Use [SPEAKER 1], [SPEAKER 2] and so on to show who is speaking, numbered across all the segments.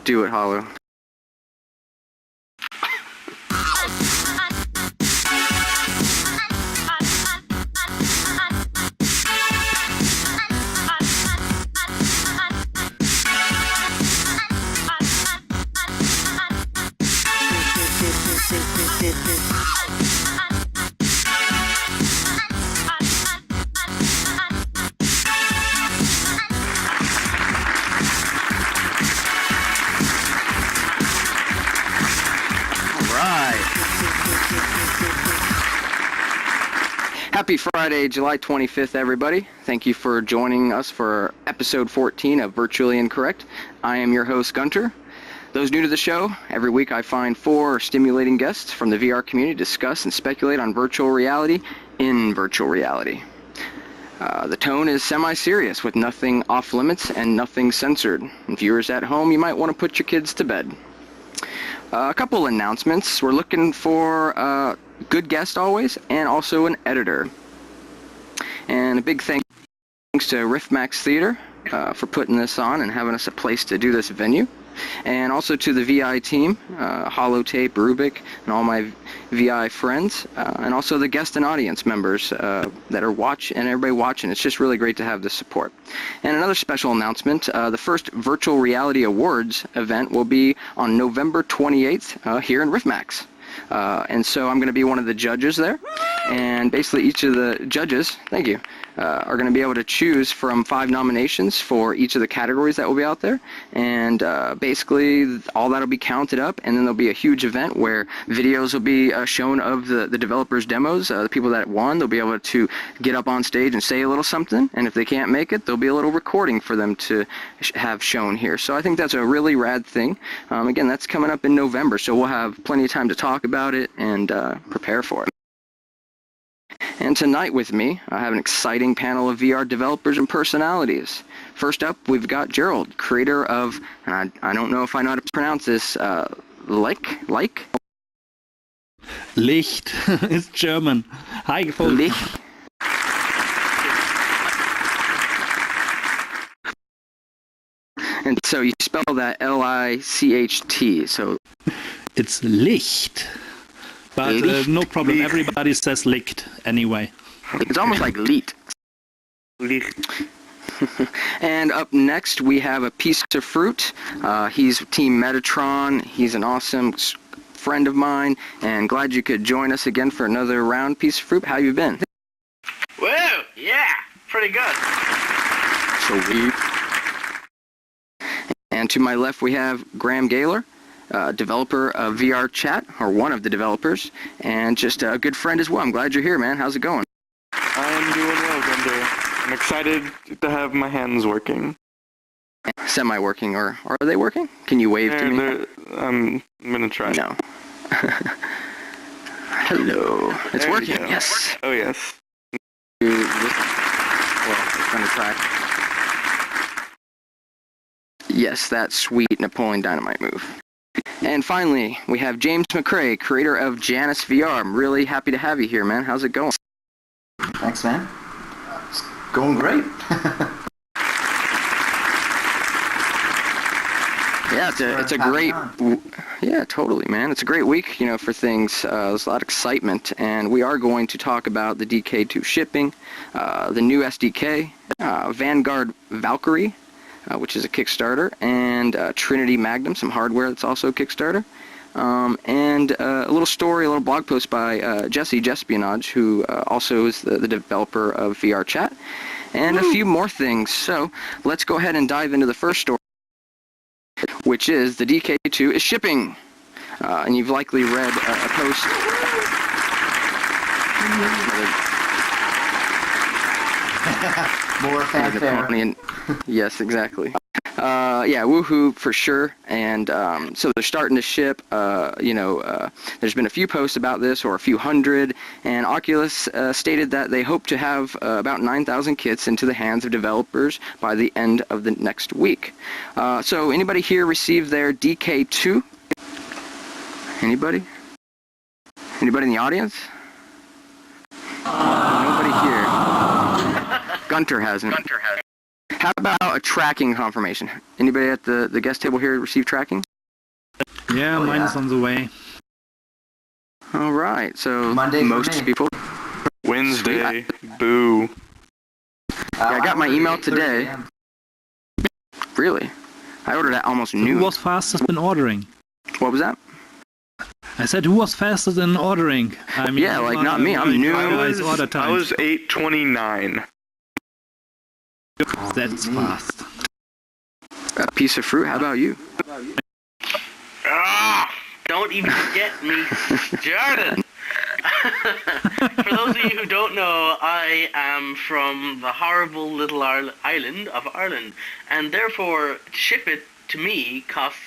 [SPEAKER 1] Do it, Hollow. Happy Friday, July 25th, everybody. Thank you for joining us for episode 14 of Virtually Incorrect. I am your host, Gunter. Those new to the show, every week I find 4 stimulating guests from the VR community to discuss and speculate on virtual reality in virtual reality. The tone is semi-serious with nothing off limits and nothing censored. And viewers at home, you might want to put your kids to bed. A couple announcements. We're looking for a good guest always, and also an editor. And a big thanks to Riftmax Theater for putting this on and having us a place to do this venue. And also to the VI team, Holotape, Ruuubick, and all my VI friends, and also the guest and audience members that are watching, and everybody watching. It's just really great to have this support. And another special announcement, the first Virtual Reality Awards event will be on November 28th here in Riftmax. And so I'm going to be one of the judges there, and basically each of the judges, thank you, are going to be able to choose from 5 nominations for each of the categories that will be out there, and basically all that will be counted up, and then there'll be a huge event where videos will be shown of the developers' demos. The people that won, they'll be able to get up on stage and say a little something, and if they can't make it, there'll be a little recording for them to have shown here. So I think that's a really rad thing. Again, that's coming up in November, so we'll have plenty of time to talk about it and prepare for it. And tonight with me, I have an exciting panel of VR developers and personalities. First up, we've got Gerald, creator of, I don't know if I know how to pronounce this, Licht?
[SPEAKER 2] Licht. It's German. Hi, folks.
[SPEAKER 1] Licht. And so you spell that L-I-C-H-T, so...
[SPEAKER 2] It's Licht. But no problem, everybody says Licht anyway.
[SPEAKER 1] It's almost like Licht.
[SPEAKER 3] Licht.
[SPEAKER 1] And up next we have APieceOfFruit. He's Team Metatron. He's an awesome friend of mine, and glad you could join us again for another round. APieceOfFruit, how you been?
[SPEAKER 3] Woo! Yeah! Pretty good.
[SPEAKER 1] Sweet. And to my left we have Gaylor. Developer of VRChat, or one of the developers, and just a good friend as well. I'm glad you're here, man. How's it going?
[SPEAKER 3] I'm doing well, Gunter. I'm excited to have my hands working.
[SPEAKER 1] Semi-working, or are they working? Can you wave to me?
[SPEAKER 3] I'm gonna try.
[SPEAKER 1] No. Hello. It's
[SPEAKER 3] There
[SPEAKER 1] working,
[SPEAKER 3] you go.
[SPEAKER 1] yes.
[SPEAKER 3] Oh, yes.
[SPEAKER 1] Well, it's gonna try. Yes, that sweet Napoleon Dynamite move. And finally, we have JamesMcCrae, creator of JanusVR. I'm really happy to have you here, man. How's it going?
[SPEAKER 4] Thanks, man. It's going great.
[SPEAKER 1] Yeah, it's a great, yeah, totally, man. It's a great week, you know, for things. There's a lot of excitement, and we are going to talk about the DK2 shipping, the new SDK, Vanguard Valkyrie, which is a Kickstarter, and Trinity Magnum, some hardware that's also a Kickstarter, and a little story, a little blog post by Jesse Jespionage, who also is the developer of VRChat, and a few more things. So let's go ahead and dive into the first story, which is the DK2 is shipping. And you've likely read a post.
[SPEAKER 4] More fanfare.
[SPEAKER 1] Yes, exactly. Yeah, woohoo for sure. And so they're starting to ship. There's been a few posts about this, or a few hundred, and Oculus stated that they hope to have about 9,000 kits into the hands of developers by the end of the next week. So anybody here received their DK2? Anybody? Anybody in the audience? Nobody here. Gunter hasn't. How about a tracking confirmation? Anybody at the guest table here receive tracking?
[SPEAKER 2] Yeah, mine is on the way.
[SPEAKER 1] All right, so
[SPEAKER 4] Monday for
[SPEAKER 1] most
[SPEAKER 4] me.
[SPEAKER 1] people.
[SPEAKER 3] Wednesday. Boo.
[SPEAKER 1] I got my email
[SPEAKER 4] Thursday,
[SPEAKER 1] today.
[SPEAKER 4] yeah.
[SPEAKER 1] Really? I ordered at almost
[SPEAKER 2] Who
[SPEAKER 1] noon.
[SPEAKER 2] was fastest in ordering?
[SPEAKER 1] What was that?
[SPEAKER 2] I said, who was fastest in ordering? I mean,
[SPEAKER 1] Yeah, like, not me, I'm new.
[SPEAKER 2] Order
[SPEAKER 3] I
[SPEAKER 2] time.
[SPEAKER 3] was 8:29.
[SPEAKER 2] That's fast.
[SPEAKER 1] A piece of fruit. How about you?
[SPEAKER 5] Ah, don't even get me started. For those of you who don't know, I am from the horrible little island of Ireland, and therefore to ship it to me costs,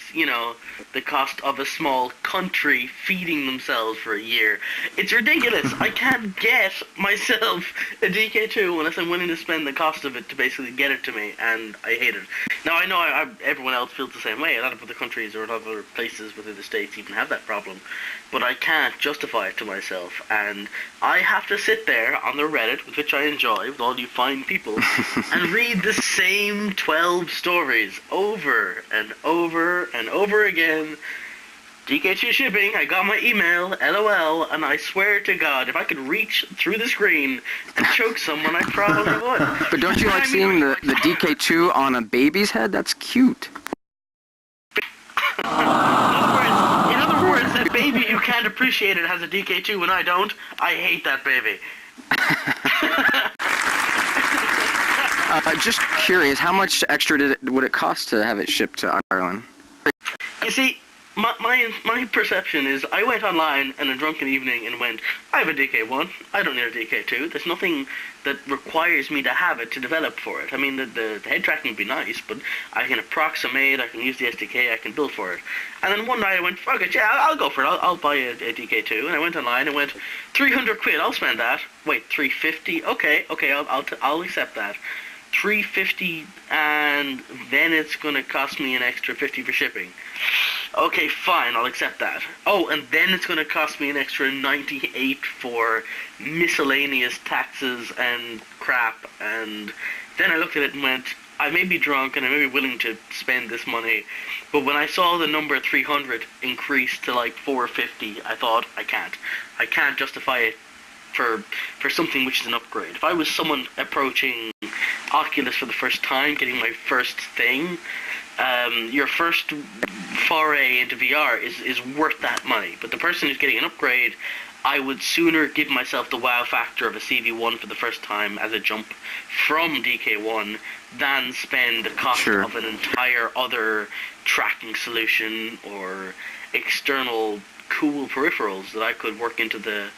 [SPEAKER 5] the cost of a small country feeding themselves for a year. It's ridiculous. I can't get myself a DK2 unless I'm willing to spend the cost of it to basically get it to me, and I hate it. Now, I know everyone else feels the same way. A lot of other countries or other places within the States even have that problem, but I can't justify it to myself, and I have to sit there on the Reddit, which I enjoy, with all you fine people, and read the same 12 stories over and over and over again. DK2 shipping, I got my email, LOL, and I swear to God, if I could reach through the screen and choke someone, I probably would.
[SPEAKER 1] But don't you like seeing the DK2 on a baby's head? That's cute.
[SPEAKER 5] In other words, that baby who can't appreciate it has a DK2 and I don't. I hate that baby.
[SPEAKER 1] Just curious, how much extra would it cost to have it shipped to Ireland?
[SPEAKER 5] You see, my perception is I went online in a drunken evening and went, I have a DK1, I don't need a DK2, there's nothing that requires me to have it to develop for it. I mean, the head tracking would be nice, but I can approximate, I can use the SDK, I can build for it. And then one night I went, fuck it, yeah, I'll go for it, I'll buy a DK2, and I went online and went, 300 quid, I'll spend that. Wait, 350? Okay, I'll accept that. 350, and then it's gonna cost me an extra 50 for shipping. Okay, fine, I'll accept that. Oh, and then it's gonna cost me an extra 98 for miscellaneous taxes and crap, and then I looked at it and went, I may be drunk and I may be willing to spend this money, but when I saw the number 300 increase to like 450, I thought, I can't justify it for something which is an upgrade. If I was someone approaching Oculus for the first time, getting my first thing, your first foray into VR is worth that money. But the person who's getting an upgrade, I would sooner give myself the wow factor of a CV1 for the first time as a jump from DK1 than spend the cost of an entire other tracking solution or external cool peripherals that I could work into the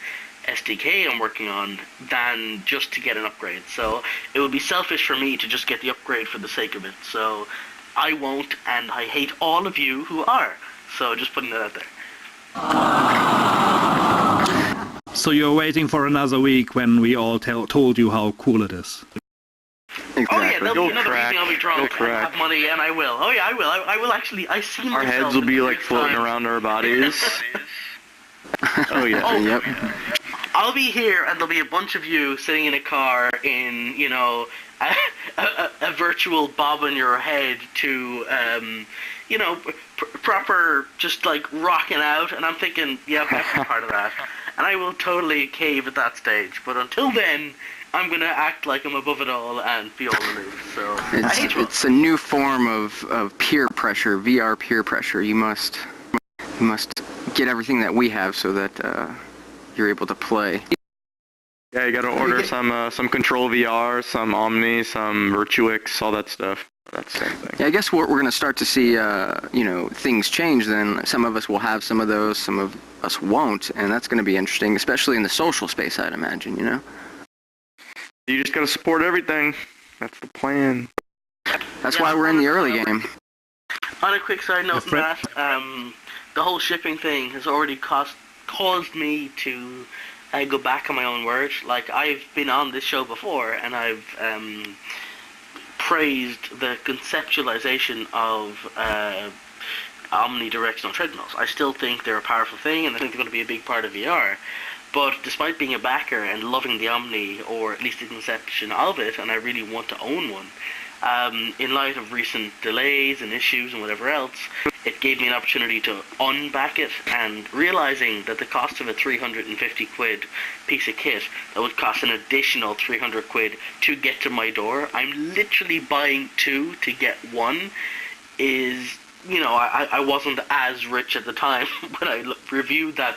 [SPEAKER 5] SDK I'm working on than just to get an upgrade. So it would be selfish for me to just get the upgrade for the sake of it. So I won't, and I hate all of you who are. So just putting that out there.
[SPEAKER 2] So you're waiting for another week when we all told you how cool it is.
[SPEAKER 1] Exactly.
[SPEAKER 5] Oh yeah, there'll be another
[SPEAKER 3] crack.
[SPEAKER 5] evening I'll be drunk and have money, and I will. Oh yeah, I will. I will actually. I see myself.
[SPEAKER 3] Our heads will be like floating around our bodies. Oh yeah.
[SPEAKER 5] Oh,
[SPEAKER 1] Yep.
[SPEAKER 5] I'll be here, and there'll be a bunch of you sitting in a car in, a virtual bob in your head to, proper, just like rocking out, and I'm thinking, yeah, that's part of that. And I will totally cave at that stage, but until then, I'm going to act like I'm above it all and be all aloof, so I hate you.
[SPEAKER 1] It's a new form of peer pressure, VR peer pressure. You must get everything that we have so that you're able to play.
[SPEAKER 3] Yeah, you gotta order some Control VR, some Omni, some Virtuix, all that stuff. That's the same thing.
[SPEAKER 1] Yeah, I guess we're going to start to see, things change then. Some of us will have some of those, some of us won't, and that's going to be interesting, especially in the social space, I'd imagine,
[SPEAKER 3] You just gotta support everything. That's the plan.
[SPEAKER 1] That's why we're in the early game.
[SPEAKER 5] On a quick side note, Matt, the whole shipping thing has already caused me to go back on my own word. Like, I've been on this show before, and I've praised the conceptualization of omnidirectional treadmills. I still think they're a powerful thing, and I think they're going to be a big part of VR. But despite being a backer and loving the Omni, or at least the conception of it, and I really want to own one, In light of recent delays and issues and whatever else, it gave me an opportunity to unback it, and realizing that the cost of a 350 quid piece of kit that would cost an additional 300 quid to get to my door, I'm literally buying two to get one, is, you know, I wasn't as rich at the time when I reviewed that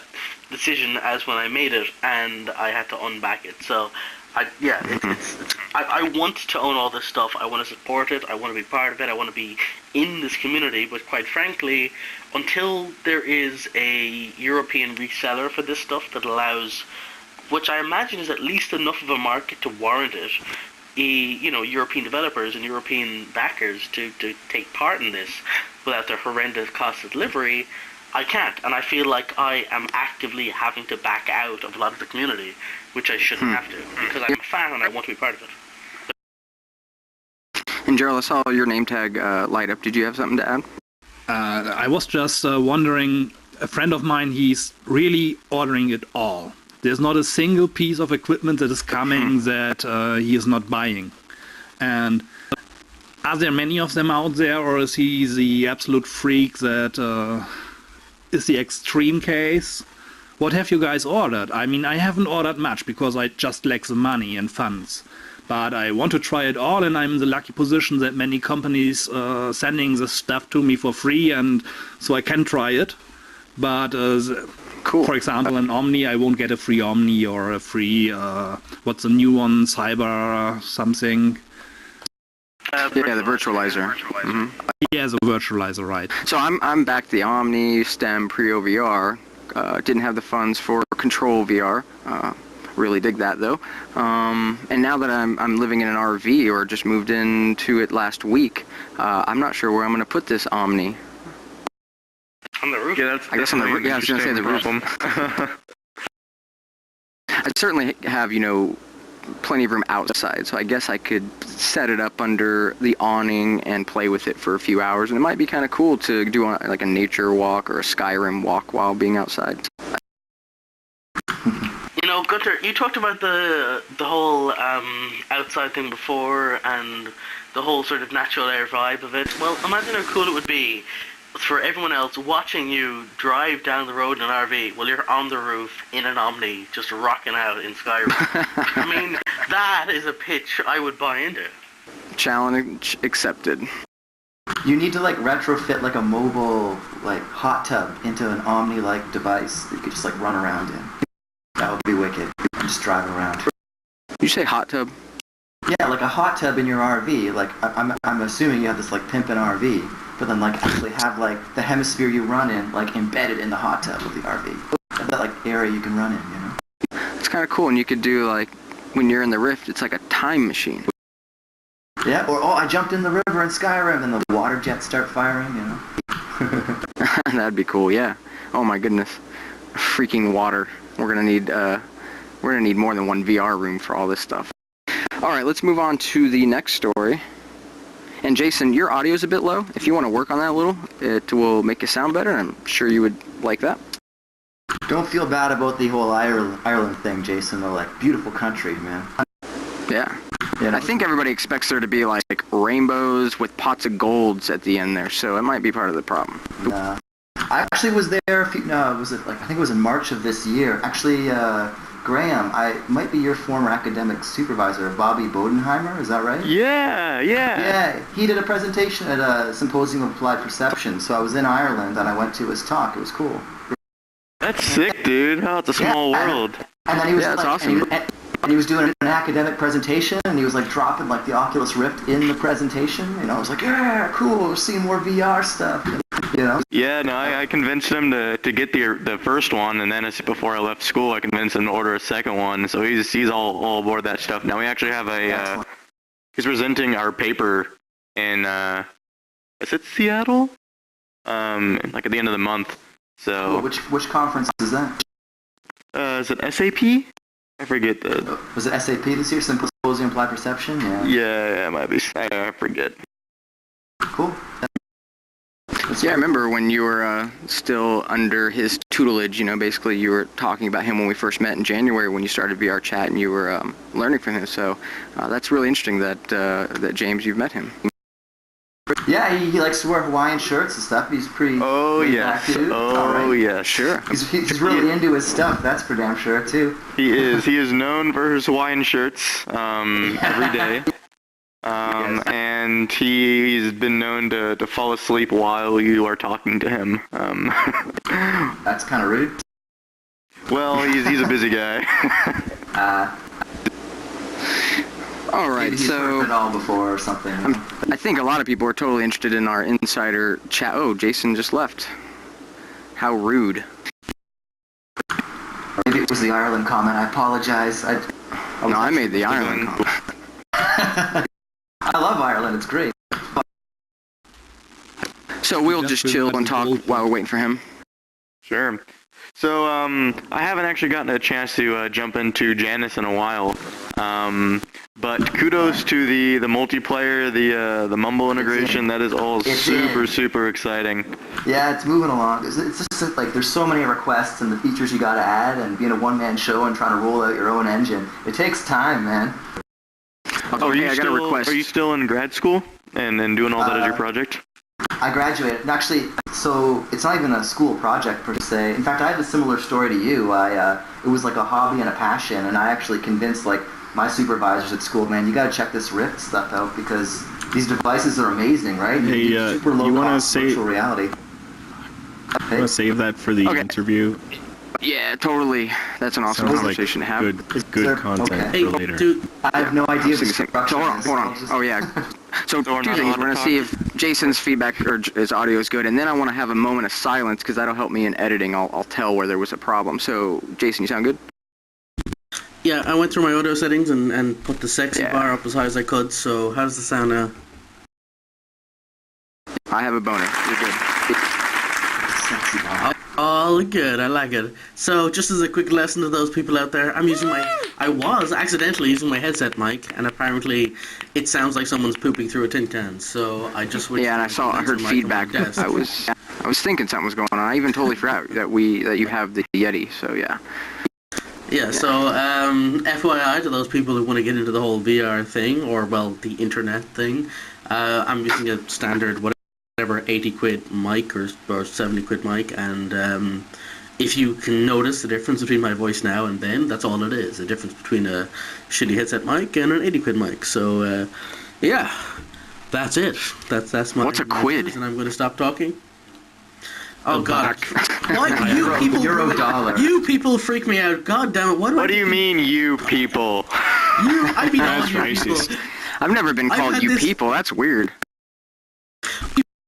[SPEAKER 5] decision as when I made it, and I had to unback it. So I want to own all this stuff. I want to support it. I want to be part of it. I want to be in this community. But quite frankly, until there is a European reseller for this stuff that allows, which I imagine is at least enough of a market to warrant it, you know, European developers and European backers to take part in this without the horrendous cost of delivery, I can't. And I feel like I am actively having to back out of a lot of the community, which I shouldn't have to, because I'm a fan and I want to be part of it.
[SPEAKER 1] And Gerald, I saw your name tag light up. Did you have something to add?
[SPEAKER 2] I was just wondering, a friend of mine, he's really ordering it all. There's not a single piece of equipment that is coming that he is not buying. And are there many of them out there, or is he the absolute freak that is the extreme case? What have you guys ordered? I mean, I haven't ordered much because I just lack the money and funds. But I want to try it all, and I'm in the lucky position that many companies sending the stuff to me for free, and so I can try it. But
[SPEAKER 1] cool.
[SPEAKER 2] For example, an Omni, I won't get a free Omni or a free, what's the new one, Cyber something.
[SPEAKER 1] Yeah, the virtualizer.
[SPEAKER 2] Yeah, the virtualizer, right.
[SPEAKER 1] So I'm back to the Omni, STEM, Prio VR. Didn't have the funds for Control VR. Really dig that though. And now that I'm living in an RV, or just moved into it last week, I'm not sure where I'm going to put this Omni.
[SPEAKER 5] On the roof?
[SPEAKER 3] Yeah, that's
[SPEAKER 1] I guess on the roof. Yeah, I was going to say the roof. I certainly have, you know, plenty of room outside, so I guess I could set it up under the awning and play with it for a few hours, and it might be kind of cool to do like a nature walk or a Skyrim walk while being outside.
[SPEAKER 5] You know, Gunter, you talked about the whole outside thing before, and the whole sort of natural air vibe of it. Well, imagine how cool it would be for everyone else watching you drive down the road in an RV while you're on the roof in an Omni, just rocking out in Skyrim. I mean, that is a pitch I would buy into.
[SPEAKER 1] Challenge accepted.
[SPEAKER 4] You need to like retrofit like a mobile like hot tub into an Omni-like device that you could just like run around in. That would be wicked. And just drive around.
[SPEAKER 1] You say hot tub?
[SPEAKER 4] Yeah, like a hot tub in your RV. Like I'm assuming you have this like pimpin' RV, but then like actually have like the hemisphere you run in like embedded in the hot tub of the RV. Have that like area you can run in, you know?
[SPEAKER 1] It's kind of cool, and you could do like when you're in the Rift, it's like a time machine.
[SPEAKER 4] Yeah, or I jumped in the river in Skyrim and the water jets start firing, you know?
[SPEAKER 1] That'd be cool, yeah. Oh my goodness, freaking water. We're gonna need more than one VR room for all this stuff. All right, let's move on to the next story. And Jason, your audio is a bit low. If you want to work on that a little, it will make you sound better, and I'm sure you would like that.
[SPEAKER 4] Don't feel bad about the whole Ireland thing, Jason. They're like beautiful country, man.
[SPEAKER 1] Yeah.
[SPEAKER 4] You know?
[SPEAKER 1] I think everybody expects there to be like rainbows with pots of golds at the end there, so it might be part of the problem.
[SPEAKER 4] Nah. I actually was there. I think it was in March of this year. Actually, Graham, I might be your former academic supervisor, Bobby Bodenheimer. Is that right?
[SPEAKER 3] Yeah.
[SPEAKER 4] Yeah, he did a presentation at a Symposium of Applied Perception. So I was in Ireland and I went to his talk. It was cool.
[SPEAKER 3] That's sick, dude. Oh, it's a small world.
[SPEAKER 4] And then he was
[SPEAKER 1] that's
[SPEAKER 4] like,
[SPEAKER 1] awesome.
[SPEAKER 4] And he was doing an academic presentation, and he was like dropping like the Oculus Rift in the presentation. You know, I was like, yeah, cool. We're seeing more VR stuff. You know?
[SPEAKER 3] Yeah, no, I convinced him to get the first one, and then before I left school, I convinced him to order a second one. So he's all aboard that stuff now. We actually have he's presenting our paper in is it Seattle? Like at the end of the month. So
[SPEAKER 4] cool. Which conference is that?
[SPEAKER 3] Is it SAP? I forget the.
[SPEAKER 4] Was it SAP this year? Symposium Applied Perception?
[SPEAKER 3] Yeah, it might be. I forget.
[SPEAKER 4] Cool.
[SPEAKER 1] Yeah, I remember when you were still under his tutelage. Basically you were talking about him when we first met in January when you started VRChat, and you were learning from him. So that's really interesting that James, you've met him.
[SPEAKER 4] Yeah, he likes to wear Hawaiian shirts and stuff. He's pretty.
[SPEAKER 3] Oh yeah. Oh yeah.
[SPEAKER 1] Sure.
[SPEAKER 4] He's really into his stuff. That's for damn sure too.
[SPEAKER 3] He is. He is known for his Hawaiian shirts every day. And he's been known to fall asleep while you are talking to him.
[SPEAKER 4] That's kind of rude.
[SPEAKER 3] Well, he's a busy guy.
[SPEAKER 1] All right,
[SPEAKER 4] Maybe he's heard it all before or something.
[SPEAKER 1] I think a lot of people are totally interested in our insider chat. Oh, Jason just left. How rude.
[SPEAKER 4] Maybe it was the Ireland comment. I apologize.
[SPEAKER 1] No, I made the Ireland comment.
[SPEAKER 4] I love Ireland. It's great.
[SPEAKER 1] So we'll just chill and talk while we're waiting for him.
[SPEAKER 3] Sure. So I haven't actually gotten a chance to jump into Janus in a while. But kudos to the multiplayer, the Mumble integration. That is all super exciting.
[SPEAKER 4] Yeah, it's moving along. It's just like there's so many requests and the features you got to add, and being a one-man show and trying to roll out your own engine. It takes time, man.
[SPEAKER 1] Okay, I got a request.
[SPEAKER 3] Are you still in grad school and doing all that as your project?
[SPEAKER 4] I graduated. Actually, so it's not even a school project per se. In fact, I have a similar story to you. It was like a hobby and a passion, and I actually convinced my supervisors at school, man, you got to check this Rift stuff out because these devices are amazing, right?
[SPEAKER 6] Hey,
[SPEAKER 4] super low
[SPEAKER 6] you want to
[SPEAKER 4] cost virtual reality.
[SPEAKER 6] Want to save that for the interview?
[SPEAKER 1] Yeah, totally. That's an awesome conversation to have.
[SPEAKER 6] Good content for later.
[SPEAKER 4] Dude, I have no idea the
[SPEAKER 1] So
[SPEAKER 4] structure.
[SPEAKER 1] hold on. Oh yeah. So two things. We're gonna see if Jason's feedback or his audio is good, and then I want to have a moment of silence because that'll help me in editing. I'll tell where there was a problem. So Jason, you sound good?
[SPEAKER 7] Yeah, I went through my audio settings and put the sexy bar up as high as I could. So how does the sound now?
[SPEAKER 1] I have a boner. You're good.
[SPEAKER 7] All good, I like it. So, just as a quick lesson to those people out there, I was accidentally using my headset mic, and apparently it sounds like someone's pooping through a tin can, so I just switched.
[SPEAKER 1] Yeah, and I heard feedback. I was thinking something was going on. I even totally forgot that you have the Yeti, so yeah.
[SPEAKER 7] Yeah, so, FYI to those people who want to get into the whole VR thing, or, well, the internet thing, I'm using a standard, whatever 80 quid mic or 70 quid mic, and if you can notice the difference between my voice now and then, that's all it is, the difference between a shitty headset mic and an 80 quid mic. So yeah, that's it. That's my.
[SPEAKER 1] What's a quid?
[SPEAKER 7] And I'm going to stop talking. Oh God! What you people?
[SPEAKER 4] Euro dollar.
[SPEAKER 7] You people freak me out. God damn it!
[SPEAKER 3] What do you mean, you people?
[SPEAKER 7] I mean all you people.
[SPEAKER 1] I've never been called you people. That's weird.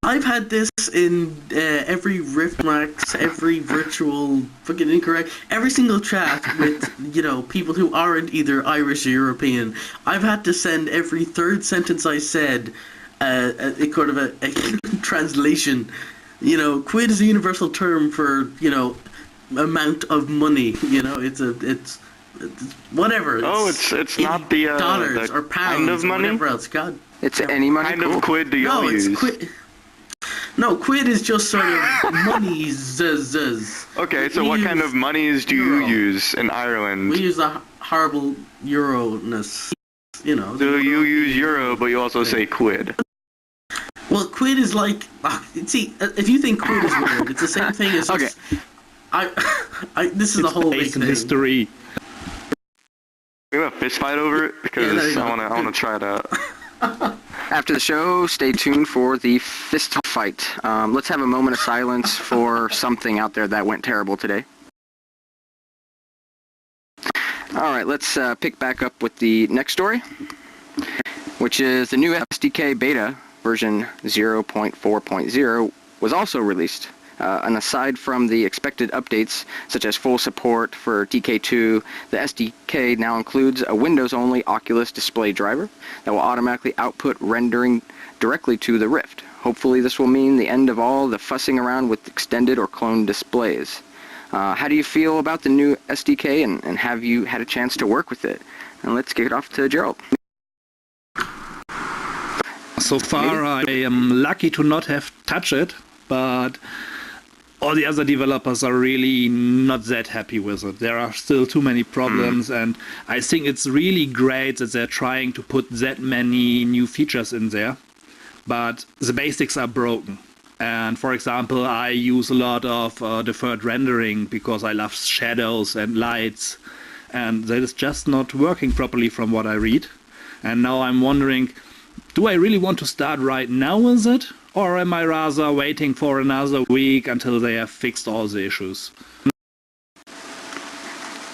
[SPEAKER 7] I've had this in every Riftmax, every virtual fucking incorrect, every single chat with, people who aren't either Irish or European. I've had to send every third sentence I said a kind of a translation. Quid is a universal term for, amount of money. It's whatever.
[SPEAKER 3] It's not the
[SPEAKER 7] dollars
[SPEAKER 3] the
[SPEAKER 7] or pounds
[SPEAKER 3] kind of money?
[SPEAKER 7] or whatever else. God.
[SPEAKER 1] It's any money.
[SPEAKER 3] Kind of quid do y'all use?
[SPEAKER 7] Quid. No, quid is just sort of monies.
[SPEAKER 3] Okay, so what kind of monies do you use in Ireland?
[SPEAKER 7] We use a horrible Euro-ness,
[SPEAKER 3] So you use euro, but you also say quid.
[SPEAKER 7] Well, quid is like, see, if you think quid is weird, it's the same thing as.
[SPEAKER 1] Okay.
[SPEAKER 7] This is the whole big thing.
[SPEAKER 6] History.
[SPEAKER 3] We have a fist fight over it because I want to try it out.
[SPEAKER 1] After the show, stay tuned for the fist fight. Let's have a moment of silence for something out there that went terrible today. All right, let's pick back up with the next story, which is the new SDK beta version 0.4.0 was also released. And aside from the expected updates, such as full support for DK2, the SDK now includes a Windows-only Oculus display driver that will automatically output rendering directly to the Rift. Hopefully this will mean the end of all the fussing around with extended or cloned displays. How do you feel about the new SDK, and have you had a chance to work with it? And let's kick it off to Gerald.
[SPEAKER 2] So far, I am lucky to not have touched it, but all the other developers are really not that happy with it. There are still too many problems, and I think it's really great that they're trying to put that many new features in there, but the basics are broken. And for example, I use a lot of deferred rendering because I love shadows and lights, and that is just not working properly from what I read. And now I'm wondering, do I really want to start right now with it? Or am I rather waiting for another week until they have fixed all the issues?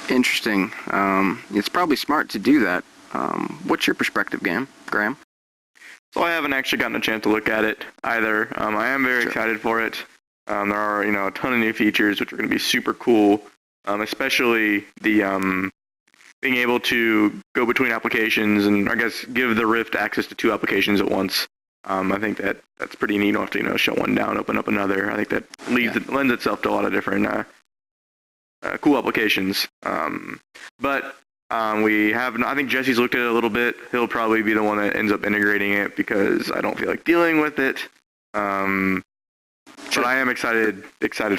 [SPEAKER 1] Interesting. It's probably smart to do that. What's your perspective, Graham?
[SPEAKER 3] So I haven't actually gotten a chance to look at it either. I am very excited for it. There are, a ton of new features which are going to be super cool, especially the being able to go between applications and I guess give the Rift access to 2 applications at once. I think that's pretty neat. You don't have to shut one down, open up another. I think that lends itself to a lot of different cool applications. But we have, I think Jesse's looked at it a little bit. He'll probably be the one that ends up integrating it because I don't feel like dealing with it. But I am excited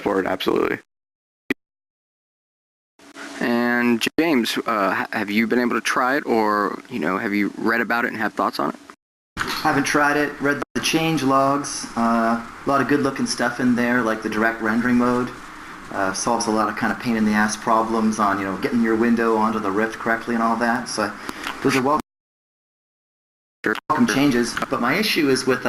[SPEAKER 3] for it, absolutely.
[SPEAKER 1] And James, have you been able to try it, or have you read about it and have thoughts on it?
[SPEAKER 4] Haven't tried it. Read the change logs. A lot of good-looking stuff in there, like the direct rendering mode. Solves a lot of kind of pain in the ass problems on getting your window onto the Rift correctly and all that. So those are welcome changes. But my issue is with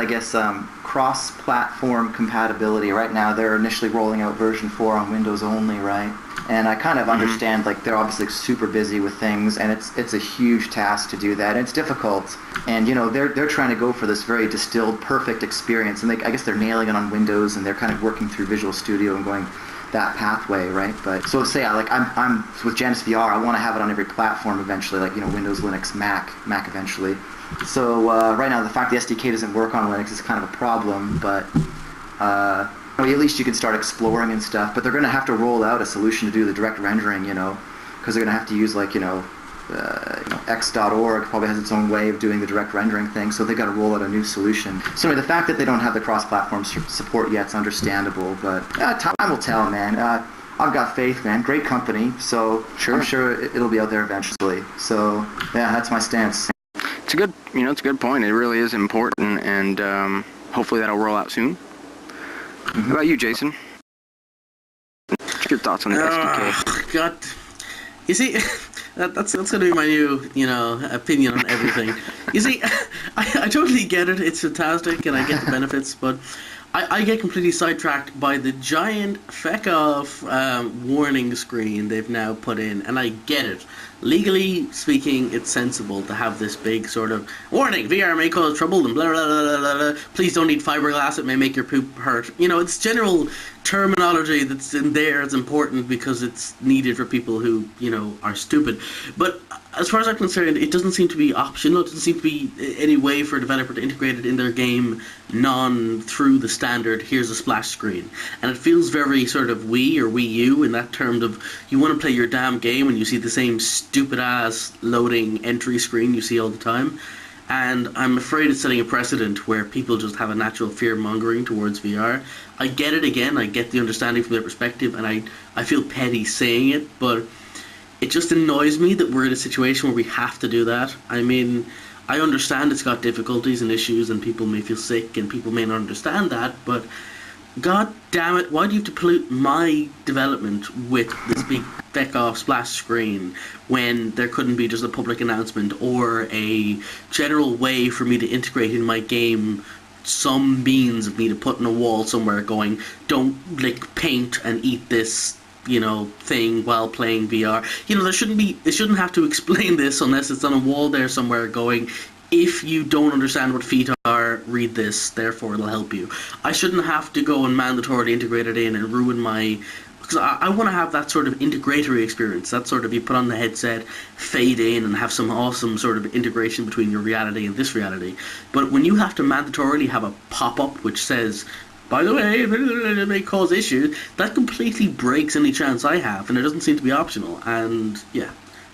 [SPEAKER 4] cross-platform compatibility. Right now they're initially rolling out version 4 on Windows only, right? And I kind of understand they're obviously super busy with things, and it's a huge task to do that. And it's difficult, and they're trying to go for this very distilled, perfect experience, and I guess they're nailing it on Windows, and they're kind of working through Visual Studio and going that pathway, right? But so say I'm with JanusVR, I want to have it on every platform eventually, like Windows, Linux, Mac eventually. So right now the fact the SDK doesn't work on Linux is kind of a problem, but at least you can start exploring and stuff. But they're going to have to roll out a solution to do the direct rendering, because they're going to have to use X.org probably has its own way of doing the direct rendering thing, so they've got to roll out a new solution. So the fact that they don't have the cross-platform support yet is understandable, but time will tell, man. I've got faith, man. Great company, so I'm sure it'll be out there eventually. So yeah, that's my stance.
[SPEAKER 1] It's a good, it's a good point. It really is important, and hopefully that'll roll out soon. How about you, Jason? What's your thoughts on the SDK?
[SPEAKER 7] God, you see, that's gonna be my new, opinion on everything. You see, I totally get it. It's fantastic, and I get the benefits, but I get completely sidetracked by the giant feck off warning screen they've now put in, and I get it. Legally speaking, it's sensible to have this big sort of warning: VR may cause trouble and blah blah blah blah blah. Please don't eat fiberglass; it may make your poop hurt. It's general terminology that's in there. It's important because it's needed for people who are stupid. But as far as I'm concerned, it doesn't seem to be optional. It doesn't seem to be any way for a developer to integrate it in their game through the standard, here's a splash screen. And it feels very sort of Wii or Wii U in that term of you want to play your damn game and you see the same stupid-ass loading entry screen you see all the time. And I'm afraid it's setting a precedent where people just have a natural fear-mongering towards VR. I get it again, I get the understanding from their perspective, and I feel petty saying it, but it just annoys me that we're in a situation where we have to do that. I mean, I understand it's got difficulties and issues and people may feel sick and people may not understand that, but god damn it, why do you have to pollute my development with this big feck-off splash screen when there couldn't be just a public announcement or a general way for me to integrate in my game some means of me to put in a wall somewhere going, don't lick paint and eat this thing while playing VR. They shouldn't have to explain this unless it's on a wall there somewhere going, if you don't understand what feet are, read this, therefore it'll help you. I shouldn't have to go and mandatorily integrate it in and ruin my... Because I want to have that sort of integratory experience, that sort of you put on the headset, fade in and have some awesome sort of integration between your reality and this reality. But when you have to mandatorily have a pop-up which says, by the way, it may cause issues, that completely breaks any chance I have, and it doesn't seem to be optional, and yeah,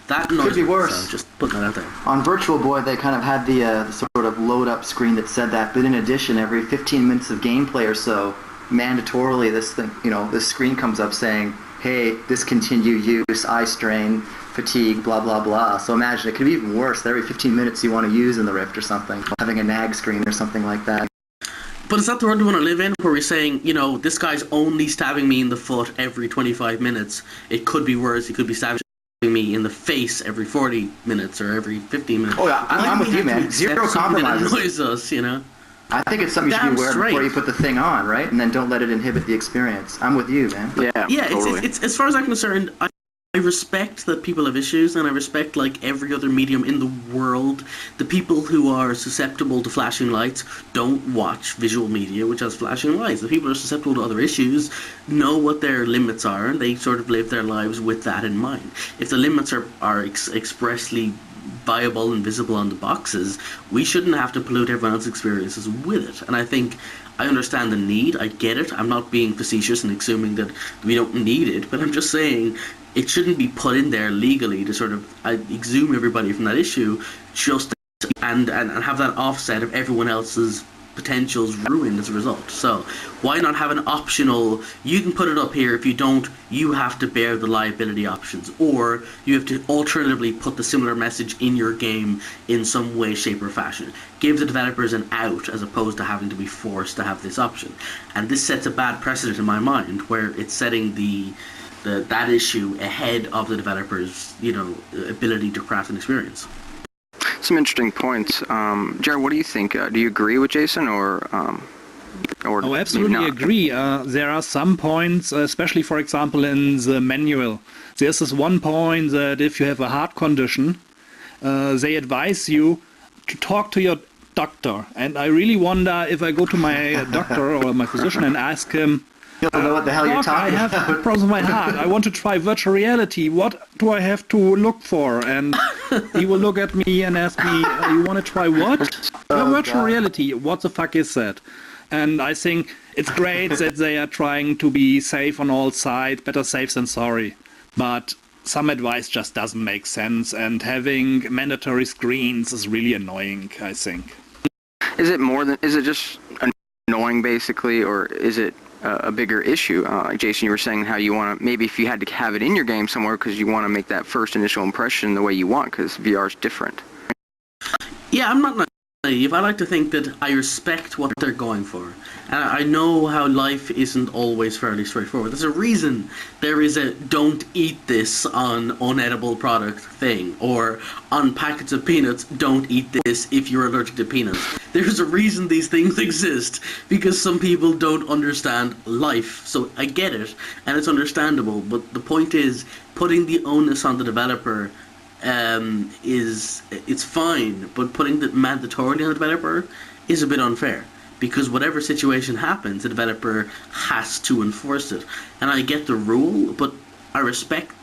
[SPEAKER 7] that annoys me. Could be worse. So just putting that out there.
[SPEAKER 4] On Virtual Boy, they kind of had the sort of load-up screen that said that, but in addition, every 15 minutes of gameplay or so, mandatorily this thing, this screen comes up saying, hey, discontinue use, eye strain, fatigue, blah, blah, blah. So imagine, it could be even worse. Every 15 minutes you want to use in the Rift or something, having a nag screen or something like that.
[SPEAKER 7] But is that the world we want to live in, where we're saying, this guy's only stabbing me in the foot every 25 minutes? It could be worse. He could be stabbing me in the face every 40 minutes or every 15 minutes.
[SPEAKER 4] Oh, yeah, I'm with you, man. Zero compromises.
[SPEAKER 7] That annoys us,
[SPEAKER 4] I think it's something you should be aware of before you put the thing on, right? And then don't let it inhibit the experience. I'm with you, man.
[SPEAKER 1] Yeah,
[SPEAKER 7] totally. it's as far as I'm concerned, I respect that people have issues, and I respect, like every other medium in the world, the people who are susceptible to flashing lights don't watch visual media which has flashing lights. The people who are susceptible to other issues know what their limits are, and they sort of live their lives with that in mind. If the limits are expressly viable and visible on the boxes, we shouldn't have to pollute everyone else's experiences with it. And I think I understand the need, I get it. I'm not being facetious and assuming that we don't need it, but I'm just saying it shouldn't be put in there legally to sort of exhume everybody from that issue, just and have that offset of everyone else's potentials ruined as a result. So why not have an optional, you can put it up here, if you don't, you have to bear the liability options, or you have to alternatively put the similar message in your game in some way, shape or fashion. Give the developers an out as opposed to having to be forced to have this option. And this sets a bad precedent in my mind, where it's setting that issue ahead of the developers, ability to craft an experience.
[SPEAKER 1] Some interesting points. Gerald, what do you think? Do you agree with Jason, or
[SPEAKER 2] Oh, absolutely agree. There are some points, especially, for example, in the manual. There's this one point that if you have a heart condition, they advise you to talk to your doctor. And I really wonder if I go to my doctor or my physician and ask him,
[SPEAKER 4] you don't know what the hell you're talking
[SPEAKER 1] about. I have problems with my heart. I want to try virtual reality. What do I have to look for? And he will look at me and ask me, you want to try what? Virtual reality. What the fuck is that? And I think it's great that they are trying to be safe on all sides. Better safe than sorry. But some advice just doesn't make sense. And having mandatory screens is really annoying, I think. Is it just annoying, basically, or is it a bigger issue? Jason, you were saying how you want to, maybe if you had to have it in your game somewhere because you want to make that first initial impression the way you want, because VR is different.
[SPEAKER 7] Yeah, I'm not naive. I like to think that I respect what they're going for. And I know how life isn't always fairly straightforward. There's a reason there is a don't eat this on unedible product thing, or on packets of peanuts, don't eat this if you're allergic to peanuts. There's a reason these things exist, because some people don't understand life. So I get it, and it's understandable, but the point is, putting the onus on the developer it's fine, but putting it mandatorily on the developer is a bit unfair, because whatever situation happens, the developer has to enforce it. And I get the rule, but I respect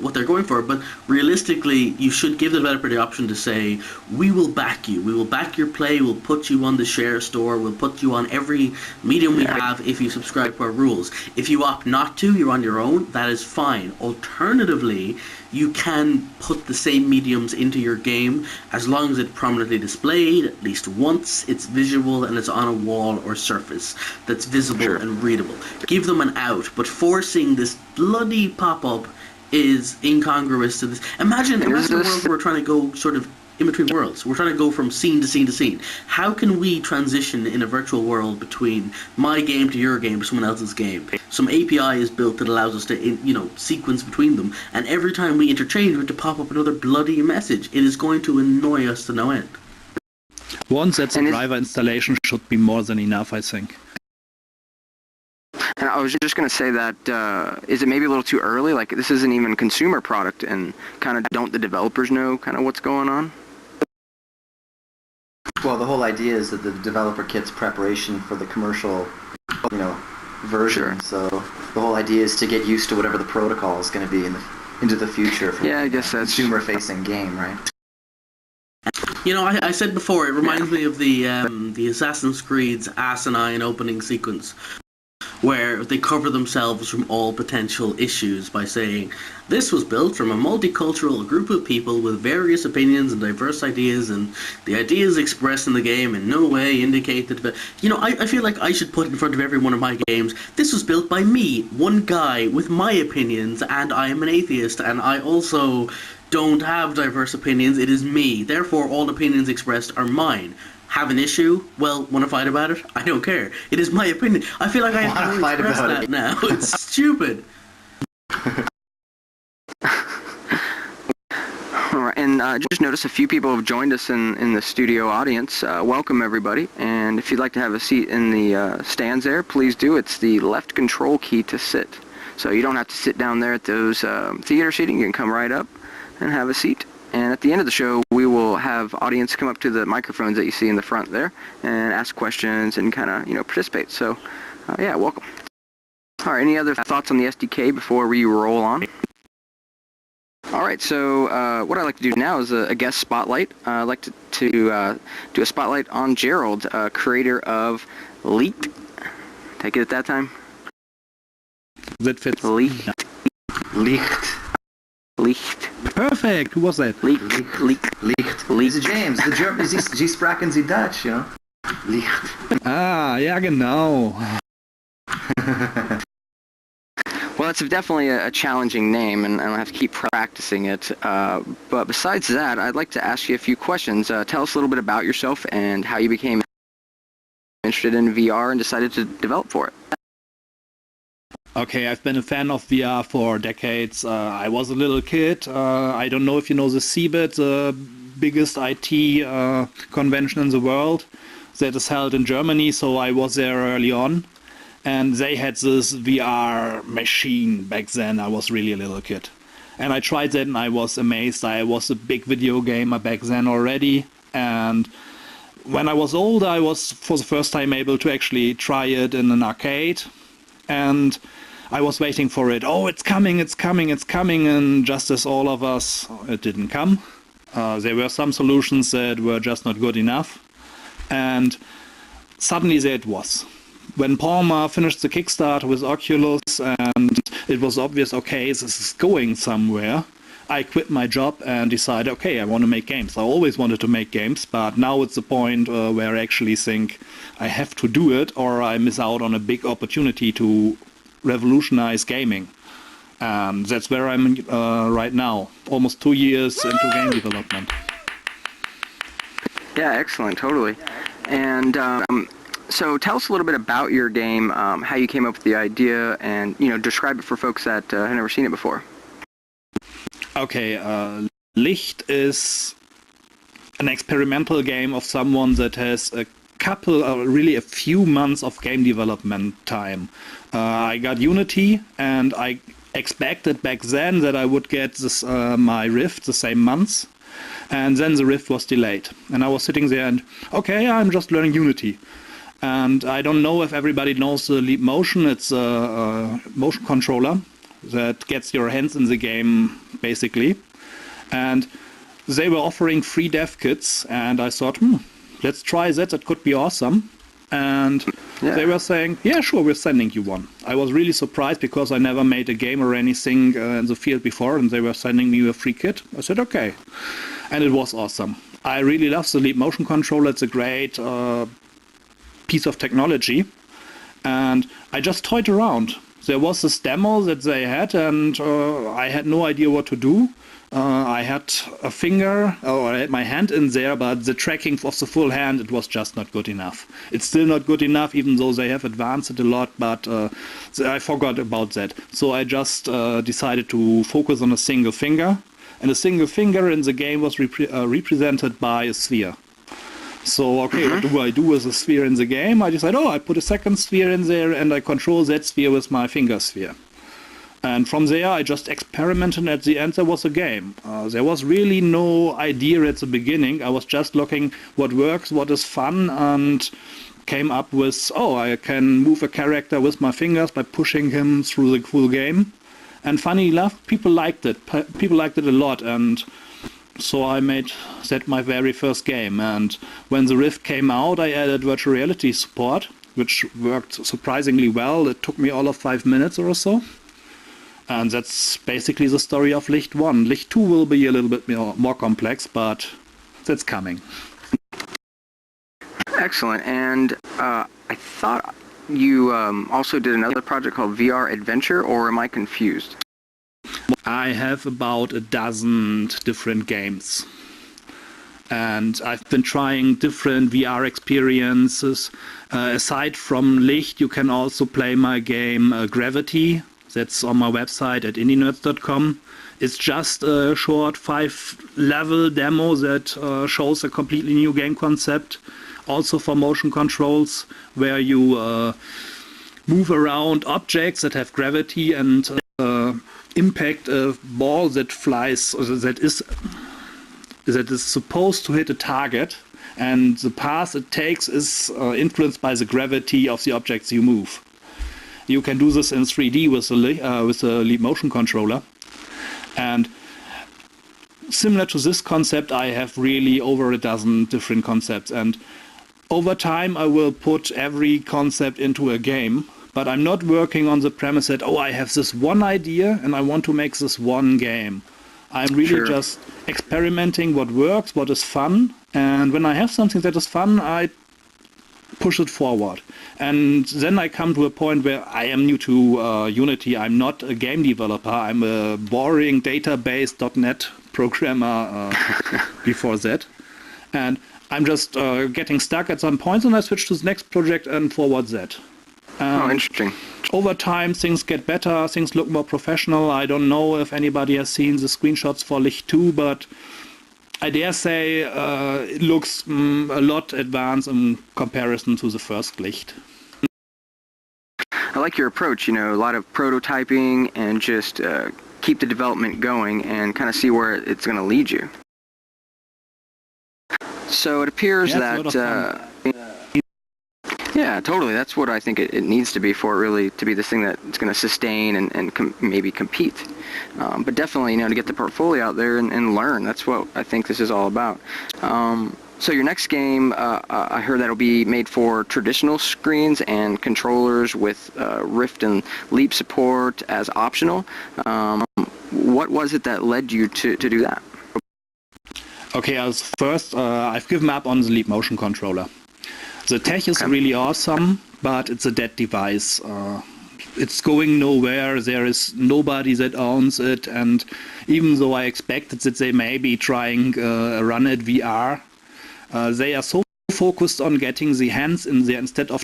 [SPEAKER 7] what they're going for, but realistically you should give the developer the option to say, we will back you, we will back your play, we'll put you on the share store, we'll put you on every medium we have if you subscribe to our rules. If you opt not to, you're on your own, that is fine. Alternatively, you can put the same mediums into your game as long as it's prominently displayed at least once, it's visual, and it's on a wall or surface that's visible and readable. Give them an out, but forcing this bloody pop-up is incongruous to this. Imagine a world where we're trying to go sort of in between worlds. We're trying to go from scene to scene to scene. How can we transition in a virtual world between my game to your game to someone else's game? Some API is built that allows us to, sequence between them. And every time we interchange, we have to pop up another bloody message. It is going to annoy us to no end.
[SPEAKER 2] Once that's a driver installation should be more than enough, I think.
[SPEAKER 1] And I was just going to say that, is it maybe a little too early? Like, this isn't even a consumer product, and kind of don't the developers know kind of what's going on?
[SPEAKER 4] Well, the whole idea is that the developer kit's preparation for the commercial, version. Sure. So the whole idea is to get used to whatever the protocol is going to be into the future for
[SPEAKER 1] I guess that's
[SPEAKER 4] consumer-facing game, right?
[SPEAKER 7] I said before, it reminds me of the Assassin's Creed's asinine opening sequence, where they cover themselves from all potential issues by saying, this was built from a multicultural group of people with various opinions and diverse ideas, and the ideas expressed in the game in no way indicate that... I feel like I should put in front of every one of my games, this was built by me, one guy, with my opinions, and I am an atheist, and I also don't have diverse opinions, it is me. Therefore, all opinions expressed are mine. Have an issue? Well, want to fight about it? I don't care. It is my opinion. I feel like I have to fight about that now. It's stupid.
[SPEAKER 1] Alright, and just noticed a few people have joined us in the studio audience. Welcome, everybody. And if you'd like to have a seat in the stands there, please do. It's the left control key to sit. So you don't have to sit down there at those theater seating. You can come right up and have a seat. And at the end of the show, we will have audience come up to the microphones that you see in the front there and ask questions and kind of, participate. So, yeah, welcome. All right, any other thoughts on the SDK before we roll on? All right, so what I'd like to do now is a guest spotlight. I'd like to do a spotlight on Gerald, creator of Licht. Take it at that time.
[SPEAKER 2] That fits.
[SPEAKER 1] Licht.
[SPEAKER 2] Perfect. Who was that?
[SPEAKER 1] Licht.
[SPEAKER 4] He's a James. The German. Sie sprachen Sie Dutch, Licht.
[SPEAKER 2] Ah, ja, genau.
[SPEAKER 1] Well, it's definitely a challenging name, and I'll have to keep practicing it. But besides that, I'd like to ask you a few questions. Tell us a little bit about yourself and how you became interested in VR and decided to develop for it.
[SPEAKER 2] Okay, I've been a fan of VR for decades. I was a little kid. I don't know if you know the CeBIT, the biggest IT convention in the world that is held in Germany, so I was there early on. And they had this VR machine back then. I was really a little kid. And I tried that and I was amazed. I was a big video gamer back then already. And when I was older, I was for the first time able to actually try it in an arcade. And I was waiting for it. Oh, it's coming. And just as all of us, it didn't come. There were some solutions that were just not good enough. And suddenly there it was. When Palmer finished the Kickstarter with Oculus and it was obvious, okay, this is going somewhere, I quit my job and decided, okay, I want to make games. I always wanted to make games, but now it's the point where I actually think I have to do it or I miss out on a big opportunity to revolutionize gaming. And that's where I'm right now, almost 2 years into game development.
[SPEAKER 1] Yeah, excellent, totally. And so tell us a little bit about your game, how you came up with the idea, and describe it for folks that have never seen it before.
[SPEAKER 2] Okay, Licht is an experimental game of someone that has really a few months of game development time. I got Unity, and I expected back then that I would get this my Rift the same months, and then the Rift was delayed. And I was sitting there and, okay, I'm just learning Unity. And I don't know if everybody knows the Leap Motion. It's a motion controller that gets your hands in the game, basically. And they were offering free dev kits, and I thought, let's try that. That could be awesome. And they were saying, yeah, sure, we're sending you one. I was really surprised because I never made a game or anything in the field before, and they were sending me a free kit. I said, okay. And it was awesome. I really love the Leap Motion controller. It's a great piece of technology, and I just toyed around. There was this demo that they had, and I had no idea what to do. I had a finger, or I had my hand in there, but the tracking of the full hand, it was just not good enough. It's still not good enough, even though they have advanced it a lot, but I forgot about that. So I just decided to focus on a single finger, and a single finger in the game was represented by a sphere. So, okay, what do I do with a sphere in the game? I decided, I put a second sphere in there and I control that sphere with my finger sphere. And from there, I just experimented, and at the end there was a game. There was really no idea at the beginning. I was just looking what works, what is fun, and came up with, I can move a character with my fingers by pushing him through the full game. And funny enough, people liked it. People liked it a lot, and so I made that my very first game. And when the Rift came out, I added virtual reality support. which worked surprisingly well. It took me all of 5 minutes or so. And that's basically the story of Licht 1. Licht 2 will be a little bit more complex, but that's coming.
[SPEAKER 1] Excellent. And I thought you also did another project called VR Adventure, or am I confused?
[SPEAKER 2] I have about a dozen different games. And I've been trying different VR experiences. Aside from Licht, you can also play my game Gravity. That's on my website at indienerds.com. It's just a short 5-level demo that shows a completely new game concept, also for motion controls, where you move around objects that have gravity and impact a ball that flies, or that is supposed to hit a target, and the path it takes is influenced by the gravity of the objects you move. You can do this in 3D with the Leap motion controller. And similar to this concept, I have really over a dozen different concepts. And over time, I will put every concept into a game. But I'm not working on the premise that, I have this one idea and I want to make this one game. I'm really just experimenting what works, what is fun. And when I have something that is fun, I push it forward. And then I come to a point where I am new to Unity. I'm not a game developer. I'm a boring database.NET programmer before that. And I'm just getting stuck at some points, and I switch to the next project and forward that.
[SPEAKER 1] Interesting.
[SPEAKER 2] Over time, things get better. Things look more professional. I don't know if anybody has seen the screenshots for Licht 2, but I dare say it looks a lot advanced in comparison to the first Licht.
[SPEAKER 1] I like your approach, a lot of prototyping and just keep the development going and kind of see where it's going to lead you. So it appears yeah, totally. That's what I think it needs to be for it really to be this thing that's going to sustain and maybe compete. But definitely, to get the portfolio out there and learn. That's what I think this is all about. So your next game, I heard that'll be made for traditional screens and controllers with Rift and Leap support as optional. What was it that led you to do that?
[SPEAKER 2] Okay, first, I've given up on the Leap motion controller. The tech is really awesome, but it's a dead device. It's going nowhere. There is nobody that owns it, and even though I expected that they may be trying a run at VR, they are so focused on getting the hands in there instead of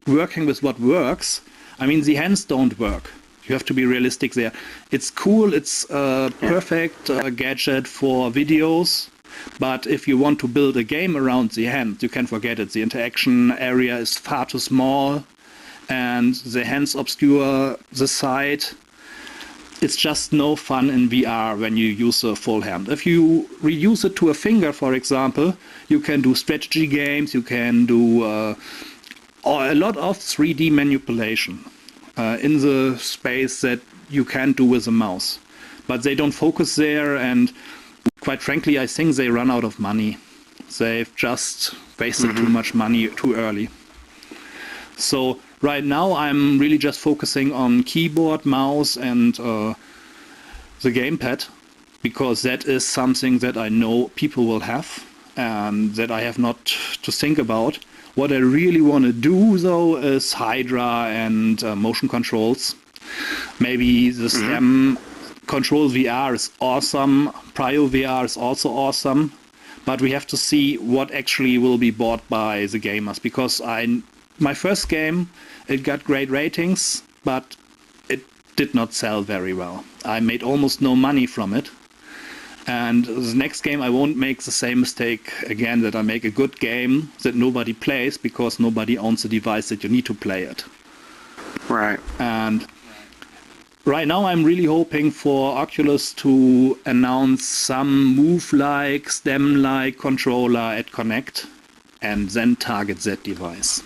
[SPEAKER 2] working with what works. I mean, the hands don't work. You have to be realistic there. It's cool. It's a perfect gadget for videos. But if you want to build a game around the hand, you can forget it. The interaction area is far too small, and the hands obscure the side. It's just no fun in VR when you use a full hand. If you reduce it to a finger, for example, you can do strategy games, you can do a lot of 3D manipulation in the space that you can't do with a mouse. But they don't focus there, and quite frankly, I think they run out of money. They've just wasted too much money too early. So right now I'm really just focusing on keyboard, mouse and the gamepad, because that is something that I know people will have and that I have not to think about. What I really want to do though is Hydra and motion controls. Maybe the STEM Control VR is awesome, Prio VR is also awesome, but we have to see what actually will be bought by the gamers, because my first game, it got great ratings, but it did not sell very well. I made almost no money from it, and the next game I won't make the same mistake again, that I make a good game that nobody plays because nobody owns the device that you need to play it.
[SPEAKER 1] Right.
[SPEAKER 2] And right now I'm really hoping for Oculus to announce some Move-like, STEM-like controller at Connect and then target that device.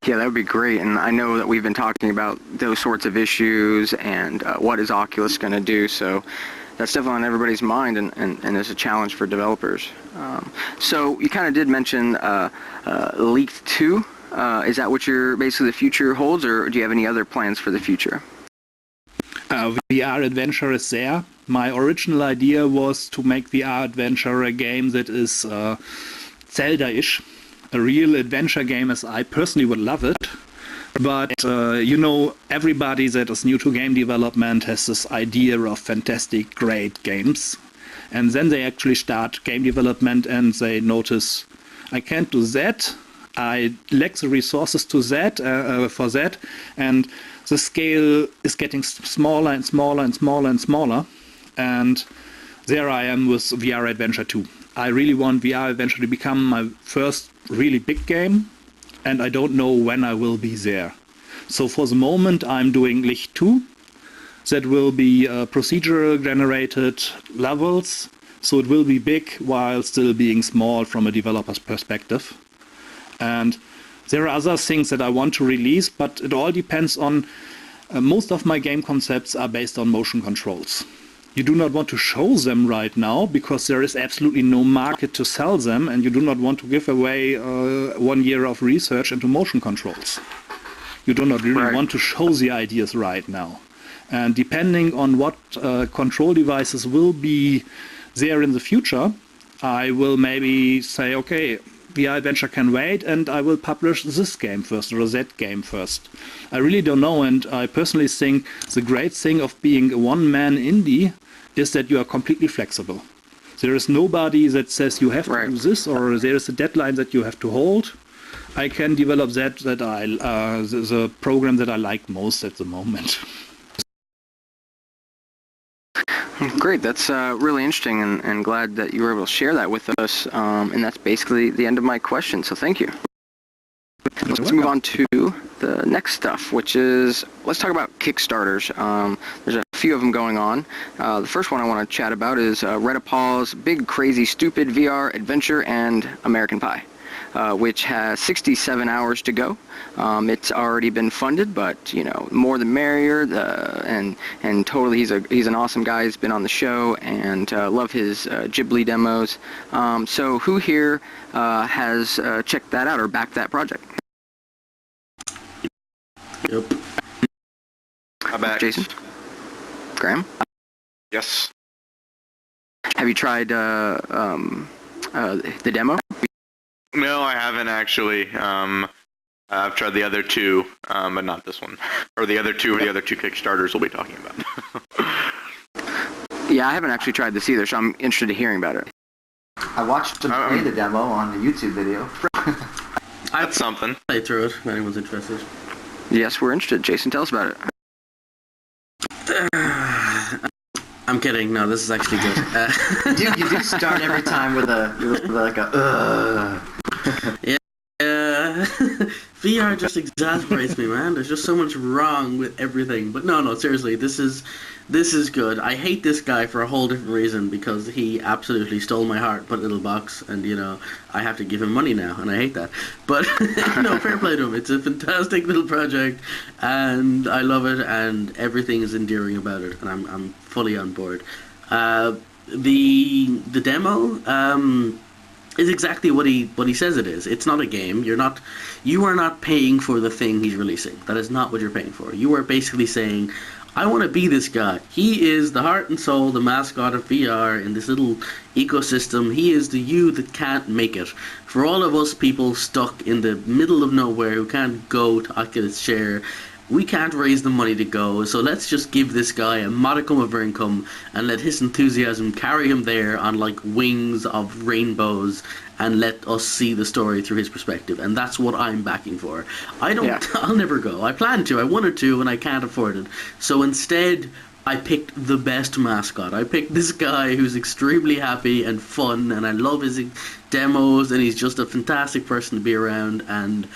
[SPEAKER 1] Yeah, that would be great. And I know that we've been talking about those sorts of issues and what is Oculus going to do. So that's definitely on everybody's mind, and is a challenge for developers. So you kind of did mention Licht 2. Is that what your basically the future holds, or do you have any other plans for the future?
[SPEAKER 2] VR adventure is there. My original idea was to make VR adventure a game that is Zelda-ish, a real adventure game, as I personally would love it. But everybody that is new to game development has this idea of fantastic, great games, and then they actually start game development and they notice, I can't do that. I lack the resources to that for that, and the scale is getting smaller and smaller and smaller and smaller. And there I am with VR Adventure 2. I really want VR Adventure to become my first really big game, and I don't know when I will be there. So for the moment I'm doing Licht 2. That will be procedural generated levels, so it will be big while still being small from a developer's perspective. And there are other things that I want to release, but it all depends on... most of my game concepts are based on motion controls. You do not want to show them right now because there is absolutely no market to sell them, and you do not want to give away 1 year of research into motion controls. You do not really want to show the ideas right now. And depending on what control devices will be there in the future, I will maybe say, okay, VR Adventure can wait, and I will publish this game first or that game first. I really don't know, and I personally think the great thing of being a one-man indie is that you are completely flexible. There is nobody that says you have to do this, or there is a deadline that you have to hold. I can develop the program that I like most at the moment.
[SPEAKER 1] Great, that's really interesting, and glad that you were able to share that with us. And that's basically the end of my question, so thank you. Let's move on to the next stuff, which is, let's talk about Kickstarters. There's a few of them going on. The first one I want to chat about is Redapaw's Big Crazy Stupid VR Adventure and American Pie, which has 67 hours to go. It's already been funded, but more the merrier. And totally, he's an awesome guy. He's been on the show, and love his Ghibli demos. So who here has checked that out or backed that project?
[SPEAKER 7] Yep.
[SPEAKER 3] I'm back.
[SPEAKER 1] Jason? Graham?
[SPEAKER 3] Yes.
[SPEAKER 1] Have you tried the demo?
[SPEAKER 3] No, I haven't actually. I've tried the other two, but not this one. Or the other two Kickstarters we'll be talking about.
[SPEAKER 1] Yeah, I haven't actually tried this either, so I'm interested in hearing about it.
[SPEAKER 4] I watched him play the demo on the YouTube video.
[SPEAKER 3] That's something.
[SPEAKER 7] Play through it if anyone's interested.
[SPEAKER 1] Yes, we're interested. Jason, tell us about it.
[SPEAKER 7] I'm kidding. No, this is actually good.
[SPEAKER 4] You do start every time with like a
[SPEAKER 7] Yeah. VR just exasperates me, man. There's just so much wrong with everything. But no, seriously, this is good. I hate this guy for a whole different reason, because he absolutely stole my heart, put a little box, and I have to give him money now, and I hate that. But no, fair play to him. It's a fantastic little project, and I love it, and everything is endearing about it, and I'm fully on board. The demo is exactly what he says it is. It's not a game. You are not paying for the thing he's releasing. That is not what you're paying for. You are basically saying, I want to be this guy. He is the heart and soul, the mascot of VR in this little ecosystem. He is the you that can't make it. For all of us people stuck in the middle of nowhere who can't go to Oculus Share, we can't raise the money to go, so let's just give this guy a modicum of income and let his enthusiasm carry him there on like wings of rainbows, and let us see the story through his perspective. And that's what I'm backing for. I'll never go. I plan to, I wanted to, and I can't afford it. So instead, I picked the best mascot. I picked this guy who's extremely happy and fun, and I love his demos, and he's just a fantastic person to be around, and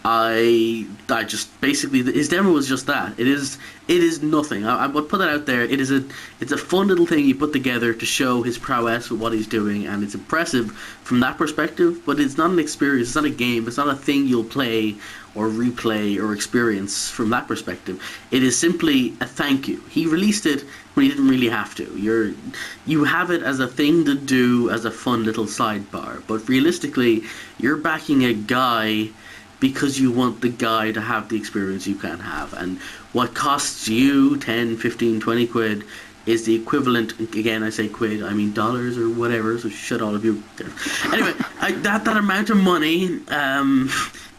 [SPEAKER 7] I just basically his demo was just that. It is nothing. I would put that out there. It's a fun little thing he put together to show his prowess with what he's doing, and it's impressive from that perspective. But it's not an experience. It's not a game. It's not a thing you'll play or replay or experience from that perspective. It is simply a thank you. He released it when he didn't really have to. You have it as a thing to do, as a fun little sidebar. But realistically, you're backing a guy because you want the guy to have the experience you can't have. And what costs you 10, 15, 20 quid is the equivalent, again I say quid, I mean dollars or whatever, so shut all of you. Anyway, that amount of money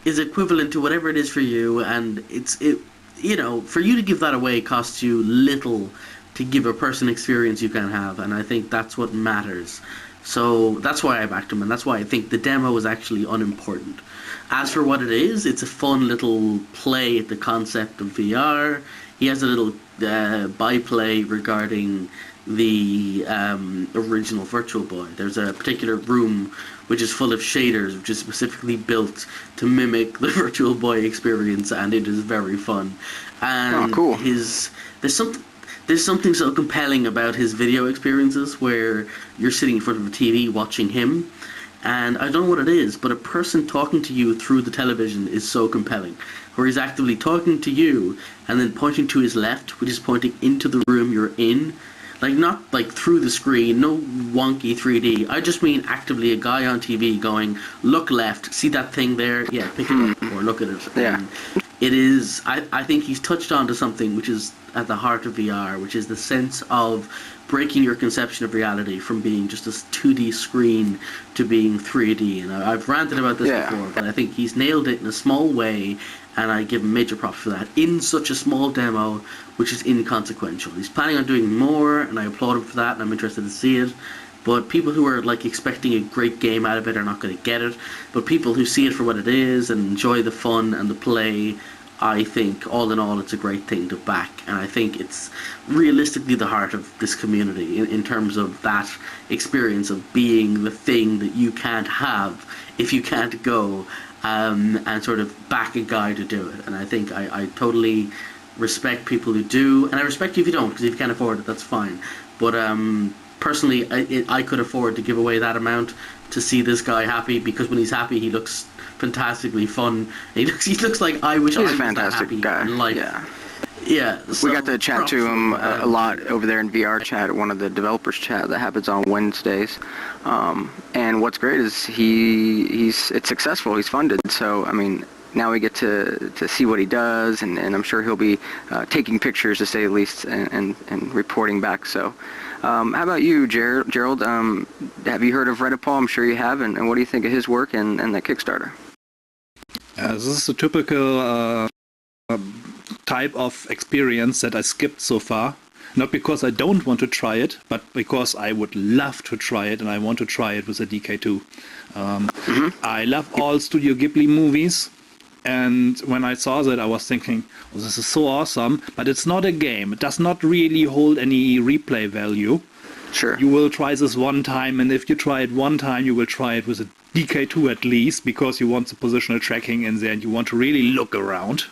[SPEAKER 7] is equivalent to whatever it is for you, and for you to give that away costs you little to give a person experience you can't have, and I think that's what matters. So that's why I backed him, and that's why I think the demo is actually unimportant. As for what it is, it's a fun little play at the concept of VR. He has a little byplay regarding the original Virtual Boy. There's a particular room which is full of shaders, which is specifically built to mimic the Virtual Boy experience, and it is very fun. And
[SPEAKER 1] cool.
[SPEAKER 7] There's something so compelling about his video experiences where you're sitting in front of a TV watching him, and I don't know what it is, but a person talking to you through the television is so compelling, where he's actively talking to you and then pointing to his left, which is pointing into the room you're in. Like, not like through the screen, no wonky 3D. I just mean actively a guy on TV going, look left, see that thing there? Yeah, pick it up, or look at it.
[SPEAKER 1] Yeah.
[SPEAKER 7] And it is, I think he's touched on to something which is at the heart of VR, which is the sense of breaking your conception of reality from being just a 2D screen to being 3D. And I've ranted about this before, but I think he's nailed it in a small way, and I give him major props for that, in such a small demo, which is inconsequential. He's planning on doing more, and I applaud him for that, and I'm interested to see it. But people who are like expecting a great game out of it are not going to get it. But people who see it for what it is and enjoy the fun and the play, I think all in all it's a great thing to back. And I think it's realistically the heart of this community in terms of that experience of being the thing that you can't have if you can't go, and sort of back a guy to do it. And I think I totally respect people who do, and I respect you if you don't, because if you can't afford it, that's fine. But personally, I could afford to give away that amount to see this guy happy, because when he's happy, he looks fantastically fun. He looks like I wish I was
[SPEAKER 1] a fantastic
[SPEAKER 7] that happy
[SPEAKER 1] guy.
[SPEAKER 7] in life.
[SPEAKER 1] Yeah.
[SPEAKER 7] Yeah, so
[SPEAKER 1] We got to chat to him a lot over there in VRChat, one of the developers chat that happens on Wednesdays. And what's great is it's successful. He's funded. So, I mean, now we get to see what he does, and I'm sure he'll be taking pictures, to say the least, and reporting back. So, how about you, Gerald? Have you heard of Redipol? I'm sure you have. And what do you think of his work and the Kickstarter?
[SPEAKER 2] This is a typical type of experience that I skipped so far. Not because I don't want to try it, but because I would love to try it, and I want to try it with a DK2. I love all Studio Ghibli movies, and when I saw that, I was thinking, oh, this is so awesome, but it's not a game. It does not really hold any replay value.
[SPEAKER 1] Sure.
[SPEAKER 2] You will try this one time, and if you try it one time, you will try it with a DK2 at least, because you want the positional tracking in there, and you want to really look around.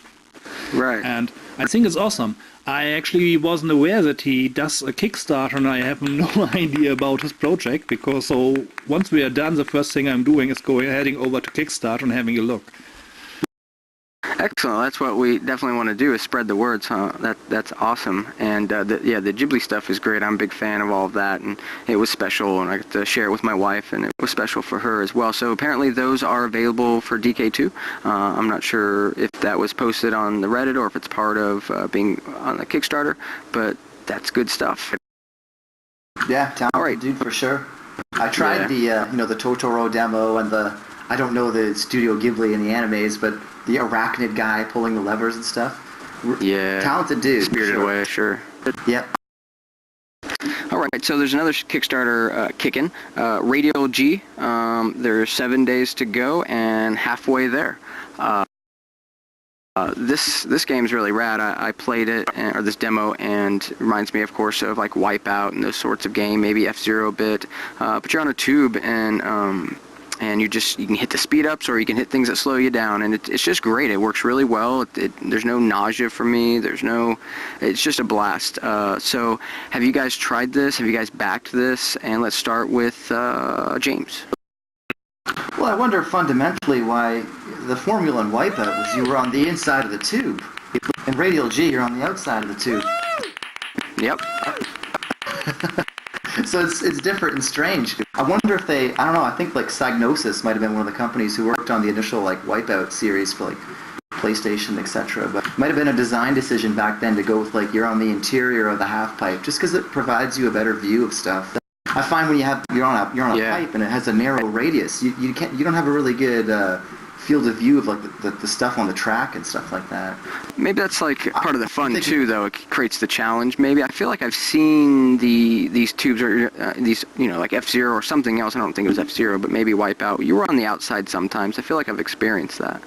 [SPEAKER 1] Right.
[SPEAKER 2] And I think it's awesome. I actually wasn't aware that he does a Kickstarter, and I have no idea about his project, because so once we are done, the first thing I'm doing is heading over to Kickstarter and having a look.
[SPEAKER 1] Excellent. That's what we definitely want to do, is spread the words, huh? That's awesome. And the Ghibli stuff is great. I'm a big fan of all of that, and it was special, and I got to share it with my wife, and it was special for her as well. So apparently those are available for DK2. I'm not sure if that was posted on the Reddit or if it's part of being on the Kickstarter, but that's good stuff.
[SPEAKER 4] Yeah, talented dude for sure. I tried the Totoro demo and I don't know the Studio Ghibli and the animes, but the arachnid guy pulling the levers and stuff.
[SPEAKER 1] Yeah.
[SPEAKER 4] Talented dude.
[SPEAKER 1] Spirited Away, sure.
[SPEAKER 4] Yep.
[SPEAKER 1] All right, so there's another Kickstarter kicking. Radial G, there's 7 days to go and halfway there. This game's really rad. I played it, or this demo, and it reminds me, of course, of like Wipeout and those sorts of game, maybe F-Zero a bit. But you're on a tube, and and you can hit the speed ups or you can hit things that slow you down, and it's just great. It works really well. There's no nausea for me. It's just a blast. So have you guys tried this? Have you guys backed this? And let's start with James.
[SPEAKER 4] Well, I wonder fundamentally why the formula in Wipeout was you were on the inside of the tube. In Radial G, you're on the outside of the tube.
[SPEAKER 1] Yep.
[SPEAKER 4] So it's different and strange. I wonder if I don't know, I think like Psygnosis might have been one of the companies who worked on the initial like Wipeout series for like PlayStation, etc. But it might have been a design decision back then to go with like you're on the interior of the half pipe, just because it provides you a better view of stuff. I find when you're on a pipe and it has a narrow radius, you don't have a really good field of view of like the stuff on the track and stuff like that.
[SPEAKER 1] Maybe that's like part of the fun too, though. It creates the challenge. Maybe I feel like I've seen these tubes or these, like F-Zero or something else. I don't think it was F-Zero, but maybe Wipeout. You were on the outside sometimes. I feel like I've experienced that.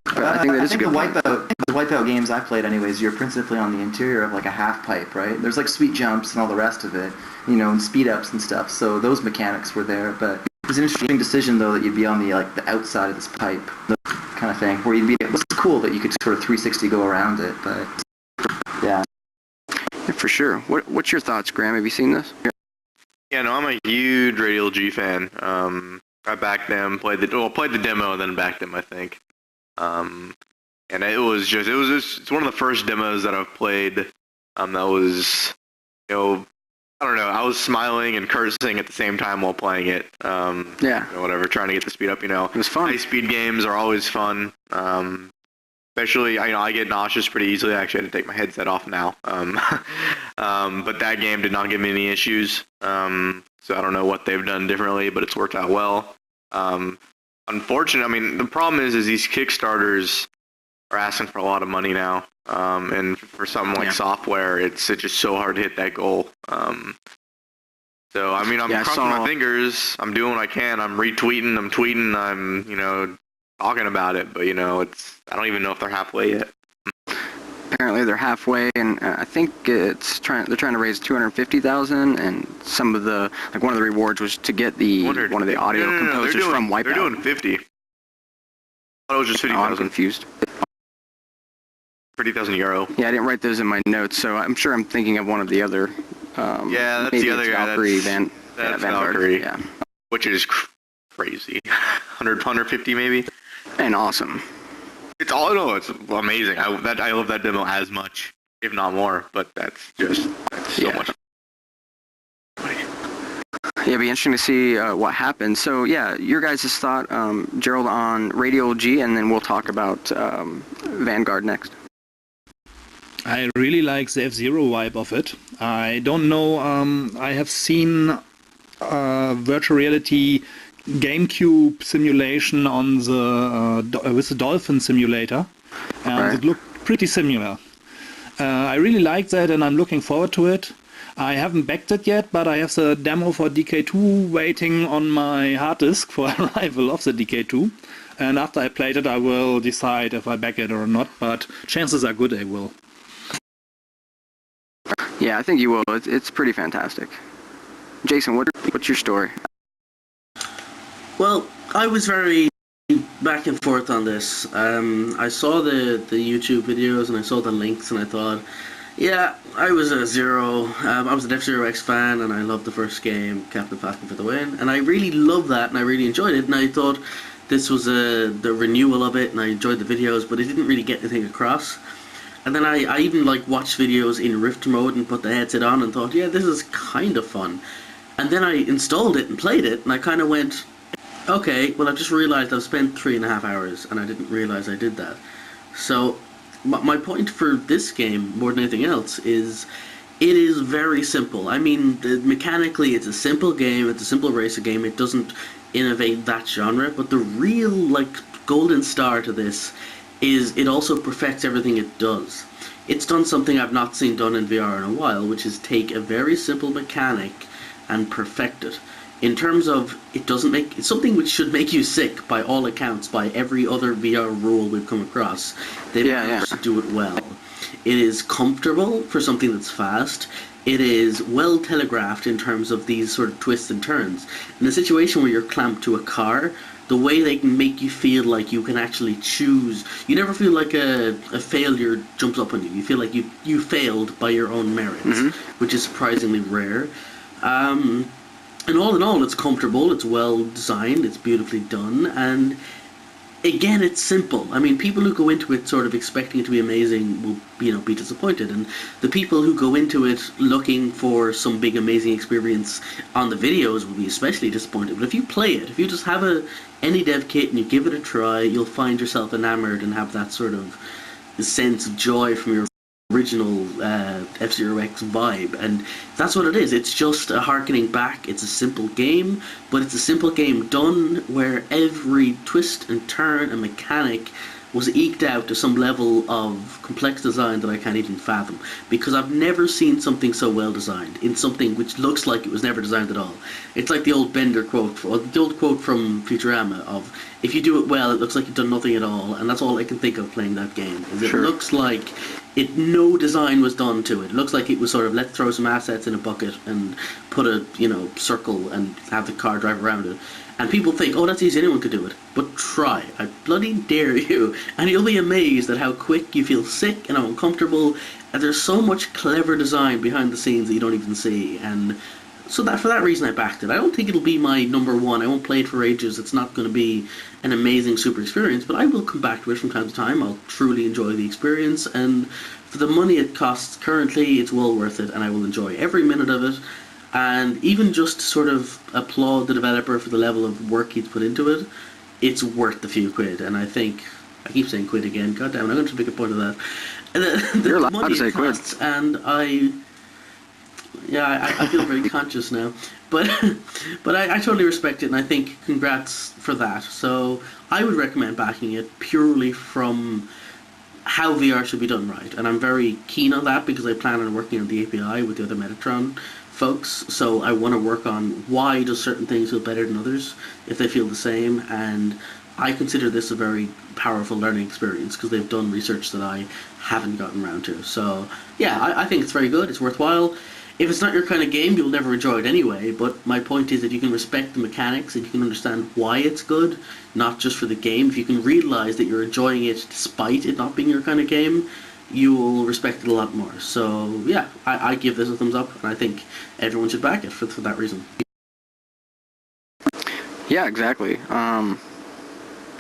[SPEAKER 1] But I think that is a good point.
[SPEAKER 4] The Wipeout games I played, anyways, you're principally on the interior of like a half pipe, right? There's like sweet jumps and all the rest of it, and speed ups and stuff. So those mechanics were there, but it was an interesting decision though that you'd be on the outside of this pipe, kind of thing, where it was cool that you could sort of 360 go around it, but yeah.
[SPEAKER 1] For sure. What's your thoughts, Graham? Have you seen this?
[SPEAKER 3] Yeah, no, I'm a huge Radial G fan. I backed them, played the demo, and then backed them, I think. And it's one of the first demos that I've played. That was, I don't know, I was smiling and cursing at the same time while playing it. Whatever, trying to get the speed up, It
[SPEAKER 1] was fun.
[SPEAKER 3] High-speed games are always fun. Especially, I get nauseous pretty easily. I actually had to take my headset off now. But that game did not give me any issues. So I don't know what they've done differently, but it's worked out well. Unfortunately, the problem is these Kickstarters are asking for a lot of money now. And for something like software, it's just so hard to hit that goal. I'm crossing my fingers. I'm doing what I can. I'm retweeting. I'm tweeting. I'm, talking about it. But, I don't even know if they're halfway yet.
[SPEAKER 1] Apparently they're halfway, and I think they're trying to raise $250,000, and some of the one of the rewards was to get one of the audio composers from Wipeout.
[SPEAKER 3] They're doing 50. I thought it was just 50,000.
[SPEAKER 1] I'm confused.
[SPEAKER 3] 30,000 euro.
[SPEAKER 1] Yeah, I didn't write those in my notes, so I'm sure I'm thinking of one of the other.
[SPEAKER 3] That's the other guy.
[SPEAKER 1] Valkyrie,
[SPEAKER 3] that's
[SPEAKER 1] Vanguard.
[SPEAKER 3] Valkyrie.
[SPEAKER 1] Yeah.
[SPEAKER 3] Which is crazy. 150 maybe.
[SPEAKER 1] And awesome.
[SPEAKER 3] It's amazing. I love that demo as much, if not more. But that's so much.
[SPEAKER 1] Yeah, it'd be interesting to see what happens. So yeah, your guys' thought, Gerald, on Radial G, and then we'll talk about Vanguard next.
[SPEAKER 2] I really like the F-Zero vibe of it. I don't know, I have seen virtual reality GameCube simulation on with the Dolphin simulator, and it looked pretty similar. I really like that, and I'm looking forward to it. I haven't backed it yet, but I have the demo for DK2 waiting on my hard disk for arrival of the DK2. And after I played it, I will decide if I back it or not, but chances are good I will.
[SPEAKER 1] Yeah, I think you will. It's pretty fantastic. Jason, what's your story?
[SPEAKER 7] Well, I was very back and forth on this. I saw the YouTube videos and I saw the links and I thought, yeah, I was a Zero. I was an F-Zero X fan and I loved the first game, Captain Falcon for the win. And I really loved that and I really enjoyed it. And I thought this was the renewal of it and I enjoyed the videos, but it didn't really get anything across. And then I even watched videos in Rift mode and put the headset on and thought, yeah, this is kind of fun. And then I installed it and played it and I kind of went, okay, well, I just realized I've spent 3.5 hours and I didn't realize I did that. So my point for this game, more than anything else, is it is very simple. I mean, mechanically, it's a simple game, it's a simple racing game, it doesn't innovate that genre, but the real, golden star to this is it also perfects everything it does. It's done something I've not seen done in VR in a while, which is take a very simple mechanic and perfect it. In terms of, it's something which should make you sick by all accounts, by every other VR rule we've come across. They've managed to do it well. It is comfortable for something that's fast. It is well telegraphed in terms of these sort of twists and turns. In a situation where you're clamped to a car, the way they can make you feel like you can actually choose. You never feel like a failure jumps up on you. You feel like you failed by your own merits, which is surprisingly rare. And all in all, it's comfortable, it's well designed, it's beautifully done, and again, it's simple. I mean, people who go into it sort of expecting it to be amazing will, be disappointed, and the people who go into it looking for some big amazing experience on the videos will be especially disappointed. But if you play it, if you just have any dev kit and you give it a try, you'll find yourself enamored and have that sort of sense of joy from your original F-Zero X vibe, and that's what it is. It's just a harkening back. It's a simple game, but it's a simple game done where every twist and turn and mechanic was eked out to some level of complex design that I can't even fathom, because I've never seen something so well designed in something which looks like it was never designed at all. It's like the old Bender quote, or the old quote from Futurama of, if you do it well, it looks like you've done nothing at all, and that's all I can think of playing that game. Is it looks like no design was done to it. It looks like it was sort of, let's throw some assets in a bucket and put a circle and have the car drive around it. And people think, oh, that's easy, anyone could do it. But try. I bloody dare you. And you'll be amazed at how quick you feel sick and how uncomfortable. And there's so much clever design behind the scenes that you don't even see. And so for that reason I backed it. I don't think it'll be my number one. I won't play it for ages. It's not going to be an amazing super experience. But I will come back to it from time to time. I'll truly enjoy the experience. And for the money it costs currently, it's well worth it. And I will enjoy every minute of it. And even just sort of applaud the developer for the level of work he's put into it, it's worth the few quid. And I think, I keep saying quid again, god damn it, I'm going to make a point of that. And
[SPEAKER 1] You're allowed to say quid.
[SPEAKER 7] And I feel very conscious now. But I totally respect it, and I think congrats for that. So I would recommend backing it purely from how VR should be done right. And I'm very keen on that because I plan on working on the API with the other Metatron folks, so I want to work on why does certain things feel better than others if they feel the same, and I consider this a very powerful learning experience because they've done research that I haven't gotten around to. So yeah, I think it's very good, it's worthwhile. If it's not your kind of game, you'll never enjoy it anyway, but my point is that you can respect the mechanics and you can understand why it's good, not just for the game. If you can realise that you're enjoying it despite it not being your kind of game, you will respect it a lot more. So yeah, I give this a thumbs up, and I think everyone should back it for that reason.
[SPEAKER 1] Yeah, exactly.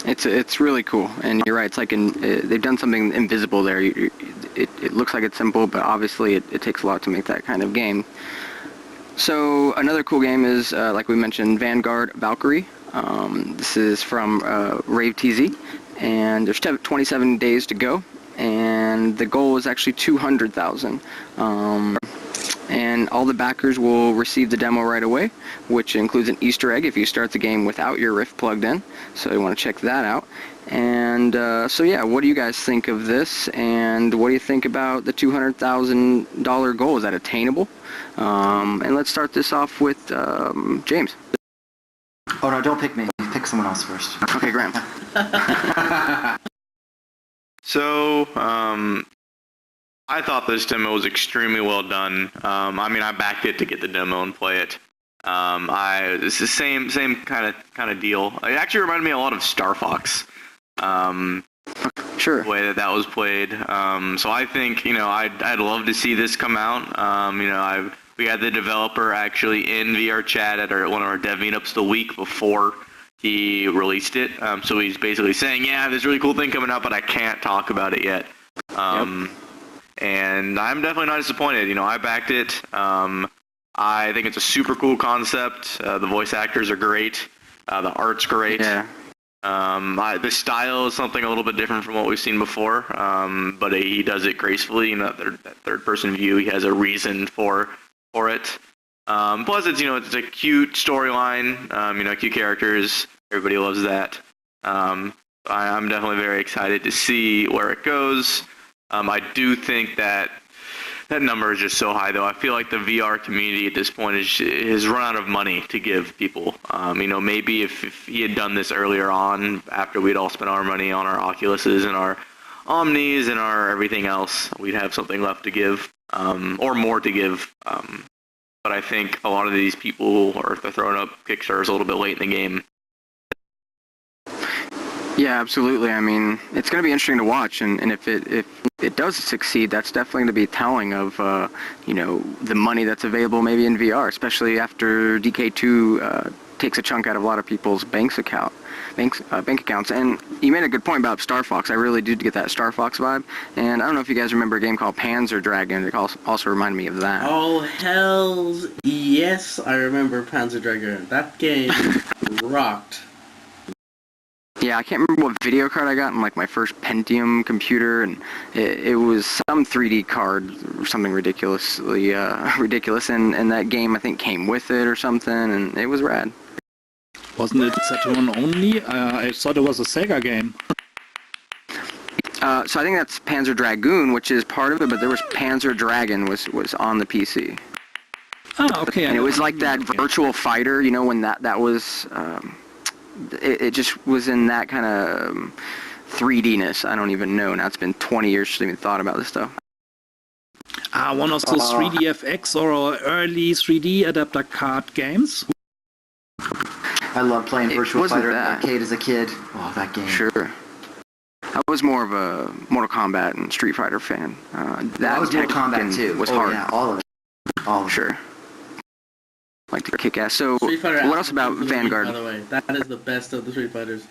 [SPEAKER 1] It's really cool, and you're right. It's like they've done something invisible there. It looks like it's simple, but obviously it takes a lot to make that kind of game. So another cool game is, like we mentioned, Vanguard Valkyrie. This is from Rave TZ, and there's 27 days to go. And the goal is actually 200,000. And all the backers will receive the demo right away, which includes an Easter egg if you start the game without your Rift plugged in. So you want to check that out. And so yeah, what do you guys think of this? And what do you think about the $200,000 goal? Is that attainable? And let's start this off with James.
[SPEAKER 4] Oh no, don't pick me. Pick someone else first.
[SPEAKER 1] Okay, Graham.
[SPEAKER 3] So, I thought this demo was extremely well done. I mean, I backed it to get the demo and play it. It's the same kind of deal. It actually reminded me a lot of Star Fox.
[SPEAKER 1] Sure.
[SPEAKER 3] The way that was played. So I think, I'd love to see this come out. We had the developer actually in VRChat at one of our dev meetups the week before he released it. So he's basically saying, yeah, there's a really cool thing coming up, but I can't talk about it yet. And I'm definitely not disappointed. I backed it. I think it's a super cool concept. The voice actors are great. The art's great.
[SPEAKER 1] Yeah.
[SPEAKER 3] The style is something a little bit different from what we've seen before, but he does it gracefully. That third-person view, he has a reason for it. Plus, it's a cute storyline. Cute characters. Everybody loves that. I'm definitely very excited to see where it goes. I do think that number is just so high, though. I feel like the VR community at this point has run out of money to give people. Maybe if he had done this earlier on, after we'd all spent our money on our Oculuses and our Omnis and our everything else, we'd have something left to give, or more to give. But I think a lot of these people they're throwing up Kickstarters a little bit late in the game.
[SPEAKER 1] Yeah, absolutely. I mean, it's going to be interesting to watch, and if it does succeed, that's definitely going to be telling of the money that's available maybe in VR, especially after DK2 takes a chunk out of a lot of people's bank accounts. And you made a good point about Star Fox. I really did get that Star Fox vibe, and I don't know if you guys remember a game called Panzer Dragon. It also reminded me of that.
[SPEAKER 7] Oh hells yes, I remember Panzer Dragon. That game rocked.
[SPEAKER 1] Yeah, I can't remember what video card I got in like my first Pentium computer, and it was some 3D card or something ridiculously ridiculous, and that game I think came with it or something, and it was rad.
[SPEAKER 2] Wasn't it Saturn only? I thought it was a Sega game.
[SPEAKER 1] So I think that's Panzer Dragoon, which is part of it, but there was Panzer Dragon was on the PC.
[SPEAKER 2] Ah, okay.
[SPEAKER 1] And it was like that virtual fighter, when that was... It just was in that kind of 3D-ness. I don't even know. Now it's been 20 years since I even thought about this stuff.
[SPEAKER 2] One of those 3DFX or early 3D adapter card games.
[SPEAKER 4] I love playing Virtual Fighter arcade as a kid. Oh, that game.
[SPEAKER 1] Sure. I was more of a Mortal Kombat and Street Fighter fan.
[SPEAKER 4] That was Mortal Kombat too.
[SPEAKER 1] Was hard.
[SPEAKER 4] Yeah, all of it. All of it.
[SPEAKER 1] Sure. Like to kick ass. So,
[SPEAKER 7] Street Fighter
[SPEAKER 1] what else about Vanguard?
[SPEAKER 7] By the way, that is the best of the Street Fighters.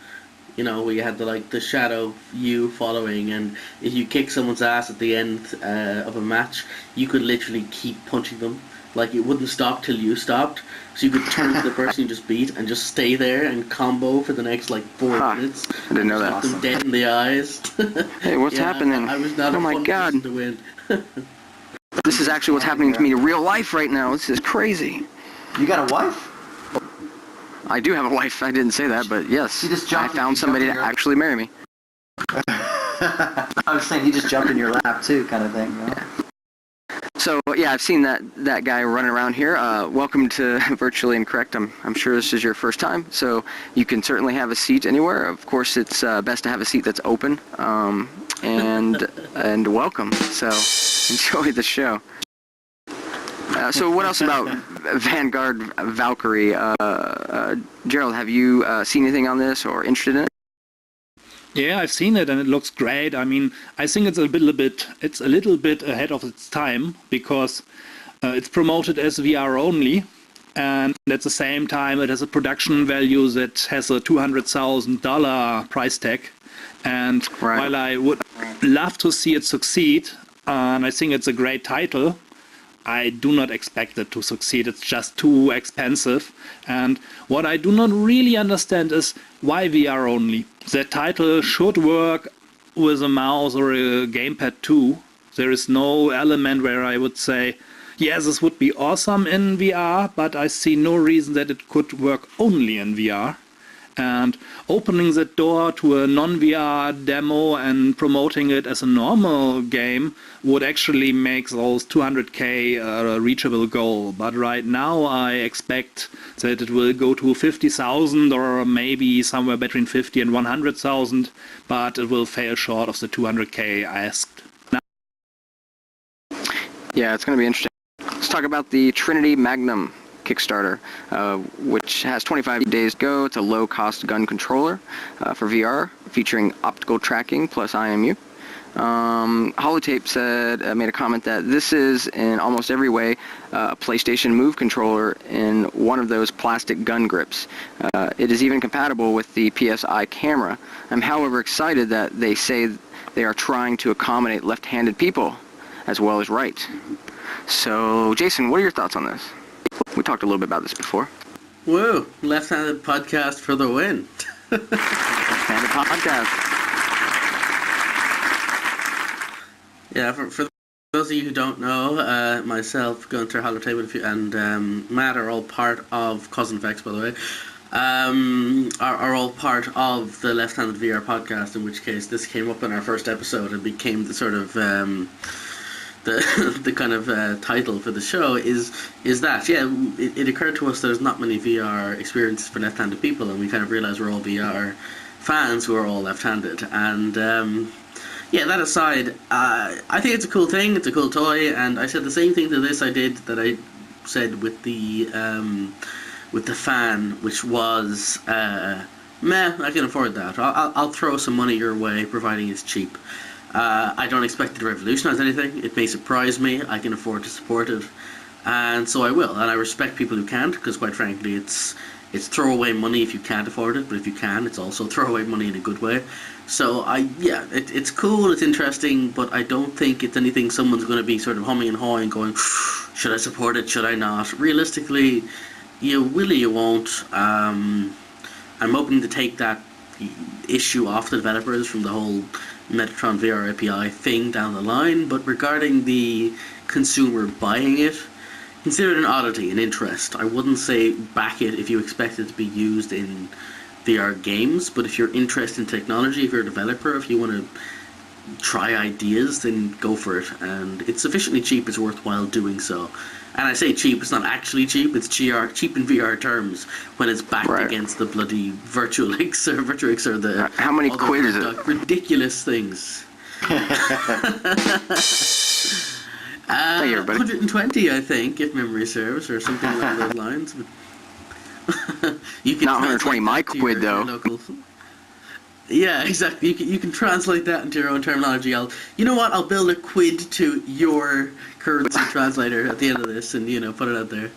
[SPEAKER 7] We had the shadow you following, and if you kick someone's ass at the end of a match, you could literally keep punching them. Like, it wouldn't stop till you stopped. So you could turn to the person you just beat and just stay there and combo for the next 4 minutes.
[SPEAKER 1] I didn't know that.
[SPEAKER 7] Look them dead in the eyes.
[SPEAKER 1] Hey, what's happening?
[SPEAKER 7] I was not
[SPEAKER 1] oh
[SPEAKER 7] a
[SPEAKER 1] my
[SPEAKER 7] fun
[SPEAKER 1] god.
[SPEAKER 7] person to win.
[SPEAKER 1] This is actually what's happening to me in real life right now. This is crazy.
[SPEAKER 4] You got a wife?
[SPEAKER 1] I do have a wife. I didn't say that, but yes. I found somebody to actually marry me.
[SPEAKER 4] I was saying he just jumped in your lap too, kind of thing.
[SPEAKER 1] Yeah. So yeah, I've seen that guy running around here. Welcome to Virtually Incorrect. I'm sure this is your first time, so you can certainly have a seat anywhere. Of course, it's best to have a seat that's open, and welcome. So enjoy the show. So what else about Vanguard Valkyrie? Gerald, have you seen anything on this or interested in it?
[SPEAKER 2] Yeah, I've seen it and it looks great. I mean, I think it's a little bit ahead of its time because it's promoted as VR only, and at the same time it has a production value that has a $200,000 price tag. And while I would love to see it succeed, and I think it's a great title, I do not expect it to succeed. It's just too expensive. And what I do not really understand is why VR only. The title should work with a mouse or a gamepad too. There is no element where I would say, yes, this would be awesome in VR, but I see no reason that it could work only in VR. And opening the door to a non-VR demo and promoting it as a normal game would actually make those 200k a reachable goal. But right now I expect that it will go to 50,000 or maybe somewhere between 50 and 100,000, but it will fail short of the 200k asked.
[SPEAKER 1] Yeah, it's going to be interesting. Let's talk about the Trinity Magnum Kickstarter, which has 25 days to go. It's a low-cost gun controller for VR, featuring optical tracking plus IMU. Holotape made a comment that this is, in almost every way, a PlayStation Move controller in one of those plastic gun grips. It is even compatible with the PSI camera. I'm, however, excited that they say they are trying to accommodate left-handed people as well as right. So, Jason, what are your thoughts on this? We talked a little bit about this before.
[SPEAKER 7] Whoa, left-handed podcast for the win.
[SPEAKER 1] Left-handed podcast.
[SPEAKER 7] Yeah, for those of you who don't know, myself, Gunter, Holotape, and Matt are all part of Cousin Vex, by the way, are all part of the Left-Handed VR podcast, in which case this came up in our first episode and became the sort of the kind of title for the show is that, yeah, it occurred to us that there's not many VR experiences for left-handed people, and we kind of realised we're all VR fans who are all left-handed, and Yeah, that aside, I think it's a cool thing. It's a cool toy, and I said the same thing to this I did that I said with the fan, which was meh. I can afford that. I'll throw some money your way, providing it's cheap. I don't expect it to revolutionize anything. It may surprise me. I can afford to support it, and so I will. And I respect people who can't, because quite frankly, it's throwaway money if you can't afford it. But if you can, it's also throwaway money in a good way. So it's cool, it's interesting, but I don't think it's anything someone's going to be sort of humming and hawing, going, should I support it, should I not? Realistically, you will or you won't. I'm hoping to take that issue off the developers from the whole Metatron VR API thing down the line, but regarding the consumer buying it, consider it an oddity, an interest. I wouldn't say back it if you expect it to be used in VR games, but if you're interested in technology, if you're a developer, if you want to try ideas, then go for it. And it's sufficiently cheap, it's worthwhile doing so. And I say cheap, it's not actually cheap, it's cheap in VR terms when it's backed against the bloody Virtuix or the...
[SPEAKER 1] How many quid is it?
[SPEAKER 7] Ridiculous things.
[SPEAKER 1] Thank you, everybody.
[SPEAKER 7] 120, I think, if memory serves, or something along those lines. But you can
[SPEAKER 1] not 120 my quid, though.
[SPEAKER 7] Local... Yeah, exactly. You can translate that into your own terminology. You know what? I'll build a quid to your currency translator at the end of this, and put it out there.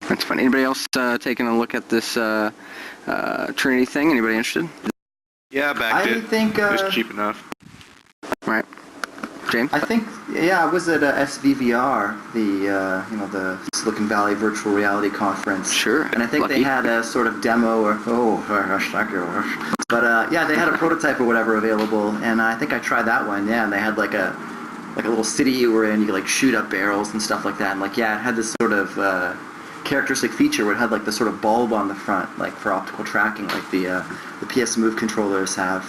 [SPEAKER 1] That's funny. Anybody else taking a look at this Trinity thing? Anybody interested?
[SPEAKER 3] Yeah, backed it.
[SPEAKER 4] I think
[SPEAKER 3] it was cheap enough.
[SPEAKER 1] Right. James?
[SPEAKER 4] I think, I was at SVVR, the Silicon Valley Virtual Reality Conference.
[SPEAKER 1] Sure.
[SPEAKER 4] And I think they had a sort of demo but they had a prototype or whatever available, and I think I tried that one. Yeah, and they had like a little city you were in. You could like shoot up barrels and stuff like that. And it had this sort of characteristic feature where it had like the sort of bulb on the front, like for optical tracking, like the PS Move controllers have.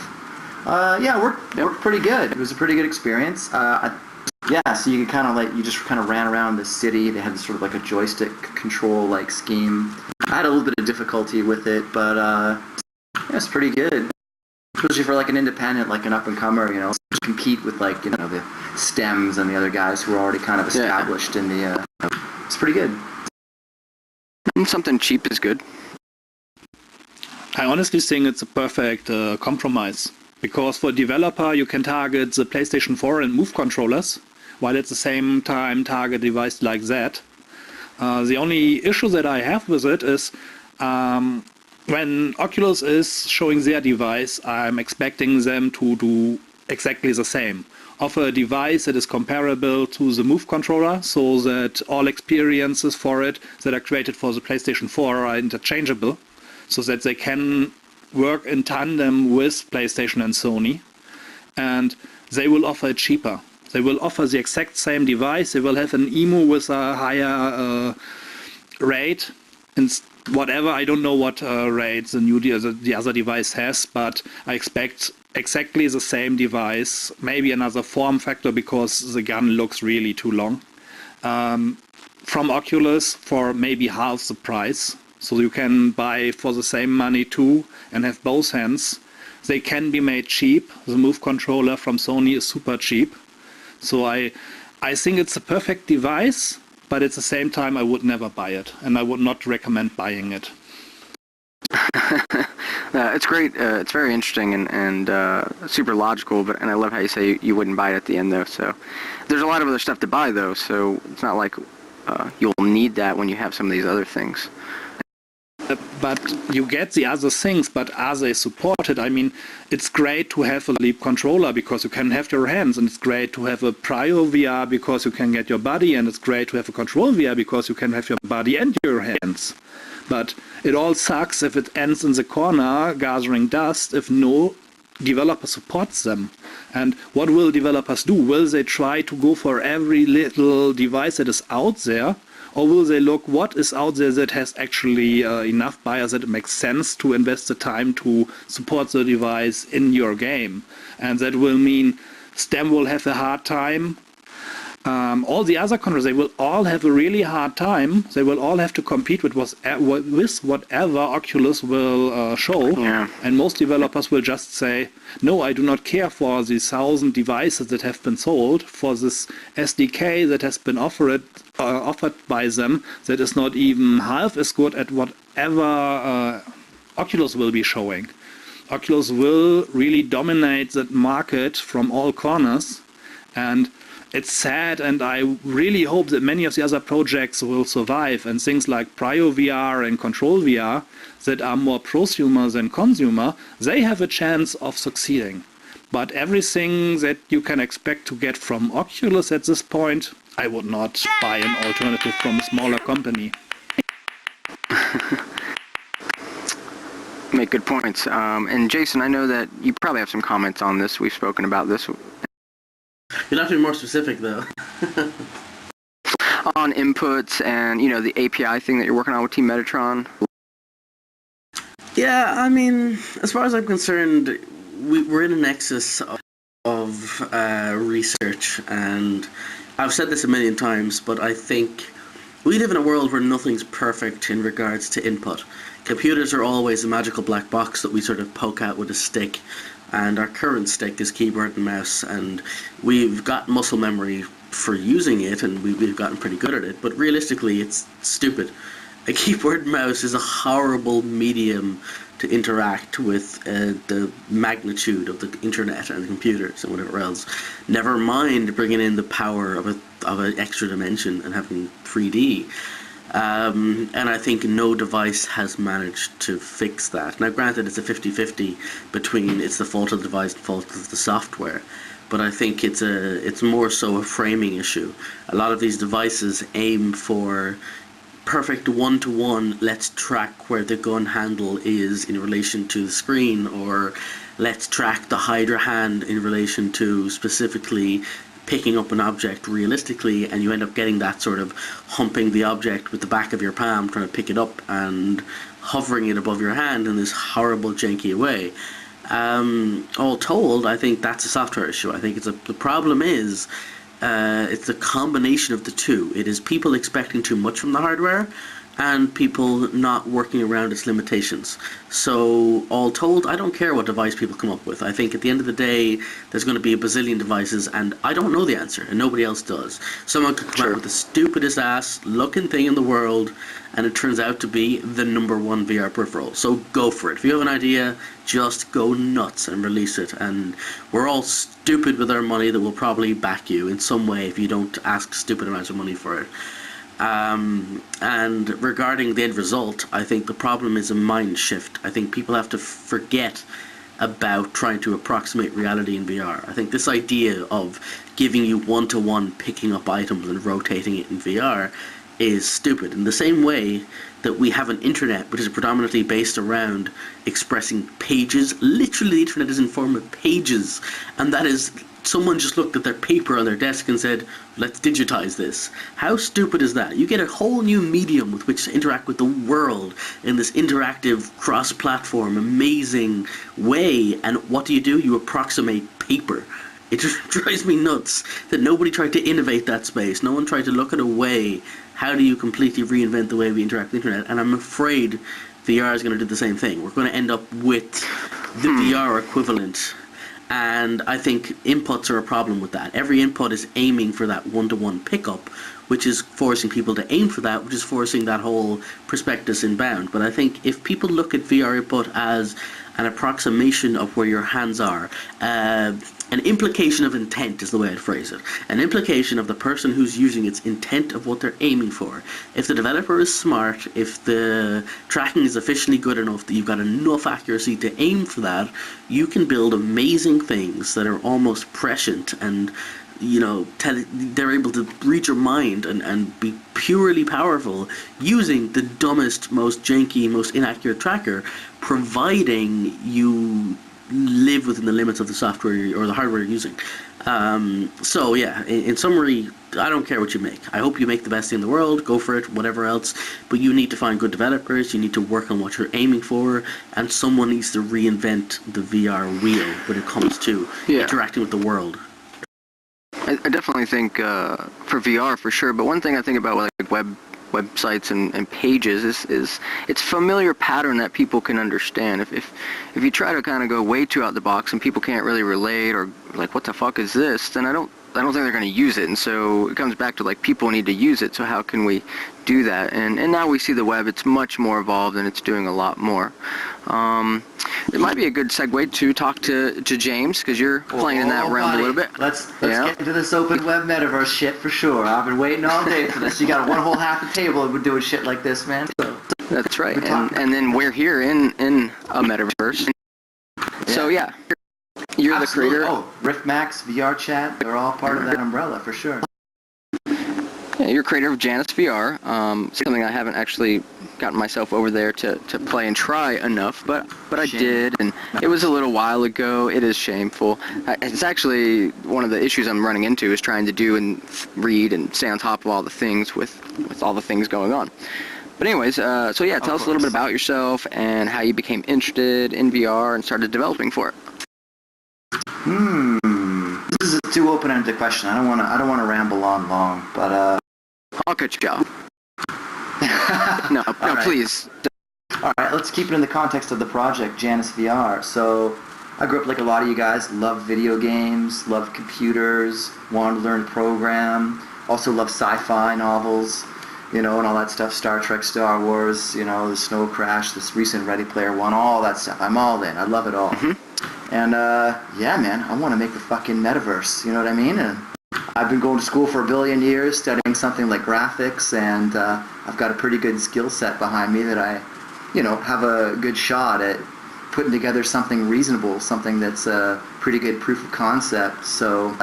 [SPEAKER 4] Worked pretty good. It was a pretty good experience. So you could kind of you just kind of ran around the city. They had this sort of like a joystick control like scheme. I had a little bit of difficulty with it, but it's pretty good. Especially for like an independent, like an up and comer, compete with the stems and the other guys who are already kind of established in the. It's pretty good.
[SPEAKER 1] Something cheap is good.
[SPEAKER 2] I honestly think it's a perfect compromise. Because for a developer, you can target the PlayStation 4 and Move controllers, while at the same time target a device like that. The only issue that I have with it is when Oculus is showing their device, I'm expecting them to do exactly the same. Offer a device that is comparable to the Move controller, so that all experiences for it that are created for the PlayStation 4 are interchangeable, so that they can work in tandem with PlayStation and Sony, and they will offer it cheaper. They will offer the exact same device. They will have an EMU with a higher rate and whatever. I don't know what rate the other device has, but I expect exactly the same device, maybe another form factor because the gun looks really too long, from Oculus for maybe half the price. So you can buy for the same money two and have both hands. They can be made cheap. The Move controller from Sony is super cheap. So I think it's a perfect device, but at the same time I would never buy it, and I would not recommend buying it.
[SPEAKER 1] It's great. It's very interesting and super logical. And I love how you say you wouldn't buy it at the end though. So there's a lot of other stuff to buy though. So it's not like you'll need that when you have some of these other things.
[SPEAKER 2] But you get the other things, but are they supported? I mean, it's great to have a Leap controller because you can have your hands, and it's great to have a Prio VR because you can get your body, and it's great to have a Control VR because you can have your body and your hands. But it all sucks if it ends in the corner gathering dust if no developer supports them. And what will developers do? Will they try to go for every little device that is out there? Or will they look what is out there that has actually enough buyers that it makes sense to invest the time to support the device in your game? And that will mean STEM will have a hard time. all the other countries, they will all have a really hard time. They will all have to compete with whatever Oculus will show.
[SPEAKER 1] Yeah.
[SPEAKER 2] And most developers will just say, no, I do not care for these 1,000 devices that have been sold, for this SDK that has been offered by them that is not even half as good at whatever Oculus will be showing. Oculus will really dominate that market from all corners. And it's sad, and I really hope that many of the other projects will survive, and things like Prio VR and Control VR that are more prosumer than consumer, they have a chance of succeeding. But everything that you can expect to get from Oculus at this point, I would not buy an alternative from a smaller company.
[SPEAKER 1] Make good points. And Jason, I know that you probably have some comments on this. We've spoken about this.
[SPEAKER 7] You'll have to be more specific, though.
[SPEAKER 1] On inputs and, the API thing that you're working on with Team Metatron.
[SPEAKER 7] Yeah, I mean, as far as I'm concerned, we're in a nexus of research, and I've said this a million times, but I think we live in a world where nothing's perfect in regards to input. Computers are always a magical black box that we sort of poke out with a stick, and our current stick is keyboard and mouse, and we've got muscle memory for using it, and we've gotten pretty good at it, but realistically it's stupid. A keyboard and mouse is a horrible medium to interact with the magnitude of the internet and the computers and whatever else. Never mind bringing in the power of an extra dimension and having 3D. And I think no device has managed to fix that. Now, granted, it's a 50-50 between it's the fault of the device and the fault of the software, but I think it's more so a framing issue. A lot of these devices aim for perfect one-to-one, let's track where the gun handle is in relation to the screen, or let's track the Hydra hand in relation to specifically picking up an object realistically, and you end up getting that sort of humping the object with the back of your palm, trying to pick it up and hovering it above your hand in this horrible janky way. All told, I think that's a software issue. I think the problem is it's the combination of the two. It is people expecting too much from the hardware and people not working around its limitations. So, all told, I don't care what device people come up with. I think at the end of the day, there's going to be a bazillion devices, and I don't know the answer, and nobody else does. Someone could come out with the stupidest ass looking thing in the world, and it turns out to be the #1 VR peripheral. So go for it. If you have an idea, just go nuts and release it. And we're all stupid with our money that will probably back you in some way if you don't ask stupid amounts of money for it. And regarding the end result, I think the problem is a mind shift. I think people have to forget about trying to approximate reality in VR. I think this idea of giving you one-to-one picking up items and rotating it in VR is stupid. In the same way that we have an internet which is predominantly based around expressing pages. Literally, the internet is in form of pages, and that is someone just looked at their paper on their desk and said, let's digitize this. How stupid is that? You get a whole new medium with which to interact with the world in this interactive, cross-platform, amazing way, and what do? You approximate paper. It just drives me nuts that nobody tried to innovate that space. No one tried to look at a way, how do you completely reinvent the way we interact with the internet? And I'm afraid VR is going to do the same thing. We're going to end up with the VR equivalent. And I think inputs are a problem with that. Every input is aiming for that one-to-one pickup, which is forcing people to aim for that, which is forcing that whole prospectus inbound. But I think if people look at VR input as an approximation of where your hands are, an implication of intent is the way I'd phrase it. An implication of the person who's using its intent of what they're aiming for. If the developer is smart, if the tracking is sufficiently good enough that you've got enough accuracy to aim for that, you can build amazing things that are almost prescient and, you know, they're able to read your mind and be purely powerful using the dumbest, most janky, most inaccurate tracker, providing you live within the limits of the software or the hardware you're using. So yeah, in summary, I don't care what you make. I hope you make the best thing in the world, go for it, whatever else, but you need to find good developers, you need to work on what you're aiming for, and someone needs to reinvent the VR wheel when it comes to interacting with the world.
[SPEAKER 1] I definitely think for VR for sure. But one thing I think about with like websites and pages is it's familiar pattern that people can understand. If you try to kind of go way too out the box and people can't really relate or like what the fuck is this, then I don't think they're going to use it. And so it comes back to like people need to use it. So how can we do that? And now we see the web, it's much more evolved and it's doing a lot more. It might be a good segue to talk to James, because you're playing in that realm a little bit.
[SPEAKER 4] Let's get into this open web metaverse shit for sure. I've been waiting all day for this. You got one whole half a table and we're doing shit like this, man. So,
[SPEAKER 1] that's right. And then we're here in a metaverse. So yeah, you're
[SPEAKER 4] absolutely.
[SPEAKER 1] the creator.
[SPEAKER 4] Oh, Riftmax, VRChat, they're all part of that umbrella for sure.
[SPEAKER 1] Yeah, you're creator of JanusVR, something I haven't actually gotten myself over there to play and try enough, but I did, and it was a little while ago. It is shameful. It's actually one of the issues I'm running into is trying to do and read and stay on top of all the things with all the things going on. But anyways, so yeah, tell us a little bit about yourself and how you became interested in VR and started developing for it.
[SPEAKER 4] This is a too open-ended question. I don't want to ramble on long, but
[SPEAKER 1] I'll cut you off. No,
[SPEAKER 4] right.
[SPEAKER 1] Please.
[SPEAKER 4] All right, let's keep it in the context of the project, JanusVR. So, I grew up like a lot of you guys, loved video games, loved computers, wanted to learn to program, also loved sci-fi novels, and all that stuff, Star Trek, Star Wars, the Snow Crash, this recent Ready Player One, all that stuff. I'm all in. I love it all. Mm-hmm. And, yeah, man, I want to make the fucking metaverse, you know what I mean? And I've been going to school for 1 billion years, studying something like graphics, and I've got a pretty good skill set behind me that I, have a good shot at putting together something reasonable, something that's a pretty good proof of concept. So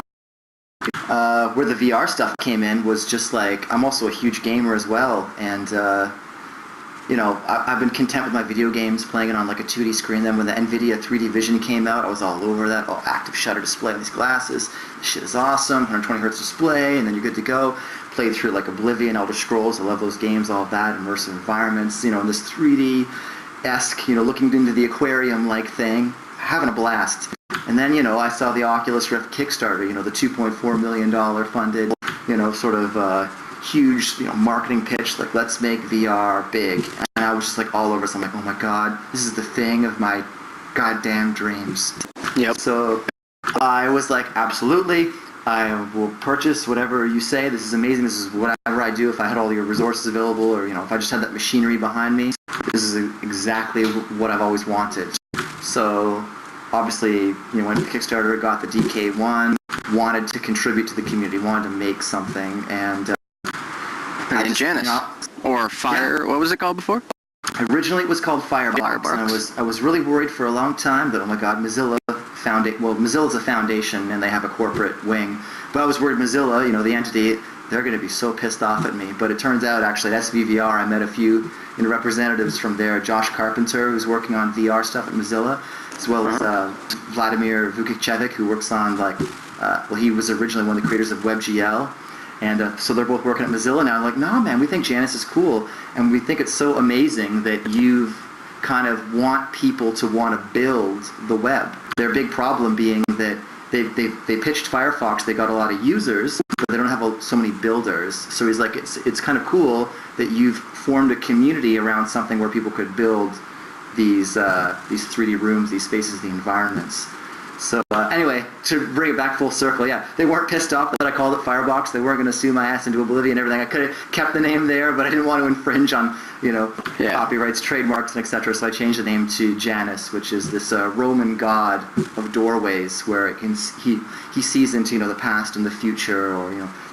[SPEAKER 4] where the VR stuff came in was just like, I'm also a huge gamer as well, and I've been content with my video games, playing it on like a 2D screen. Then when the NVIDIA 3D Vision came out, I was all over that. Oh, active shutter display on these glasses. This shit is awesome. 120 hertz display, and then you're good to go. Played through like Oblivion, Elder Scrolls. I love those games, all of that. Immersive environments, in this 3D-esque, looking into the aquarium-like thing. Having a blast. And then, I saw the Oculus Rift Kickstarter, the $2.4 million funded, sort of huge, marketing pitch, like, let's make VR big. And I was just like all over, so I'm like, oh my god, this is the thing of my goddamn dreams.
[SPEAKER 1] Yep.
[SPEAKER 4] So I was like, absolutely, I will purchase whatever you say. This is amazing. This is whatever I do. If I had all your resources available, or, if I just had that machinery behind me, this is exactly what I've always wanted. So obviously, went to Kickstarter, got the DK1, wanted to contribute to the community, wanted to make something, and
[SPEAKER 1] Janus, or Fire, yeah. What was it called before?
[SPEAKER 4] Originally it was called Firebox, and I was really worried for a long time that, oh my god, Mozilla Mozilla's a foundation and they have a corporate wing, but I was worried Mozilla, the entity, they're going to be so pissed off at me. But it turns out, actually, at SVVR, I met a few representatives from there. Josh Carpenter, who's working on VR stuff at Mozilla, as well as Vladimir Vukicevic, who works on, he was originally one of the creators of WebGL. And so they're both working at Mozilla now. I'm like, no, man, we think Janus is cool. And we think it's so amazing that you've kind of want people to want to build the web. Their big problem being that they pitched Firefox, they got a lot of users, but they don't have so many builders. So he's like, it's kind of cool that you've formed a community around something where people could build these 3D rooms, these spaces, the environments. So anyway, to bring it back full circle, yeah, they weren't pissed off that I called it Firebox. They weren't going to sue my ass into oblivion and everything. I could have kept the name there, but I didn't want to infringe on, copyrights, trademarks, and etc. So I changed the name to Janus, which is this Roman god of doorways, where he sees into the past and the future, or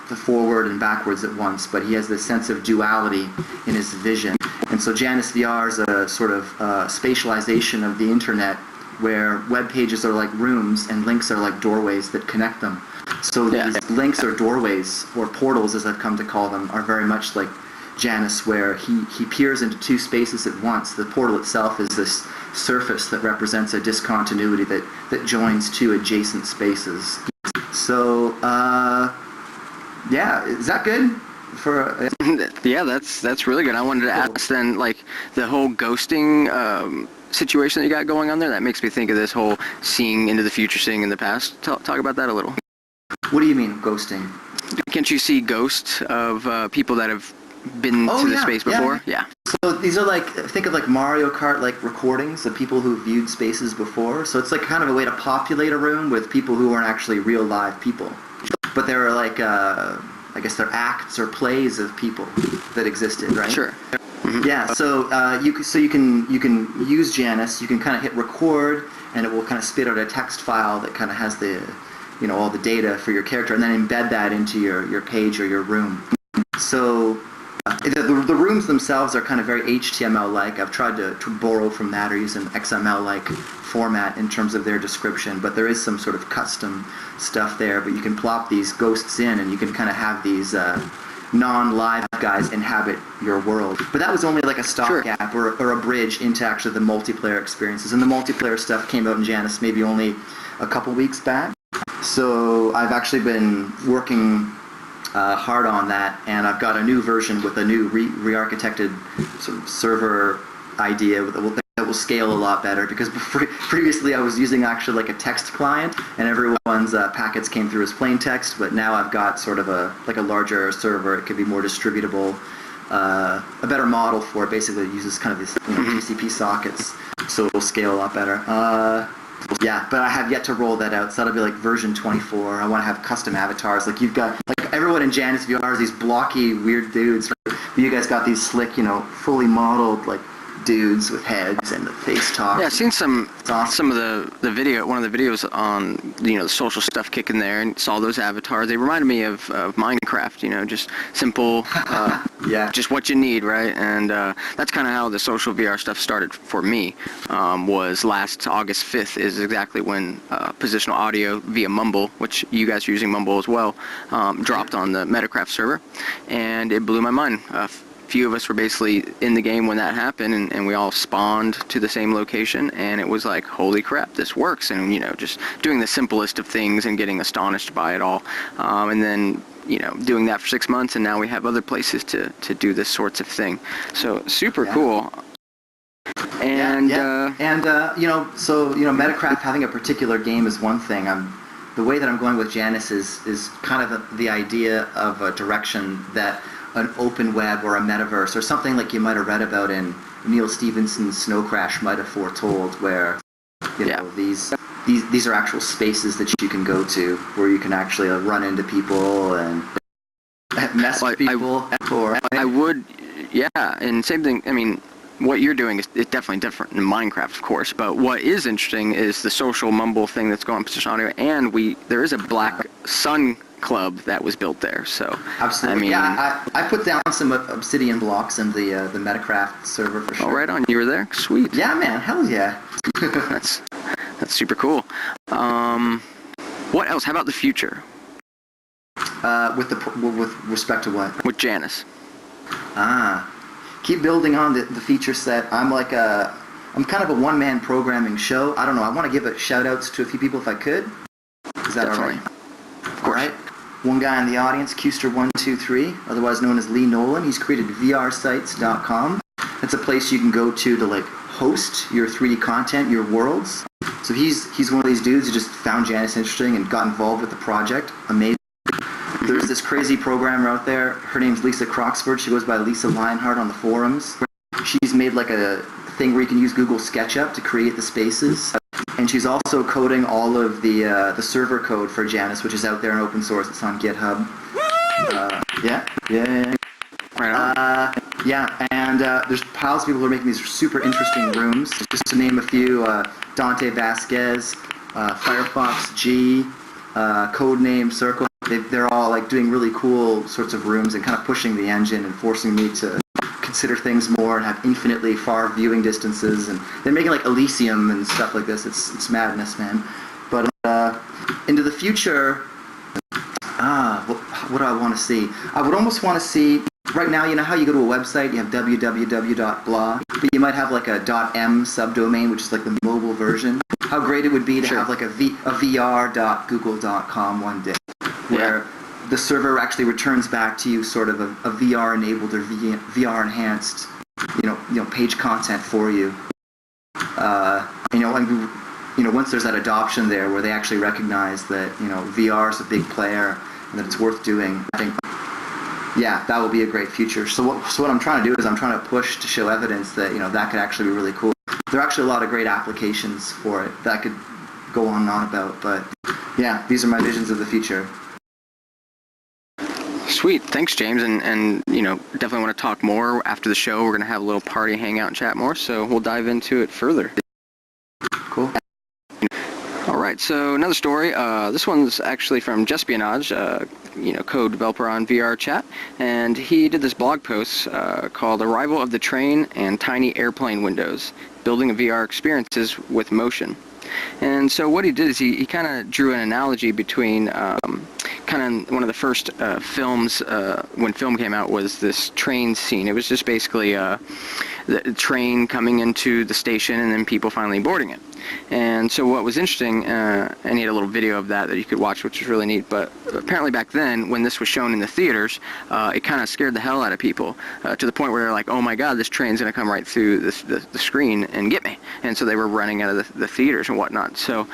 [SPEAKER 4] the forward and backwards at once. But he has this sense of duality in his vision, and so JanusVR is a sort of spatialization of the internet, where web pages are like rooms and links are like doorways that connect them. So these links or doorways, or portals as I've come to call them, are very much like Janus, where he peers into two spaces at once. The portal itself is this surface that represents a discontinuity that joins two adjacent spaces. So, is that good?
[SPEAKER 1] Yeah, that's really good. I wanted to ask then, like, the whole ghosting situation that you got going on there, that makes me think of this whole seeing into the future, seeing in the past. Talk about that a little.
[SPEAKER 4] What do you mean, ghosting?
[SPEAKER 1] Can't you see ghosts of people that have been to the space before? Yeah.
[SPEAKER 4] So these are like, think of like Mario Kart like recordings of people who viewed spaces before. So it's like kind of a way to populate a room with people who aren't actually real live people. But there are like, I guess they're acts or plays of people that existed, right?
[SPEAKER 1] Sure.
[SPEAKER 4] Yeah, so you can use Janus. You can kind of hit record, and it will kind of spit out a text file that kind of has the, all the data for your character, and then embed that into your page or your room. So the rooms themselves are kind of very HTML-like. I've tried to borrow from that or use an XML-like format in terms of their description, but there is some sort of custom stuff there. But you can plop these ghosts in, and you can kind of have these non-live guys inhabit your world. But that was only like a stopgap or a bridge into actually the multiplayer experiences. And the multiplayer stuff came out in Janus maybe only a couple weeks back. So I've actually been working hard on that, and I've got a new version with a new re-architected sort of server idea that will scale a lot better, because previously I was using actually like a text client, and everyone's packets came through as plain text, but now I've got sort of a larger server. It could be more distributable, a better model for it. Basically it uses kind of these TCP sockets, so it will scale a lot better. Yeah, but I have yet to roll that out, so that'll be like version 24. I want to have custom avatars. Like you've got, like everyone in JanusVR is these blocky, weird dudes. Right? You guys got these slick, fully modeled, like, dudes with heads and the face talk.
[SPEAKER 1] Yeah, I've seen some of the video, one of the videos on the social stuff kicking there, and saw those avatars. They reminded me of Minecraft, just simple, just what you need, right? And that's kind of how the social VR stuff started for me. Was last August 5th is exactly when positional audio via Mumble, which you guys are using Mumble as well, dropped on the Metacraft server, and it blew my mind. Few of us were basically in the game when that happened, and we all spawned to the same location, and it was like, holy crap, this works. And just doing the simplest of things and getting astonished by it all, and then doing that for 6 months, and now we have other places to do this sorts of thing. So super cool. And Metacraft having a particular game is one thing. The way that I'm going with Janus is kind of the idea of a direction that an open web or a metaverse or something like you might have read about in Neil Stephenson's Snow Crash might have foretold, where these are actual spaces that you can go to where you can actually run into people and mess with people. I would, and same thing. I mean, what you're doing is definitely different in Minecraft, of course, but what is interesting is the social Mumble thing that's going on position audio, and there is a Black Sun club that was built there. So
[SPEAKER 4] absolutely, I put down some obsidian blocks in the Metacraft server for sure.
[SPEAKER 1] Oh, right on, you were there. Sweet.
[SPEAKER 4] Yeah, man, hell yeah.
[SPEAKER 1] That's super cool. What else? How about the future?
[SPEAKER 4] With respect to what?
[SPEAKER 1] With Janus.
[SPEAKER 4] Keep building on the feature set. I'm kind of a one-man programming show. I don't know. I want to give shout outs to a few people if I could. Is that all right?
[SPEAKER 1] Of course. All right.
[SPEAKER 4] One guy in the audience, Custer123, otherwise known as Lee Nolan. He's created VRsites.com. That's a place you can go to like host your 3D content, your worlds. So he's one of these dudes who just found Janus interesting and got involved with the project. Amazing. There's this crazy programmer out there. Her name's Lisa Croxford. She goes by Lisa Lionheart on the forums. She's made like a thing where you can use Google SketchUp to create the spaces. And she's also coding all of the server code for Janus, which is out there in open source. It's on GitHub. And there's piles of people who are making these super interesting rooms. Just to name a few, Dante Vasquez, Firefox G, Codename Circle. They're all like doing really cool sorts of rooms and kind of pushing the engine and forcing me to consider things more and have infinitely far viewing distances, and they're making like Elysium and stuff like this. It's madness, man. But into the future, what do I want to see? I would almost want to see, right now, you know how you go to a website, you have www.blah, but you might have like a .m subdomain, which is like the mobile version. How great it would be to have like a vr.google.com one day, where the server actually returns back to you sort of a VR-enabled or VR-enhanced, page content for you. And once there's that adoption there where they actually recognize that, VR is a big player and that it's worth doing, I think, yeah, that will be a great future. So what I'm trying to do is I'm trying to push to show evidence that, that could actually be really cool. There are actually a lot of great applications for it that I could go on and on about, but yeah, these are my visions of the future.
[SPEAKER 1] Sweet, thanks, James, and definitely want to talk more after the show. We're gonna have a little party, hang out, and chat more, so we'll dive into it further.
[SPEAKER 4] Cool.
[SPEAKER 1] All right, so another story. This one's actually from Jespionage, code developer on VRChat, and he did this blog post called "Arrival of the Train and Tiny Airplane Windows: Building a VR Experiences with Motion." And so what he did is he kind of drew an analogy between kind of one of the first films when film came out was this train scene. It was just basically the train coming into the station and then people finally boarding it. And so what was interesting, and he had a little video of that you could watch, which was really neat, but apparently back then, when this was shown in the theaters, it kind of scared the hell out of people, to the point where they're like, oh my god, this train's going to come right through the screen and get me. And so they were running out of the theaters and whatnot. So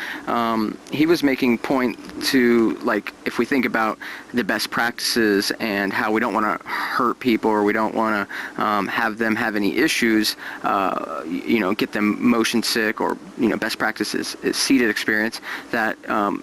[SPEAKER 1] he was making point to, like, if we think about the best practices and how we don't want to hurt people or we don't want to have them have any issues, get them motion sick or, best practices is seated experience, that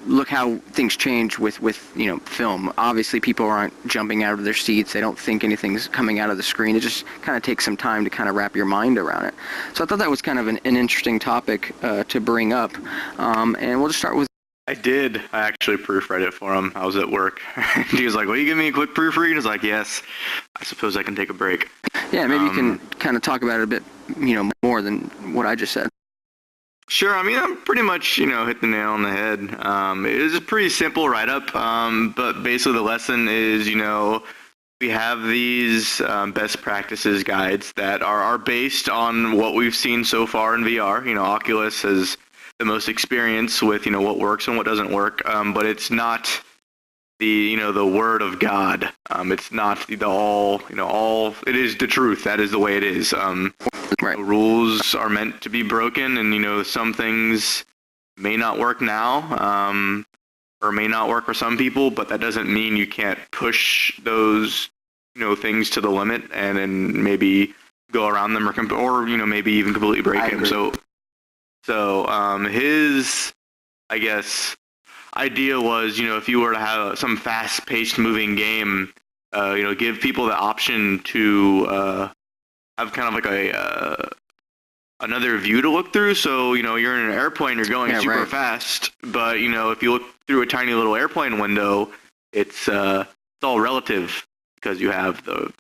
[SPEAKER 1] look how things change with film. Obviously people aren't jumping out of their seats, they don't think anything's coming out of the screen. It just kind of takes some time to kind of wrap your mind around it. So I thought that was kind of an interesting topic to bring up, and we'll just start with
[SPEAKER 3] I actually proofread it for him. I was at work. He was like, will you give me a quick proofread? I was like, yes, I suppose I can take a break.
[SPEAKER 1] Yeah, maybe you can kind of talk about it a bit more than what I just said.
[SPEAKER 3] Sure, I mean, I'm pretty much, hit the nail on the head. It is a pretty simple write-up, but basically the lesson is, we have these best practices guides that are based on what we've seen so far in VR. Oculus has the most experience with, what works and what doesn't work, but it's not the, the word of God. It's not the all, it is the truth. That is the way it is.
[SPEAKER 1] Right.
[SPEAKER 3] Rules are meant to be broken, and some things may not work now, or may not work for some people, but that doesn't mean you can't push those things to the limit and then maybe go around them or maybe even completely break them. So his, I guess, idea was, if you were to have some fast-paced moving game, give people the option to have kind of like another view to look through. So, you're in an airplane, you're going super fast, but, if you look through a tiny little airplane window, it's all relative because you have the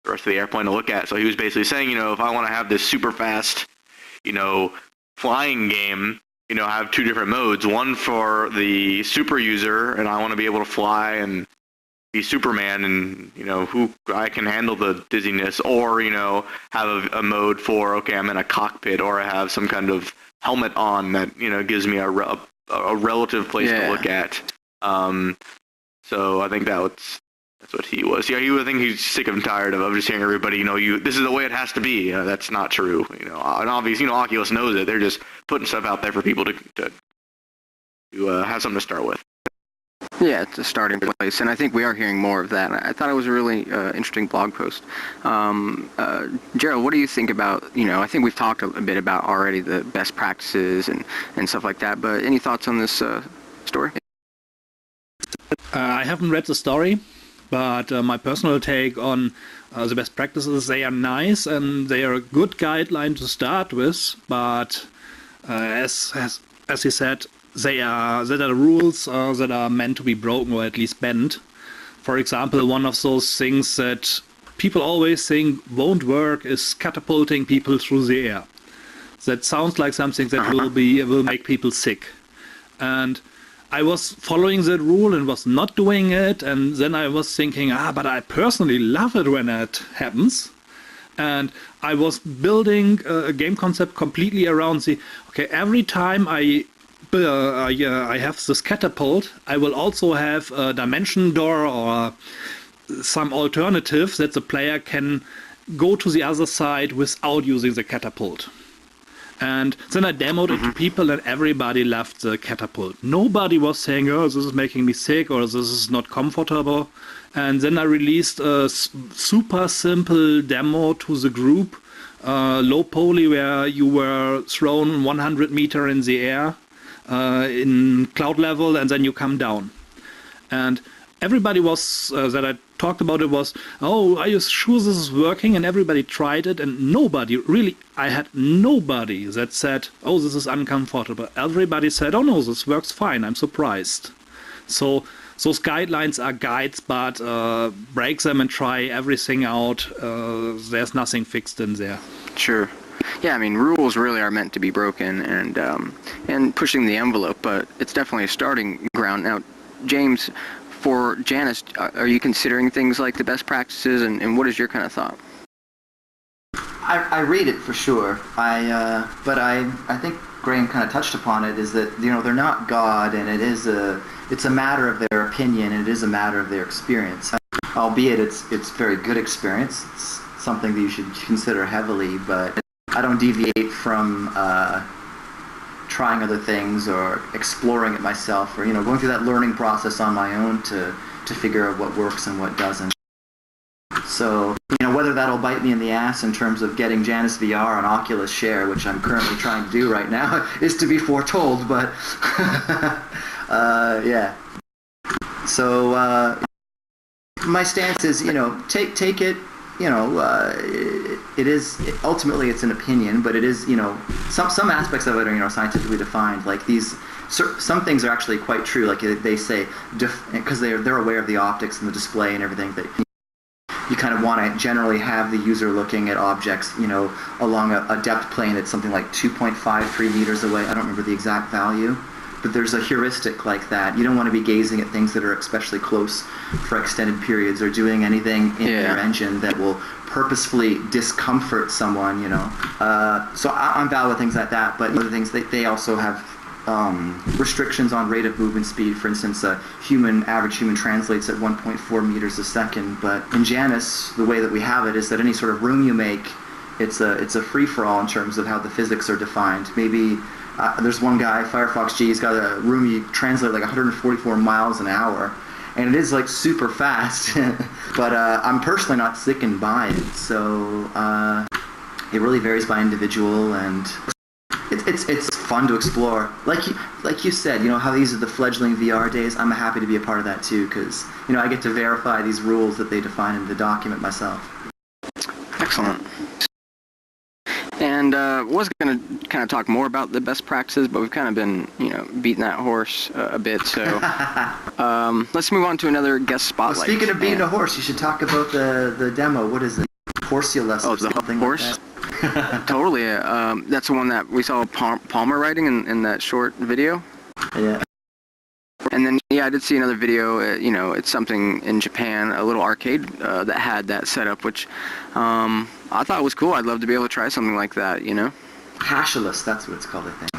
[SPEAKER 3] rest of the airplane to look at. So he was basically saying, if I want to have this super fast, flying game, have two different modes, one for the super user, and I want to be able to fly and be Superman and, who I can handle the dizziness, or, have a mode for, okay, I'm in a cockpit, or I have some kind of helmet on that, gives me a relative place to look at. So I think that's what he was. Yeah, I think he's sick and tired of just hearing everybody, this is the way it has to be. That's not true. And obviously, Oculus knows it. They're just putting stuff out there for people to have something to start with.
[SPEAKER 1] Yeah, it's a starting place, and I think we are hearing more of that. I thought it was a really interesting blog post. Gerald, what do you think about, I think we've talked a bit about already the best practices and stuff like that, but any thoughts on this story?
[SPEAKER 2] I haven't read the story, but my personal take on the best practices, they are nice and they are a good guideline to start with, but as he said, they are rules that are meant to be broken or at least bent. For example, one of those things that people always think won't work is catapulting people through the air. That sounds like something that will make people sick. And I was following that rule and was not doing it, and then I was thinking, but I personally love it when that happens. And I was building a game concept completely around every time I have this catapult, I will also have a dimension door or some alternative that the player can go to the other side without using the catapult. And then I demoed it to people, and everybody left the catapult. Nobody was saying, oh, this is making me sick, or this is not comfortable. And then I released a super simple demo to the group, low poly, where you were thrown 100 meters in the air in cloud level, and then you come down. And everybody was, that I talked about it was, oh, are you sure this is working? And everybody tried it, and nobody, really, I had nobody that said, oh, this is uncomfortable. Everybody said, oh no, this works fine, I'm surprised. So those guidelines are guides, but break them and try everything out. There's nothing fixed in there.
[SPEAKER 1] Sure. Yeah, I mean, rules really are meant to be broken and pushing the envelope, but it's definitely a starting ground. Now, James, for Janus, are you considering things like the best practices, and what is your kind of thought?
[SPEAKER 4] I read it for sure. But I think Graham kind of touched upon it, is that, you know, they're not God, and it's a matter of their opinion, and it is a matter of their experience. Albeit it's very good experience. It's something that you should consider heavily, but I don't deviate from trying other things or exploring it myself, or, you know, going through that learning process on my own to figure out what works and what doesn't. So, you know, whether that'll bite me in the ass in terms of getting JanusVR on Oculus Share, which I'm currently trying to do right now, is to be foretold, but yeah. So my stance is, you know, take it. You know, it is ultimately it's an opinion, but it is, you know, some aspects of it are, you know, scientifically defined. Like some things are actually quite true. Like they say, because they're aware of the optics and the display and everything, that you kind of want to generally have the user looking at objects, you know, along a depth plane that's something like 2.53 meters away. I don't remember the exact value, but there's a heuristic like that. You don't want to be gazing at things that are especially close for extended periods, or doing anything in your engine that will purposefully discomfort someone, you know. So I'm valid with things like that, but other things, they also have restrictions on rate of movement speed. For instance, average human translates at 1.4 meters a second, but in Janus, the way that we have it is that any sort of room you make, it's a free-for-all in terms of how the physics are defined. Maybe there's one guy, Firefox G, he's got a room you translate like 144 miles an hour, and it is like super fast. But I'm personally not sickened by it, so it really varies by individual, and it's fun to explore. Like you said, you know, how these are the fledgling VR days. I'm happy to be a part of that too, because, you know, I get to verify these rules that they define in the document myself.
[SPEAKER 1] Excellent. And was going to kind of talk more about the best practices, but we've kind of been, you know, beating that horse a bit. So let's move on to another guest spotlight.
[SPEAKER 4] Well, speaking of beating a horse, you should talk about the demo. What is it? Horsula.
[SPEAKER 1] Oh, the horse? Like totally. That's the one that we saw Palmer riding in that short video.
[SPEAKER 4] Yeah.
[SPEAKER 1] And then, yeah, I did see another video, you know, it's something in Japan, a little arcade that had that setup, which I thought was cool. I'd love to be able to try something like that, you know?
[SPEAKER 4] Hashulus, that's what it's called, I think.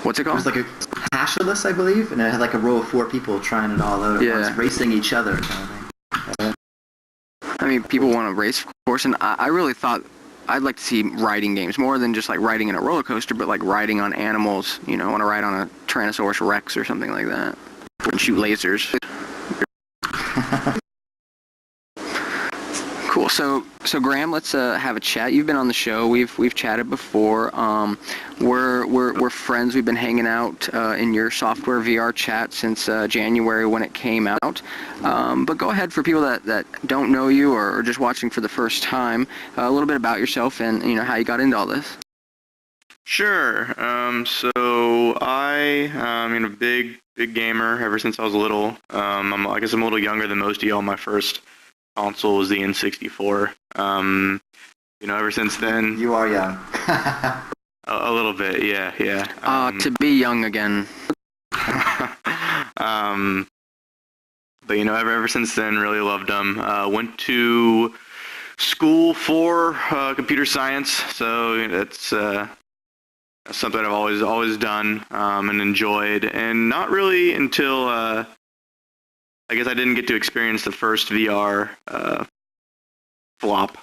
[SPEAKER 1] What's it called?
[SPEAKER 4] It was like a Hashulus, I believe, and it had like a row of 4 people trying it all out at once, racing each other kind of thing.
[SPEAKER 1] I mean, people want to race, of course, and I really thought I'd like to see riding games, more than just like riding in a roller coaster, but like riding on animals, you know, I want to ride on a Tyrannosaurus Rex or something like that. And shoot lasers. Cool. So Graham, let's have a chat. You've been on the show. We've chatted before. We're friends. We've been hanging out in your software VRChat since January when it came out. But go ahead, for people that don't know you or just watching for the first time, a little bit about yourself and, you know, how you got into all this.
[SPEAKER 3] Sure. So I'm a big gamer ever since I was little. I guess I'm a little younger than most of y'all. My first console was the N64. You know, ever since then.
[SPEAKER 4] You are young.
[SPEAKER 3] a little bit, yeah.
[SPEAKER 1] To be young again.
[SPEAKER 3] But you know, ever since then, really loved them. Went to school for computer science, so that's something I've always done and enjoyed, and not really until I guess I didn't get to experience the first VR flop,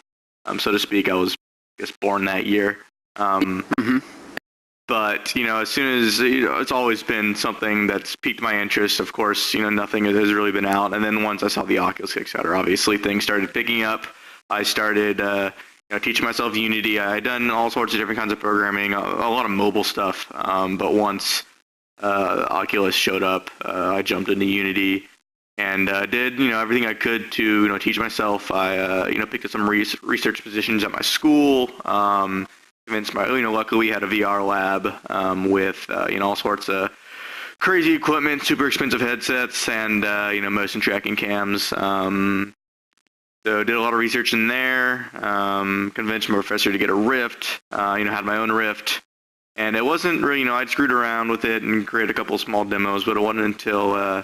[SPEAKER 3] so to speak. I was, I guess, born that year. But, as soon as, it's always been something that's piqued my interest. Of course, nothing has really been out. And then once I saw the Oculus Kickstarter, obviously things started picking up. I started, teaching myself Unity. I had done all sorts of different kinds of programming, a lot of mobile stuff. But once Oculus showed up, I jumped into Unity and did everything I could to teach myself. I picked up some research positions at my school. Convinced luckily we had a VR lab with all sorts of crazy equipment, super expensive headsets, and motion tracking cams. So did a lot of research in there. Convinced my professor to get a Rift. Had my own Rift. And it wasn't really, I screwed around with it and created a couple of small demos, but it wasn't until, I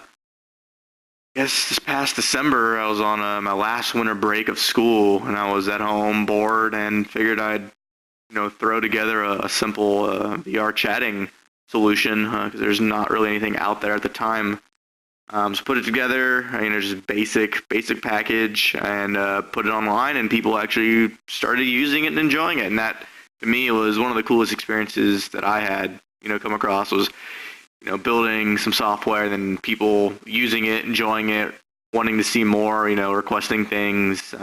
[SPEAKER 3] guess this past December, I was on my last winter break of school, and I was at home bored and figured I'd, throw together a simple VR chatting solution, because there's not really anything out there at the time. So put it together, just basic package, and put it online, and people actually started using it and enjoying it. And that, to me, was one of the coolest experiences that I had, come across, was, building some software, and then people using it, enjoying it, wanting to see more, requesting things.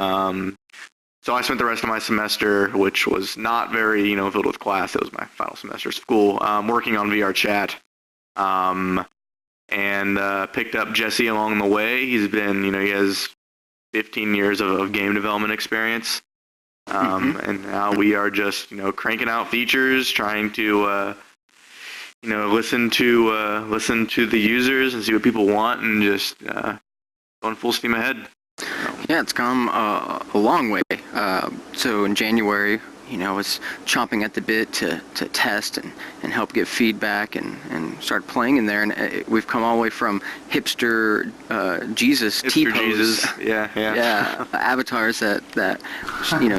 [SPEAKER 3] So I spent the rest of my semester, which was not very, filled with class. It was my final semester of school, working on VRChat. And picked up Jesse along the way. He's been, he has 15 years of game development experience. And now we are just, cranking out features, trying to, listen to the users and see what people want, and just going full steam ahead.
[SPEAKER 1] Yeah, it's come a long way. So in January, was chomping at the bit to test and help give feedback and start playing in there. And we've come all the way from hipster Jesus T-pose.
[SPEAKER 3] Yeah,
[SPEAKER 1] avatars that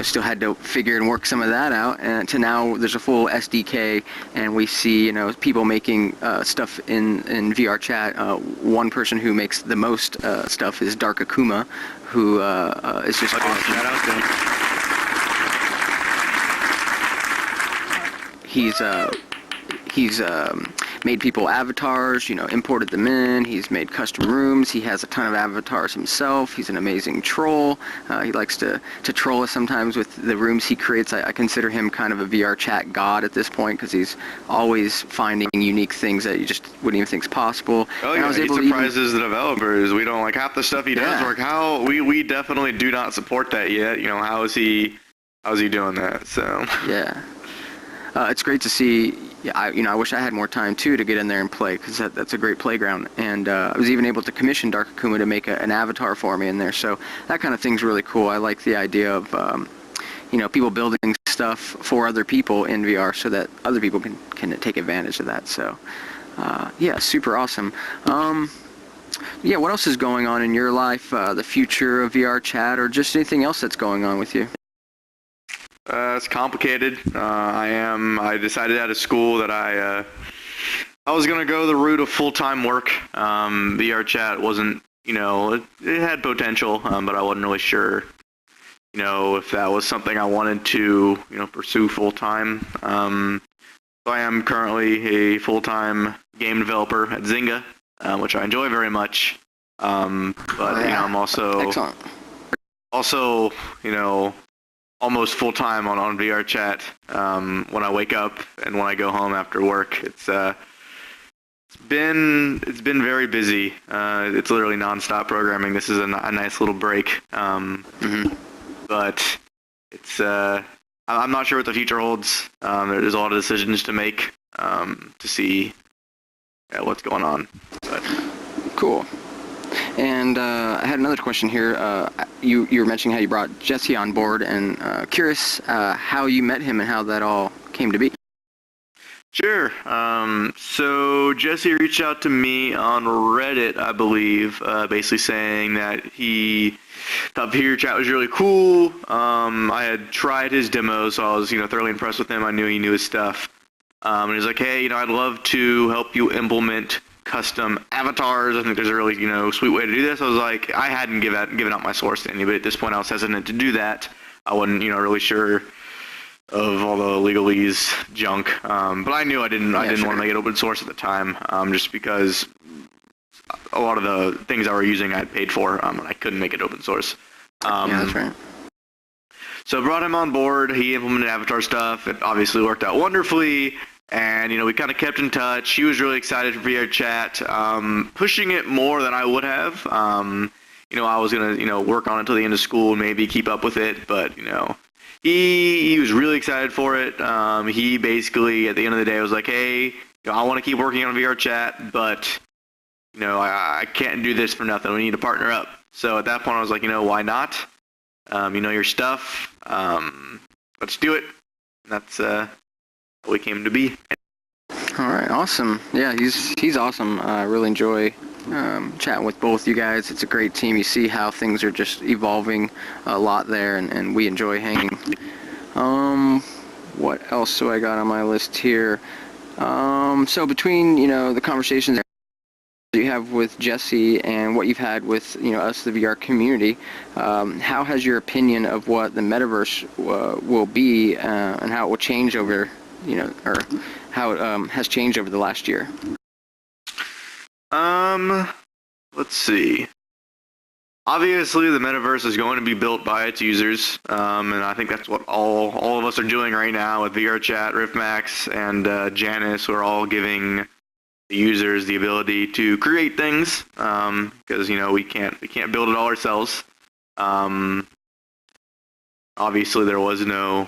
[SPEAKER 1] still had to figure and work some of that out, and to now there's a full SDK, and we see people making stuff in VRChat. One person who makes the most stuff is Dark Akuma, who is just awesome.
[SPEAKER 3] Shout out to him.
[SPEAKER 1] He's made people avatars, imported them in. He's made custom rooms. He has a ton of avatars himself. He's an amazing troll. He likes to troll us sometimes with the rooms he creates. I consider him kind of a VR chat god at this point, because he's always finding unique things that you just wouldn't even think is possible.
[SPEAKER 3] Oh yeah, he surprises the developers. We don't like half the stuff he does. Like we definitely do not support that yet. How's he doing that? So
[SPEAKER 1] yeah. It's great to see. I wish I had more time too to get in there and play, because that's a great playground. And I was even able to commission Dark Akuma to make an avatar for me in there. So that kind of thing's really cool. I like the idea of people building stuff for other people in VR, so that other people can take advantage of that. So super awesome. What else is going on in your life? The future of VR chat, or just anything else that's going on with you?
[SPEAKER 3] It's complicated. I decided out of school that I was going to go the route of full-time work. VRChat wasn't, it had potential, but I wasn't really sure, if that was something I wanted to, pursue full-time. So I am currently a full-time game developer at Zynga, which I enjoy very much. But, I'm also...
[SPEAKER 1] Excellent.
[SPEAKER 3] Also, almost full-time on VRChat. When I wake up and when I go home after work, it's been very busy. It's literally non-stop programming. This is a nice little break. But it's I'm not sure what the future holds. There's a lot of decisions to make to see what's going on. But
[SPEAKER 1] cool. And I had another question here. You were mentioning how you brought Jesse on board, and curious how you met him and how that all came to be.
[SPEAKER 3] Sure. So Jesse reached out to me on Reddit, I believe, basically saying that he thought VRChat was really cool. I had tried his demos, so I was thoroughly impressed with him. I knew he knew his stuff. And he's like, hey, I'd love to help you implement custom avatars. I think there's a really, sweet way to do this. I was like, I hadn't given out my source to anybody at this point. I was hesitant to do that. I wasn't, really sure, all the legalese junk. But I knew I didn't want to make it open source at the time, just because a lot of the things I were using I had paid for, and I couldn't make it open source.
[SPEAKER 1] That's right.
[SPEAKER 3] So I brought him on board. He implemented Avatar stuff. It obviously worked out wonderfully. And, we kind of kept in touch. He was really excited for VRChat, pushing it more than I would have. I was going to, work on it until the end of school and maybe keep up with it. But, he was really excited for it. He basically, at the end of the day, was like, hey, I want to keep working on VRChat, but, I can't do this for nothing. We need to partner up. So at that point, I was like, why not? Your stuff. Let's do it. And that's what we came to be.
[SPEAKER 1] All right, awesome. Yeah, he's awesome. I really enjoy chatting with both you guys. It's a great team. You see how things are just evolving a lot there, and we enjoy hanging. What else do I got on my list here? So between the conversations you have with Jesse and what you've had with us, the VR community, how has your opinion of what the metaverse will be and how it will change over or how it has changed over the last year?
[SPEAKER 3] Let's see. Obviously, the metaverse is going to be built by its users, and I think that's what all of us are doing right now with VRChat, Riftmax, and Janus. We're all giving the users the ability to create things, because we can't build it all ourselves. Obviously, there was no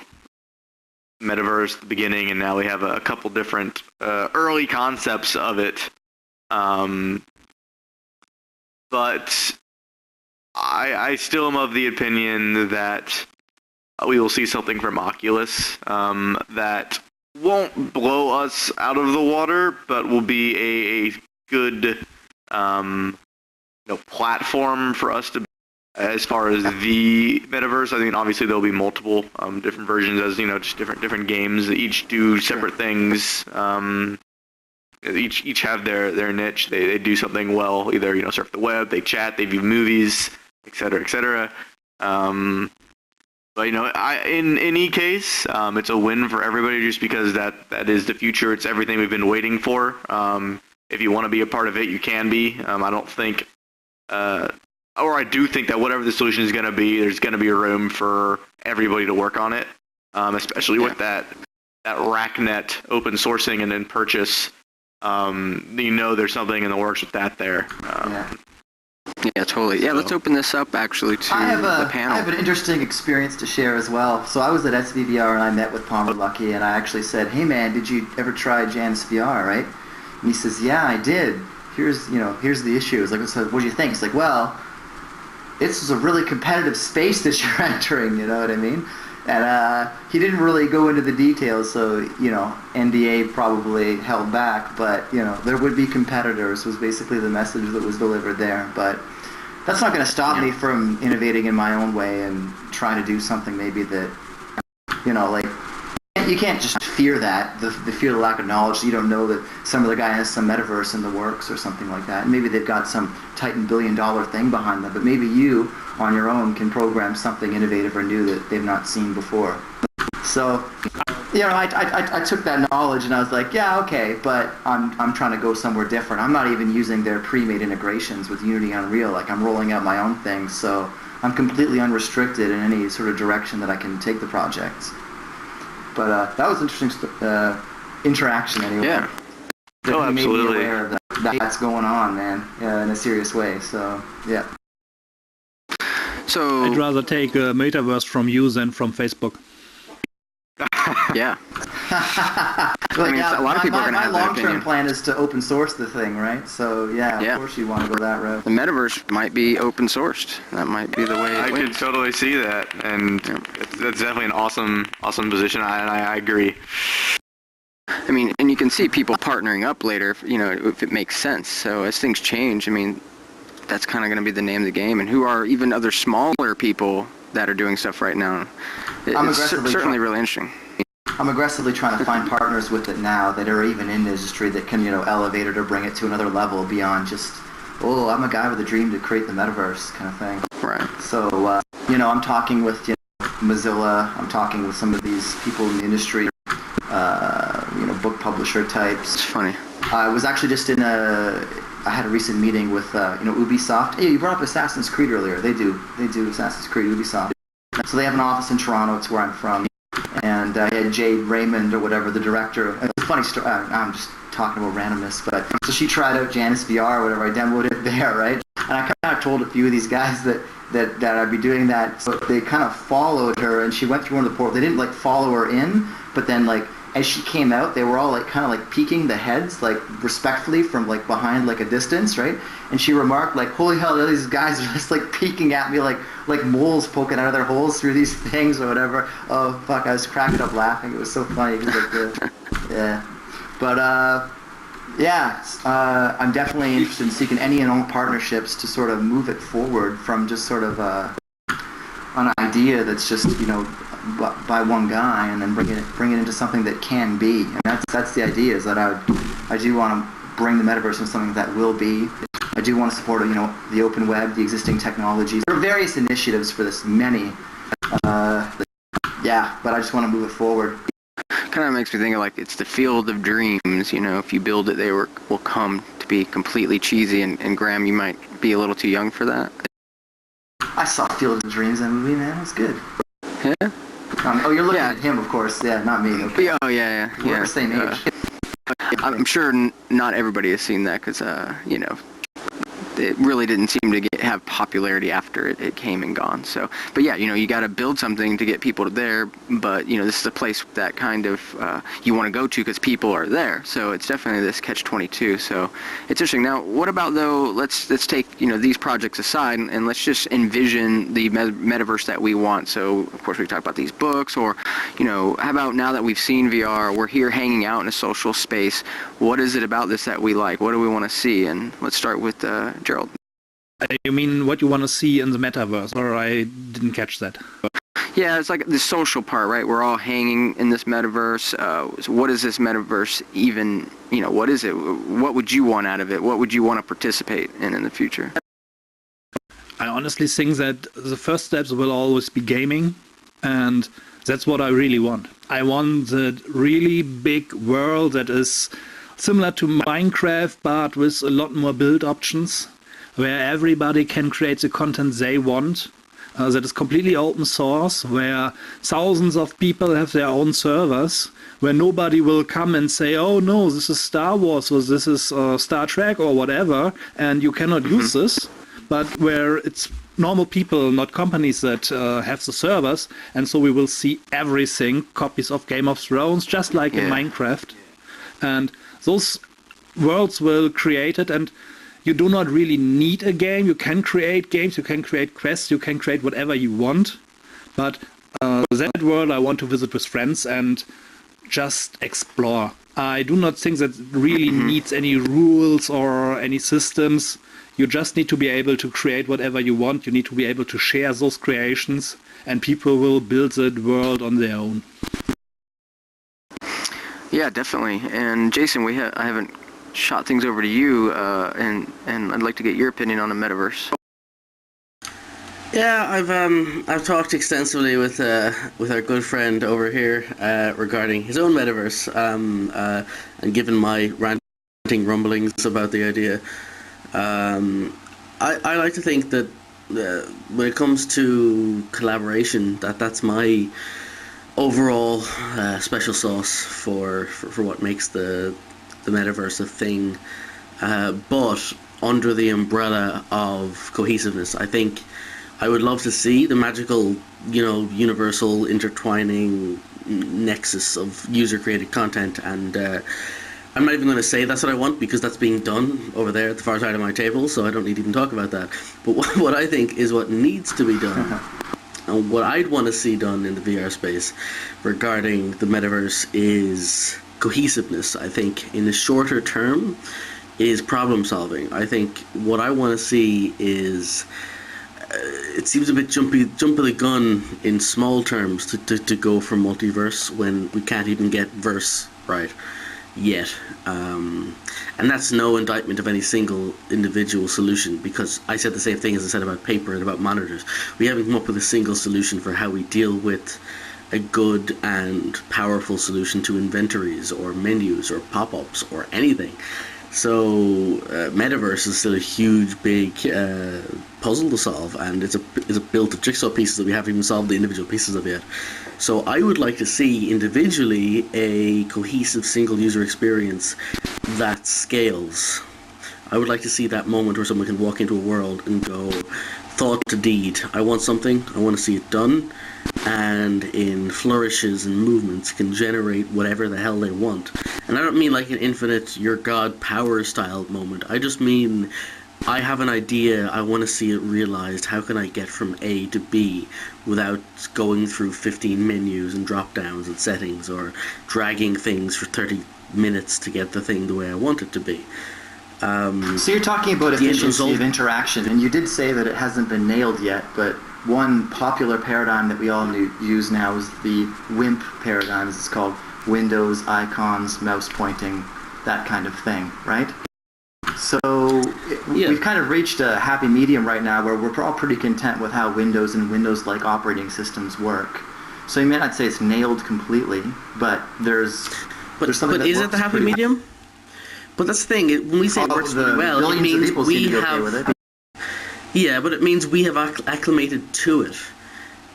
[SPEAKER 3] metaverse at the beginning, and now we have a couple different early concepts of it. But I still am of the opinion that we will see something from Oculus that won't blow us out of the water, but will be a good platform for us to. As far as the metaverse, I think obviously there'll be multiple different versions, as just different games that each do separate things. Each have their niche. They do something well. Either surf the web, they chat, they view movies, etc., etc. But in any case, it's a win for everybody, just because that is the future. It's everything we've been waiting for. If you want to be a part of it, you can be. I don't think. Or I do think that whatever the solution is going to be, there's going to be a room for everybody to work on it, especially with that RackNet open sourcing and then purchase. There's something in the works with that there.
[SPEAKER 1] Yeah, totally. Yeah, let's open this up actually to the panel.
[SPEAKER 4] I have an interesting experience to share as well. So I was at SVVR and I met with Palmer Luckey, and I actually said, "Hey man, did you ever try JanusVR, right?" And he says, "Yeah, I did. Here's the issue." It's like, "So what do you think?" It's like, "Well, this is a really competitive space that you're entering, you know what I mean?" And he didn't really go into the details, so, NDA probably held back, but, there would be competitors was basically the message that was delivered there. But that's not going to stop me from innovating in my own way and trying to do something maybe that, you can't just fear that, the fear of the lack of knowledge. You don't know that some other guy has some metaverse in the works or something like that. And maybe they've got some Titan billion-dollar thing behind them, but maybe you, on your own, can program something innovative or new that they've not seen before. So, I took that knowledge and I was like, yeah, okay, but I'm trying to go somewhere different. I'm not even using their pre-made integrations with Unity and Unreal. Like, I'm rolling out my own things, so I'm completely unrestricted in any sort of direction that I can take the project. But that was interesting interaction anyway.
[SPEAKER 1] Yeah.
[SPEAKER 3] Oh, absolutely.
[SPEAKER 4] Made me aware that that's going on, man, in a serious way. So, yeah.
[SPEAKER 1] So
[SPEAKER 2] I'd rather take a metaverse from you than from Facebook.
[SPEAKER 1] Yeah.
[SPEAKER 4] A
[SPEAKER 1] lot of people are going to have that
[SPEAKER 4] my long-term
[SPEAKER 1] opinion.
[SPEAKER 4] plan is to open source the thing, right? So, yeah, of course you want to go that route.
[SPEAKER 1] The metaverse might be open sourced. That might be the way it
[SPEAKER 3] I
[SPEAKER 1] wins.
[SPEAKER 3] could totally see that, and that's definitely an awesome position. I agree.
[SPEAKER 1] I mean, and you can see people partnering up later, if it makes sense. So as things change, that's kind of going to be the name of the game. And who are even other smaller people that are doing stuff right now? It's certainly really interesting.
[SPEAKER 4] I'm aggressively trying to find partners with it now that are even in the industry that can, elevate it or bring it to another level beyond just, I'm a guy with a dream to create the metaverse kind of thing.
[SPEAKER 1] Right.
[SPEAKER 4] So, I'm talking with Mozilla. I'm talking with some of these people in the industry, book publisher types.
[SPEAKER 1] It's funny.
[SPEAKER 4] I was actually just I had a recent meeting with, Ubisoft. Hey, you brought up Assassin's Creed earlier. They do Assassin's Creed, Ubisoft. So they have an office in Toronto. It's where I'm from. And I had Jade Raymond or whatever, the director. It's a funny story. I'm just talking about randomness, but so she tried out JanusVR or whatever. I demoed it there, right? And I kind of told a few of these guys that I'd be doing that. So they kind of followed her, and she went through one of the portals. They didn't follow her in, but then as she came out, they were all kind of peeking the heads respectfully from behind a distance, right? And she remarked holy hell, these guys are just peeking at me like moles poking out of their holes through these things or whatever. Oh fuck, I was cracking up laughing. It was so funny. Yeah. But I'm definitely interested in seeking any and all partnerships to sort of move it forward from just sort of an idea that's just by one guy, and then bring it into something that can be. And that's the idea, is that I do want to bring the metaverse into something that will be. I do want to support the open web, the existing technologies. There are various initiatives for this, many. But I just want to move it forward.
[SPEAKER 1] Kind of makes me think of it's the field of dreams. If you build it, they will come. To be completely cheesy, and Graham, you might be a little too young for that.
[SPEAKER 4] I saw Field of Dreams, that movie, man. It was good.
[SPEAKER 1] Yeah.
[SPEAKER 4] You're looking at him, of course. Yeah, not me. Okay.
[SPEAKER 1] Oh, yeah.
[SPEAKER 4] We're the same age.
[SPEAKER 1] I'm sure not everybody has seen that because, it really didn't seem to have popularity after it came and gone. So, but yeah, you got to build something to get people there. But this is a place that kind of you want to go to because people are there. So it's definitely this catch-22. So it's interesting. Now, what about though? Let's take these projects aside and let's just envision the metaverse that we want. So of course we talk about these books, or how about now that we've seen VR, we're here hanging out in a social space. What is it about this that we like? What do we want to see? And let's start with Gerald.
[SPEAKER 2] You mean what you want to see in the metaverse, or I didn't catch that?
[SPEAKER 1] Yeah, it's the social part, right? We're all hanging in this metaverse. So what is this metaverse even, what is it? What would you want out of it? What would you want to participate in the future?
[SPEAKER 2] I honestly think that the first steps will always be gaming, and that's what I really want. I want the really big world that is similar to Minecraft, but with a lot more build options, where everybody can create the content they want, that is completely open source, where thousands of people have their own servers, where nobody will come and say, oh no, this is Star Wars, or this is Star Trek, or whatever, and you cannot use this, but where it's normal people, not companies, that have the servers, and so we will see everything, copies of Game of Thrones, just like in Minecraft. And those worlds will create it, and you do not really need a game. You can create games, you can create quests, you can create whatever you want. But that world I want to visit with friends and just explore. I do not think that really needs any rules or any systems. You just need to be able to create whatever you want. You need to be able to share those creations, and people will build that world on their own.
[SPEAKER 1] Yeah, definitely. And Jason, I haven't shot things over to you, and I'd like to get your opinion on the metaverse.
[SPEAKER 7] Yeah, I've talked extensively with our good friend over here regarding his own metaverse, and given my ranting rumblings about the idea. I like to think that when it comes to collaboration, that's my overall special sauce for what makes the metaverse a thing, but under the umbrella of cohesiveness. I think I would love to see the magical, universal intertwining nexus of user-created content, and I'm not even going to say that's what I want, because that's being done over there at the far side of my table, so I don't need to even talk about that. But what I think is what needs to be done, and what I'd want to see done in the VR space regarding the metaverse, is cohesiveness. I think in the shorter term is problem solving. I think what I want to see is, it seems a bit jump of the gun in small terms to go for multiverse when we can't even get verse right. yet. And that's no indictment of any single individual solution, because I said the same thing as I said about paper and about monitors. We haven't come up with a single solution for how we deal with a good and powerful solution to inventories or menus or pop-ups or anything. So metaverse is still a huge, big puzzle to solve, and it's a built of jigsaw pieces that we haven't even solved the individual pieces of yet. So I would like to see individually a cohesive single user experience that scales. I would like to see that moment where someone can walk into a world and go, thought to deed. I want something, I want to see it done, and in flourishes and movements can generate whatever the hell they want. And I don't mean like an infinite your god power style moment. I just mean I have an idea, I want to see it realized. How can I get from A to B without going through 15 menus and drop downs and settings, or dragging things for 30 minutes to get the thing the way I want it to be.
[SPEAKER 4] So you're talking about efficiency of interaction, and you did say that it hasn't been nailed yet, but one popular paradigm that we all use now is the WIMP paradigm. It's called Windows, icons, mouse pointing, that kind of thing, right? So we've kind of reached a happy medium right now where we're all pretty content with how Windows and Windows-like operating systems work. So you may not say it's nailed completely, but there's something that
[SPEAKER 7] is it the happy medium? But that's the thing, when we say it works really well, it means we have... Yeah, but it means we have acclimated to it.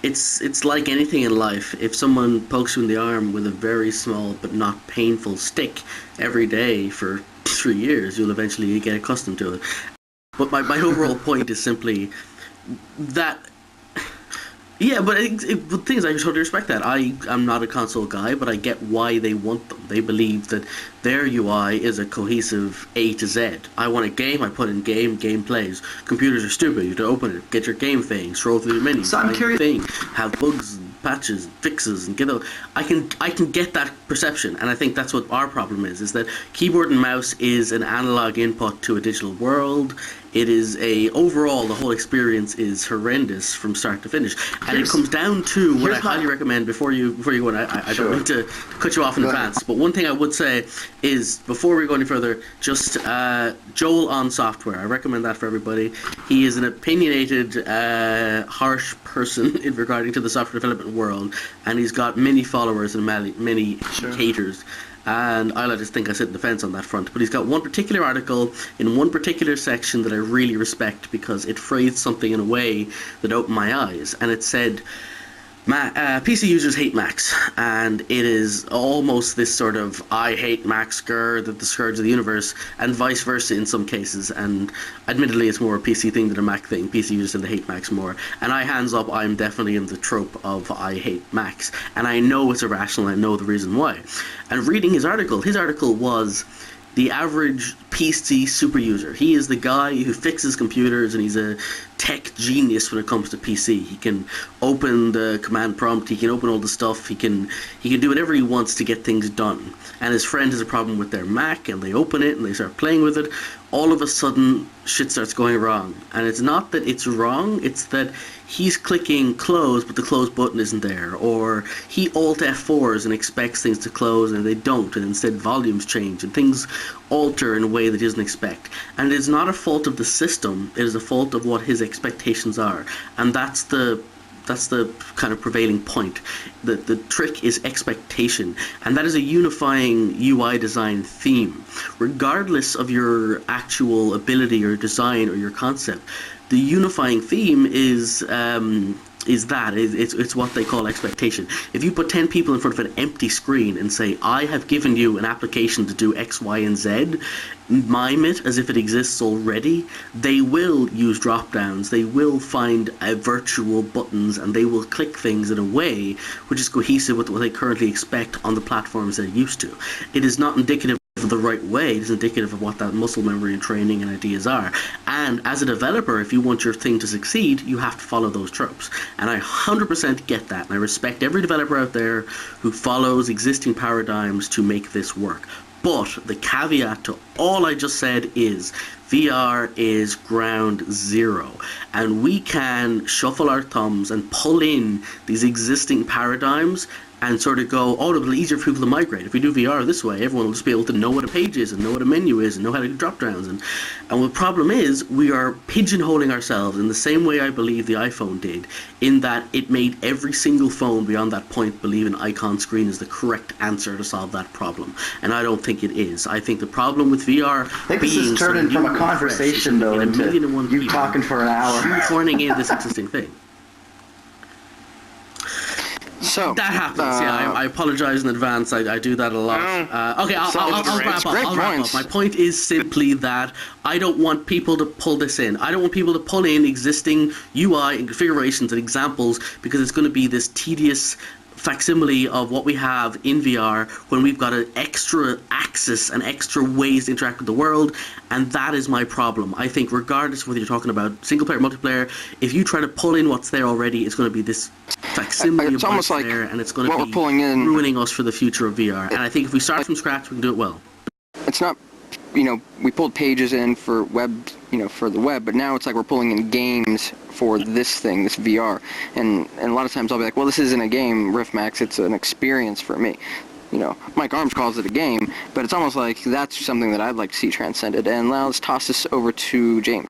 [SPEAKER 7] It's like anything in life. If someone pokes you in the arm with a very small but not painful stick every day for 3 years, you'll eventually get accustomed to it. But my overall point is simply that... Yeah, but the thing is, I totally respect that. I'm not a console guy, but I get why they want them. They believe that their UI is a cohesive A to Z. I want a game, I put in game plays. Computers are stupid, you have to open it, get your game thing, scroll through the menus,
[SPEAKER 4] so I'm curious.
[SPEAKER 7] Have bugs, patches, fixes, and get out. I can get that perception, and I think that's what our problem is that keyboard and mouse is an analog input to a digital world. It is overall, the whole experience is horrendous from start to finish. And it comes down to what I highly recommend before you go on. I don't mean to cut you off in advance, but one thing I would say is, before we go any further, just Joel on Software. I recommend that for everybody. He is an opinionated, harsh person in regarding to the software development world, and he's got many followers and many haters. And I like to think I sit in the fence on that front. But he's got one particular article in one particular section that I really respect, because it phrased something in a way that opened my eyes. And it said, PC users hate Macs, and it is almost this sort of I hate Macs the scourge of the universe, and vice versa in some cases. And admittedly, it's more a PC thing than a Mac thing. PC users tend to hate Macs more. And I, hands up, I'm definitely in the trope of I hate Macs. And I know it's irrational, I know the reason why. And reading his article was the average PC super user. He is the guy who fixes computers, and he's a tech genius when it comes to PC. He can open the command prompt, he can open all the stuff, he can do whatever he wants to get things done. And his friend has a problem with their Mac, and they open it and they start playing with it. All of a sudden, shit starts going wrong. And it's not that it's wrong, it's that he's clicking close, but the close button isn't there. Or he Alt F4s and expects things to close, and they don't, and instead volumes change, and things alter in a way that he doesn't expect. And it is not a fault of the system, it is a fault of what his expectations are. And that's the kind of prevailing point. The trick is expectation, and that is a unifying UI design theme. Regardless of your actual ability or design or your concept, the unifying theme is it's what they call expectation. If you put 10 people in front of an empty screen and say, I have given you an application to do X, Y, and Z, mime it as if it exists already, they will use drop downs, they will find virtual buttons, and they will click things in a way which is cohesive with what they currently expect on the platforms they're used to. It is not indicative of the right way, it is indicative of what that muscle memory and training and ideas are. And as a developer, if you want your thing to succeed, you have to follow those tropes. And I 100% get that, and I respect every developer out there who follows existing paradigms to make this work. But the caveat to all I just said is VR is ground zero, and we can shuffle our thumbs and pull in these existing paradigms and sort of go, oh, it'll be easier for people to migrate. If we do VR this way, everyone will just be able to know what a page is and know what a menu is and know how to do drop downs. And the problem is we are pigeonholing ourselves in the same way I believe the iPhone did, in that it made every single phone beyond that point believe an icon screen is the correct answer to solve that problem. And I don't think it is. I think the problem with VR
[SPEAKER 4] I think this is turning from a conversation, though, into you talking for an hour.
[SPEAKER 7] Shoehorning in this existing thing.
[SPEAKER 1] So
[SPEAKER 7] that happens. I apologize in advance. I do that a lot. Okay, I'll wrap up. My point is simply that I don't want people to pull this in. I don't want people to pull in existing UI and configurations and examples, because it's going to be this tedious facsimile of what we have in VR when we've got an extra axis and extra ways to interact with the world, and that is my problem. I think regardless of whether you're talking about single player, multiplayer, if you try to pull in what's there already, it's going to be this facsimile
[SPEAKER 1] it's almost like
[SPEAKER 7] there, and it's going to be
[SPEAKER 1] pulling in,
[SPEAKER 7] ruining us for the future of VR. And I think if we start from scratch, we can do it well.
[SPEAKER 1] It's not, we pulled pages in for web, for the web, but now it's like we're pulling in games for this thing, this VR. And a lot of times I'll be like, well, this isn't a game, Riftmax, it's an experience for me. Mike Arms calls it a game, but it's almost like that's something that I'd like to see transcended. And now let's toss this over to James.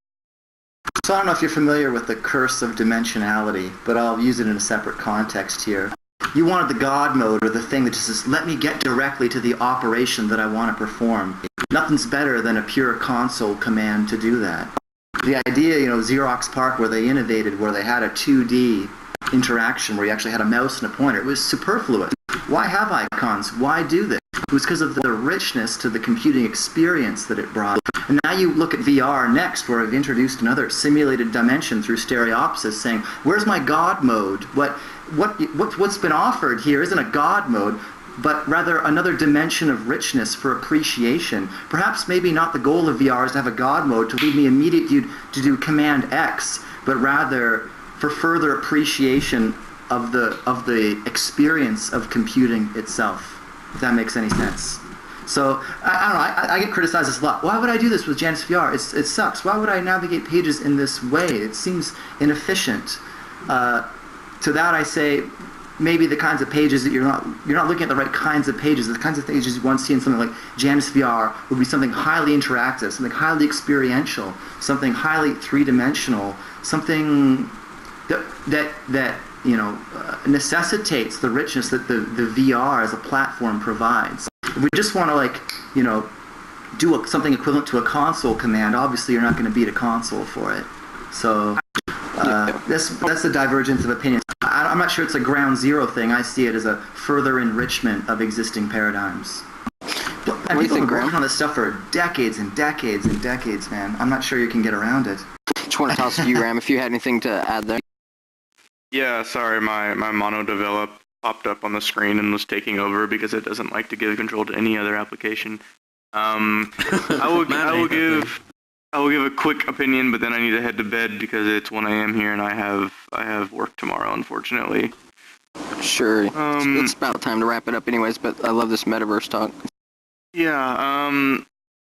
[SPEAKER 4] So I don't know if you're familiar with the curse of dimensionality, but I'll use it in a separate context here. You wanted the God mode, or the thing that just says, let me get directly to the operation that I want to perform. Nothing's better than a pure console command to do that. The idea, Xerox PARC, where they innovated, where they had a 2D interaction, where you actually had a mouse and a pointer, it was superfluous. Why have icons? Why do this? It was because of the richness to the computing experience that it brought. And now you look at VR next, where I've introduced another simulated dimension through stereopsis, saying, where's my God mode? What's been offered here isn't a God mode, but rather another dimension of richness for appreciation. Perhaps maybe not the goal of VR is to have a God mode to lead me immediately to do Command X, but rather for further appreciation of the experience of computing itself, if that makes any sense. So, I don't know, I get criticized this a lot. Why would I do this with JanusVR? It sucks. Why would I navigate pages in this way? It seems inefficient. To that I say, maybe the kinds of pages that you're not looking at the right kinds of pages. The kinds of pages you want to see in something like JanusVR would be something highly interactive, something highly experiential, something highly three-dimensional, something that necessitates the richness that the VR as a platform provides. If we just want to do something equivalent to a console command, obviously you're not going to beat a console for it. So that's the divergence of opinions. I'm not sure it's a ground zero thing. I see it as a further enrichment of existing paradigms. And people have been working on this stuff for decades and decades and decades, man. I'm not sure you can get around it.
[SPEAKER 1] Just want to toss to you, Ram, if you had anything to add there.
[SPEAKER 3] Yeah, sorry, my mono develop popped up on the screen and was taking over because it doesn't like to give control to any other application. I will give a quick opinion, but then I need to head to bed because it's 1 a.m. here and I have work tomorrow, unfortunately.
[SPEAKER 1] Sure. It's about time to wrap it up anyways, but I love this metaverse talk.
[SPEAKER 3] Yeah,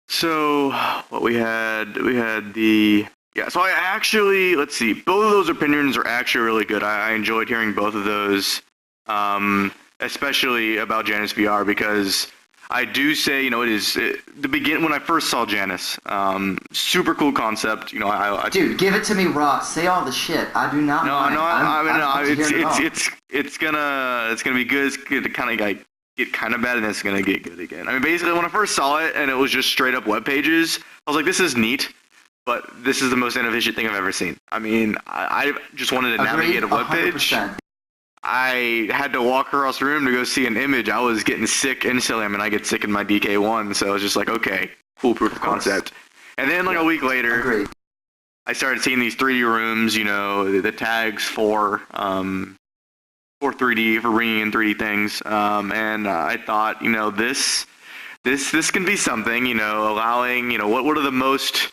[SPEAKER 3] so what we had so I actually, let's see, both of those opinions are actually really good. I enjoyed hearing both of those, especially about JanusVR, because I do say, it is when I first saw Janus, super cool concept.
[SPEAKER 4] Dude, give it to me raw. Say all the shit. I do not.
[SPEAKER 3] It's gonna be good. It's gonna kind of get kind of bad, and it's gonna get good again. I mean, basically, when I first saw it, and it was just straight up web pages, I was like, this is neat. But this is the most inefficient thing I've ever seen. I mean, I just wanted to navigate a web page. I had to walk across the room to go see an image. I was getting sick instantly. I mean, I get sick in my DK1, so I was just like, okay, cool proof of concept. And then a week later, I started seeing these 3D rooms, the tags for 3D, for bringing in 3D things. And I thought, this can be something, allowing, what are the most...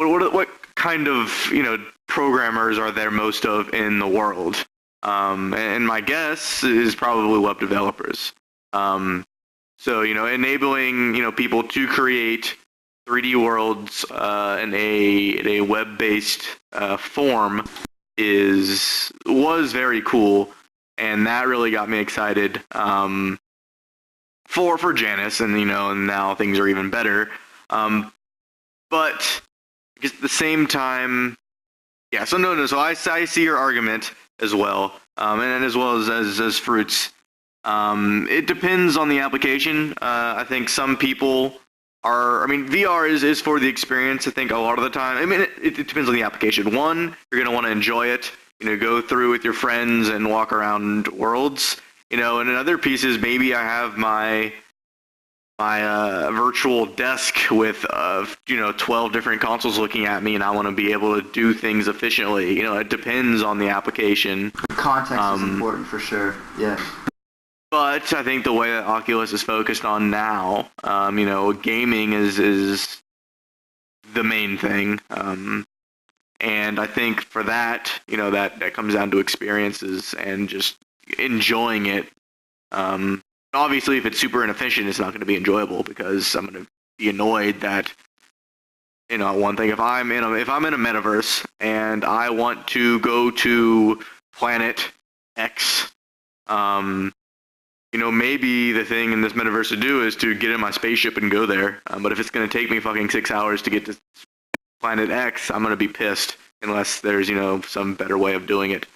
[SPEAKER 3] What kind of programmers are there most of in the world? And my guess is probably web developers. So enabling people to create 3D worlds in a web-based form was very cool, and that really got me excited for Janus, and and now things are even better. But at the same time, yeah. So so I see your argument as well, and as well as Fruit's. It depends on the application. I think some people VR is for the experience. I think a lot of the time. I mean, it depends on the application. One, you're gonna want to enjoy it. Go through with your friends and walk around worlds. And in other pieces, maybe I have my virtual desk with 12 different consoles looking at me, and I want to be able to do things efficiently. It depends on the application.
[SPEAKER 4] Context is important for sure. Yeah.
[SPEAKER 3] But I think the way that Oculus is focused on now, gaming is the main thing. And I think for that, that comes down to experiences and just enjoying it. Obviously, if it's super inefficient, it's not going to be enjoyable because I'm going to be annoyed that, one thing, if I'm in a metaverse and I want to go to planet X, maybe the thing in this metaverse to do is to get in my spaceship and go there. But if it's going to take me fucking 6 hours to get to planet X, I'm going to be pissed unless there's, some better way of doing it.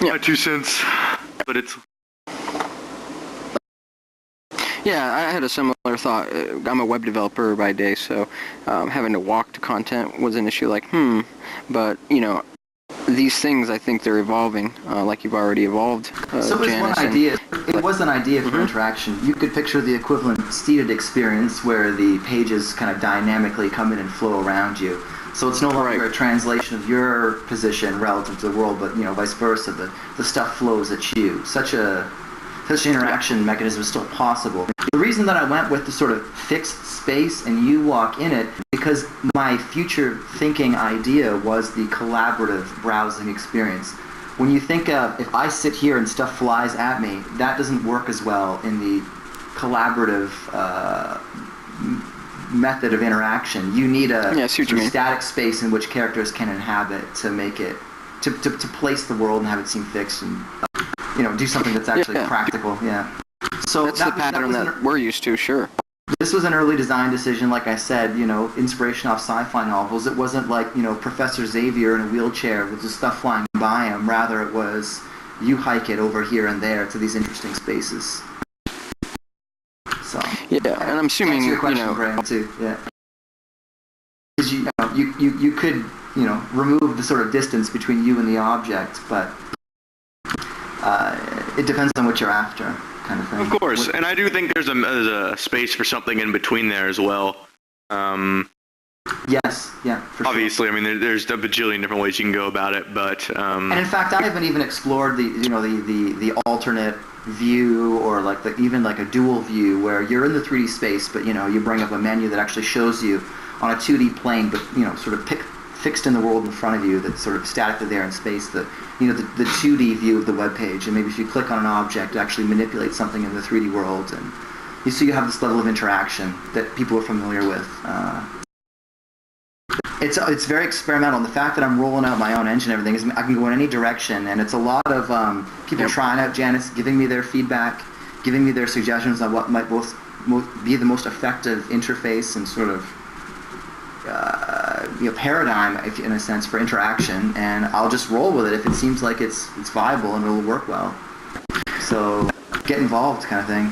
[SPEAKER 3] Yeah, 2 cents, but it's...
[SPEAKER 1] Yeah, I had a similar thought. I'm a web developer by day, so having to walk to content was an issue. But these things, I think they're evolving, like you've already evolved.
[SPEAKER 4] So it was one idea. It was an idea for interaction. You could picture the equivalent seated experience where the pages kind of dynamically come in and flow around you. So it's no longer a translation of your position relative to the world, but vice versa. The stuff flows at you. Such an interaction mechanism is still possible. The reason that I went with the sort of fixed space and you walk in it, because my future thinking idea was the collaborative browsing experience. When you think of, if I sit here and stuff flies at me, that doesn't work as well in the collaborative method of interaction. You need a sort of static space in which characters can inhabit to make it, to place the world and have it seem fixed and, do something that's actually practical. Yeah. So
[SPEAKER 1] that's the pattern that we're used to, sure.
[SPEAKER 4] This was an early design decision, like I said, inspiration off sci-fi novels. It wasn't like, Professor Xavier in a wheelchair with just stuff flying by him. Rather, it was you hike it over here and there to these interesting spaces. So,
[SPEAKER 1] and I'm assuming,
[SPEAKER 4] answer your question, Graham, too. Yeah. Because you could, remove the sort of distance between you and the object, but it depends on what you're after. Kind of thing.
[SPEAKER 3] Of course, and I do think there's a space for something in between there as well.
[SPEAKER 4] Yes, yeah, for
[SPEAKER 3] obviously, sure. I mean, there's a bajillion different ways you can go about it, but...
[SPEAKER 4] And in fact, I haven't even explored the alternate view or even a dual view where you're in the 3D space, but you bring up a menu that actually shows you on a 2D plane, but sort of fixed in the world in front of you that's sort of statically there in space. The 2D view of the web page, and maybe if you click on an object, it actually manipulates something in the 3D world, and you have this level of interaction that people are familiar with. It's very experimental. And the fact that I'm rolling out my own engine and everything is I can go in any direction, and it's a lot of people trying out Janus, giving me their feedback, giving me their suggestions on what might be the most effective interface and sort of paradigm, in a sense, for interaction, and I'll just roll with it if it seems like it's viable and it'll work well. So get involved, kind of thing.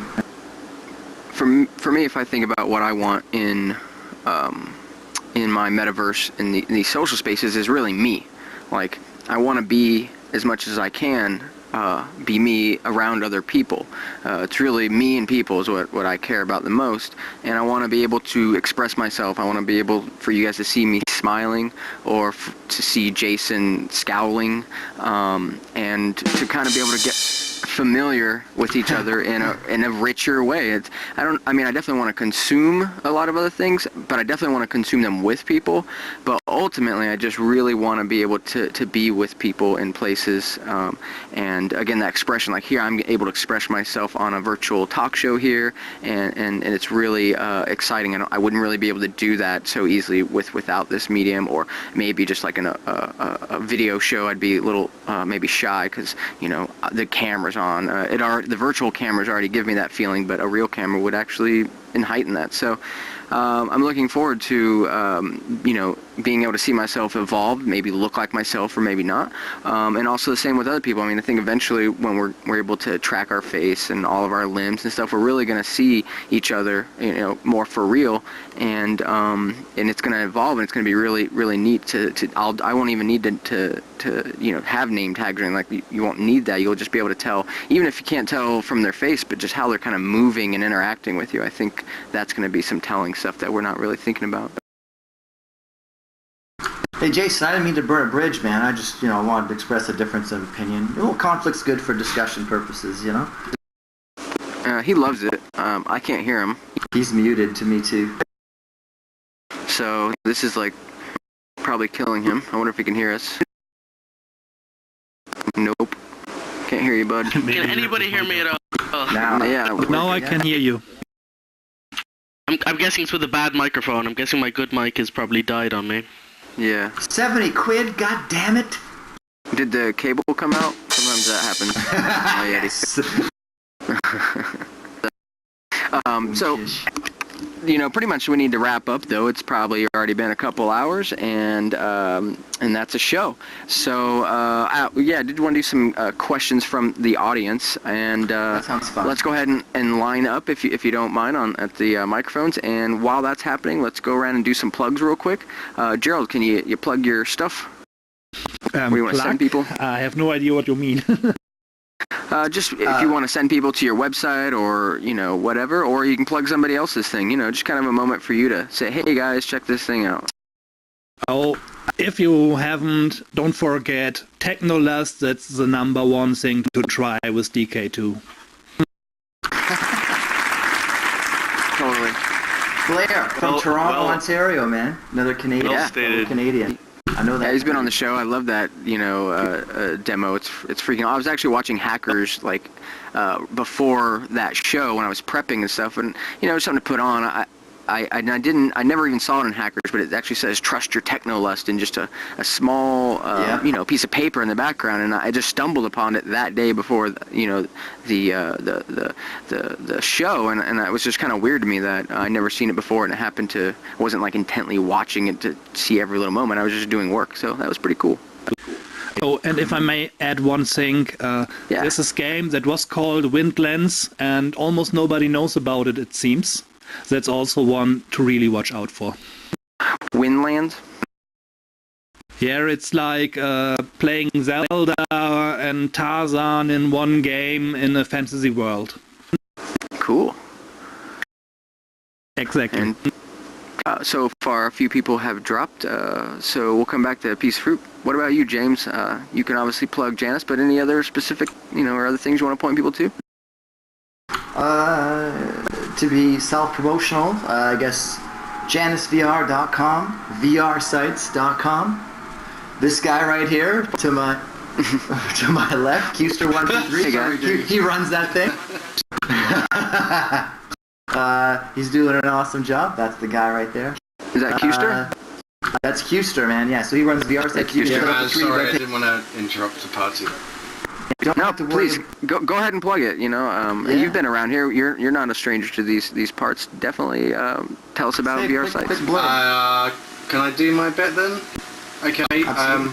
[SPEAKER 1] For me, if I think about what I want in my metaverse in the social spaces, is really me. Like, I want to be, as much as I can, be me around other people. It's really me and people is what I care about the most, and I want to be able to express myself. I want to be able for you guys to see me smiling, or to see Jason scowling, and to kind of be able to get familiar with each other in a richer way. I definitely want to consume a lot of other things, but I definitely want to consume them with people. But ultimately, I just really want to be able to be with people in places. And again, that expression, like here, I'm able to express myself on a virtual talk show here, and it's really exciting. I wouldn't really be able to do that so easily without this medium, or maybe just like in a video show, I'd be a little maybe shy because the camera's on. The virtual cameras already give me that feeling, but a real camera would actually heighten that. So I'm looking forward to being able to see myself evolve, maybe look like myself or maybe not, and also the same with other people. I mean, I think eventually when we're able to track our face and all of our limbs and stuff, we're really going to see each other, more for real, and it's going to evolve, and it's going to be really, really neat I won't even need to have name tags or anything. Like, you won't need that. You'll just be able to tell, even if you can't tell from their face, but just how they're kind of moving and interacting with you. I think that's going to be some telling stuff that we're not really thinking about.
[SPEAKER 4] Hey Jason, I didn't mean to burn a bridge, man. I just, wanted to express a difference of opinion. Conflict's good for discussion purposes,
[SPEAKER 1] He loves it. I can't hear him.
[SPEAKER 4] He's muted to me too.
[SPEAKER 1] So this is like probably killing him. I wonder if he can hear us. Nope. Can't hear you, bud.
[SPEAKER 5] Can anybody hear me at all?
[SPEAKER 2] Now I can hear you.
[SPEAKER 5] I'm guessing it's with a bad microphone. I'm guessing my good mic has probably died on me.
[SPEAKER 1] Yeah.
[SPEAKER 4] 70 quid, god damn it!
[SPEAKER 1] Did the cable come out? Sometimes that happens. So, pretty much we need to wrap up, though. It's probably already been a couple hours, and that's a show. So, I did want to do some questions from the audience, and
[SPEAKER 4] that sounds fun.
[SPEAKER 1] Let's go ahead and line up, if you don't mind, at the microphones. And while that's happening, let's go around and do some plugs real quick. Gerald, can you plug your stuff? Where you want to send people?
[SPEAKER 2] I have no idea what you mean.
[SPEAKER 1] Just if you want to send people to your website or, whatever, or you can plug somebody else's thing, just kind of a moment for you to say, hey guys, check this thing out.
[SPEAKER 2] Oh, if you haven't, don't forget Technolust. That's the #1 thing to try with DK2.
[SPEAKER 1] Totally.
[SPEAKER 4] Blair from Toronto, Ontario, man. Another Canadian.
[SPEAKER 3] Well stated.
[SPEAKER 4] Canadian. I know that.
[SPEAKER 1] Yeah, he's been on the show. I love that, demo. It's freaking. I was actually watching Hackers before that show when I was prepping and stuff, and it was something to put on. I never even saw it in Hackers, but it actually says "Trust your Technolust" in just a small piece of paper in the background, and I just stumbled upon it that day before the show, and it was just kind of weird to me that I'd never seen it before, and wasn't like intently watching it to see every little moment. I was just doing work, so that was pretty cool.
[SPEAKER 2] Oh, and if I may add one thing, there's this game that was called Windlands, and almost nobody knows about it, it seems. That's also one to really watch out for.
[SPEAKER 1] Windlands?
[SPEAKER 2] Yeah, it's like playing Zelda and Tarzan in one game in a fantasy world.
[SPEAKER 1] Cool.
[SPEAKER 2] Exactly.
[SPEAKER 1] And so far, a few people have dropped, so we'll come back to APieceOfFruit. What about you, James? You can obviously plug Janus, but any other specific, or other things you want to point people to?
[SPEAKER 4] To be self-promotional, I guess JanusVR.com, VRsites.com. This guy right here, to my left, Custer123.
[SPEAKER 1] Hey, guys.
[SPEAKER 4] He runs that thing. He's doing an awesome job. That's the guy right there.
[SPEAKER 1] Is that Custer?
[SPEAKER 4] That's Custer, man. Yeah, so he runs VRsites.
[SPEAKER 1] Custer.
[SPEAKER 8] Yeah, sorry, I didn't want to interrupt the party.
[SPEAKER 1] No, please go ahead and plug it. You've been around here. You're not a stranger to these parts. Definitely tell us about VR sites.
[SPEAKER 8] Can I do my bit then? Okay.
[SPEAKER 4] Absolutely.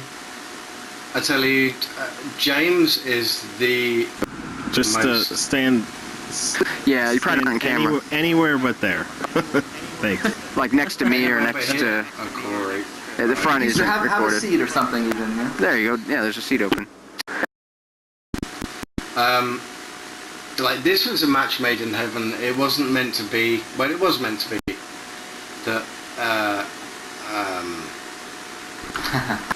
[SPEAKER 8] I tell you, James is the
[SPEAKER 6] stand.
[SPEAKER 1] Yeah, you're probably not on camera.
[SPEAKER 6] Anywhere but there. Thanks.
[SPEAKER 1] Like next to me or next to.
[SPEAKER 8] Oh, Corey.
[SPEAKER 1] The front isn't
[SPEAKER 4] have
[SPEAKER 1] recorded.
[SPEAKER 4] a seat or something even. Yeah?
[SPEAKER 1] There you go. Yeah, there's a seat open.
[SPEAKER 8] This was a match made in heaven. It wasn't meant to be. Well, it was meant to be that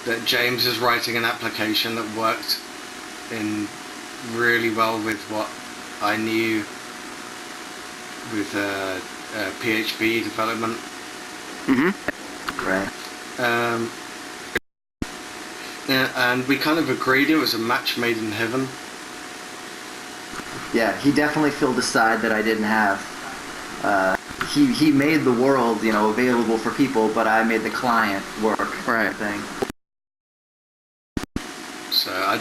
[SPEAKER 8] that James is writing an application that worked in really well with what I knew with PHP development.
[SPEAKER 4] Right.
[SPEAKER 8] Yeah, and we kind of agreed it was a match made in heaven.
[SPEAKER 4] Yeah, he definitely filled a side that I didn't have. He made the world, available for people, but I made the client work.
[SPEAKER 1] Right.
[SPEAKER 4] Thing.
[SPEAKER 8] So I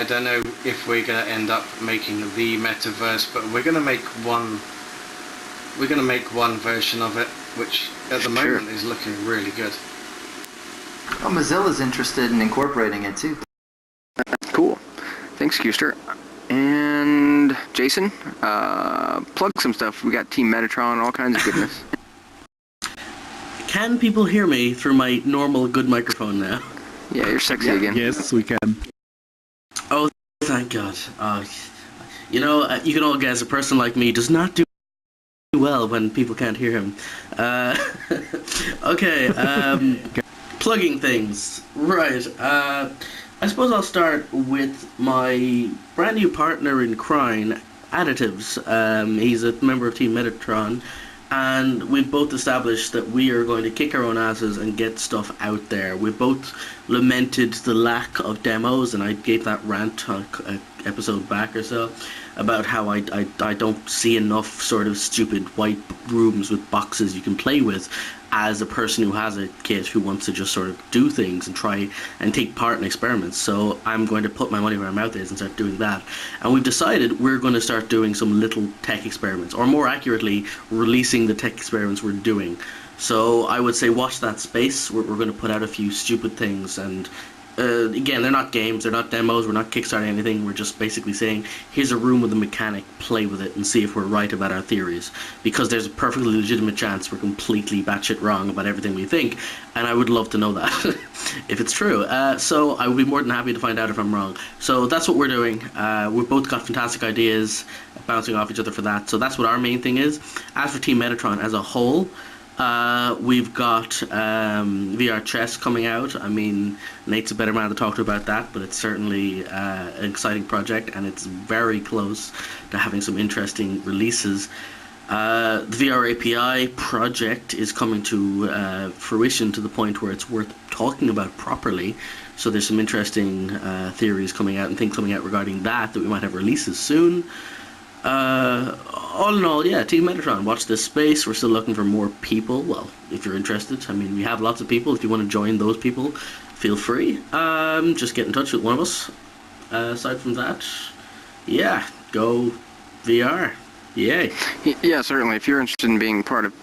[SPEAKER 8] don't know if we're gonna end up making the metaverse, but we're gonna make one. We're gonna make one version of it, which at the moment is looking really good.
[SPEAKER 4] Well, Mozilla's interested in incorporating it too.
[SPEAKER 1] Cool. Thanks, Custer. And Jason, plug some stuff. We got Team Metatron, all kinds of goodness.
[SPEAKER 7] Can people hear me through my normal good microphone now?
[SPEAKER 1] Yeah, you're sexy again.
[SPEAKER 6] Yes, we can.
[SPEAKER 7] Oh, thank God. You can all guess a person like me does not do well when people can't hear him. Okay, plugging things. Right. I suppose I'll start with my brand new partner in crime, Additives. He's a member of Team Metatron, and we've both established that we are going to kick our own asses and get stuff out there. We've both lamented the lack of demos, and I gave that rant an episode back or so about how I don't see enough sort of stupid white rooms with boxes you can play with as a person who has a kid who wants to just sort of do things and try and take part in experiments. So I'm going to put my money where my mouth is and start doing that. And we've decided we're going to start doing some little tech experiments, or more accurately, releasing the tech experiments we're doing. So I would say watch that space. We're going to put out a few stupid things, and again, they're not games, they're not demos, we're not kickstarting anything, we're just basically saying, here's a room with a mechanic, play with it and see if we're right about our theories. Because there's a perfectly legitimate chance we're completely batshit wrong about everything we think, and I would love to know that, if it's true. So I would be more than happy to find out if I'm wrong. So that's what we're doing. We've both got fantastic ideas, bouncing off each other for that, so that's what our main thing is. As for Team Metatron as a whole, we've got VRChat coming out. I mean, Nate's a better man to talk to about that, but it's certainly an exciting project, and it's very close to having some interesting releases. The VR API project is coming to fruition to the point where it's worth talking about properly. So there's some interesting theories coming out and things coming out regarding that we might have releases soon. All in all, yeah, Team Metatron, watch this space. We're still looking for more people. Well, if you're interested, I mean, we have lots of people. If you want to join those people, feel free. Just get in touch with one of us. Aside from that, yeah, go VR. Yay.
[SPEAKER 1] Yeah, certainly. If you're interested in being part of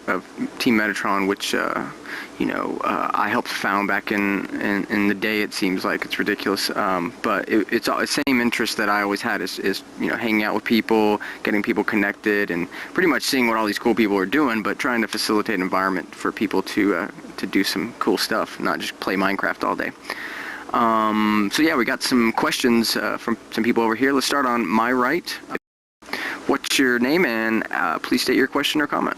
[SPEAKER 1] Team Metatron, which I helped found back in the day, it seems like it's ridiculous. But it's the same interest that I always had is hanging out with people, getting people connected, and pretty much seeing what all these cool people are doing, but trying to facilitate an environment for people to do some cool stuff, not just play Minecraft all day. So yeah, we got some questions from some people over here. Let's start on my right. What's your name, and please state your question or comment.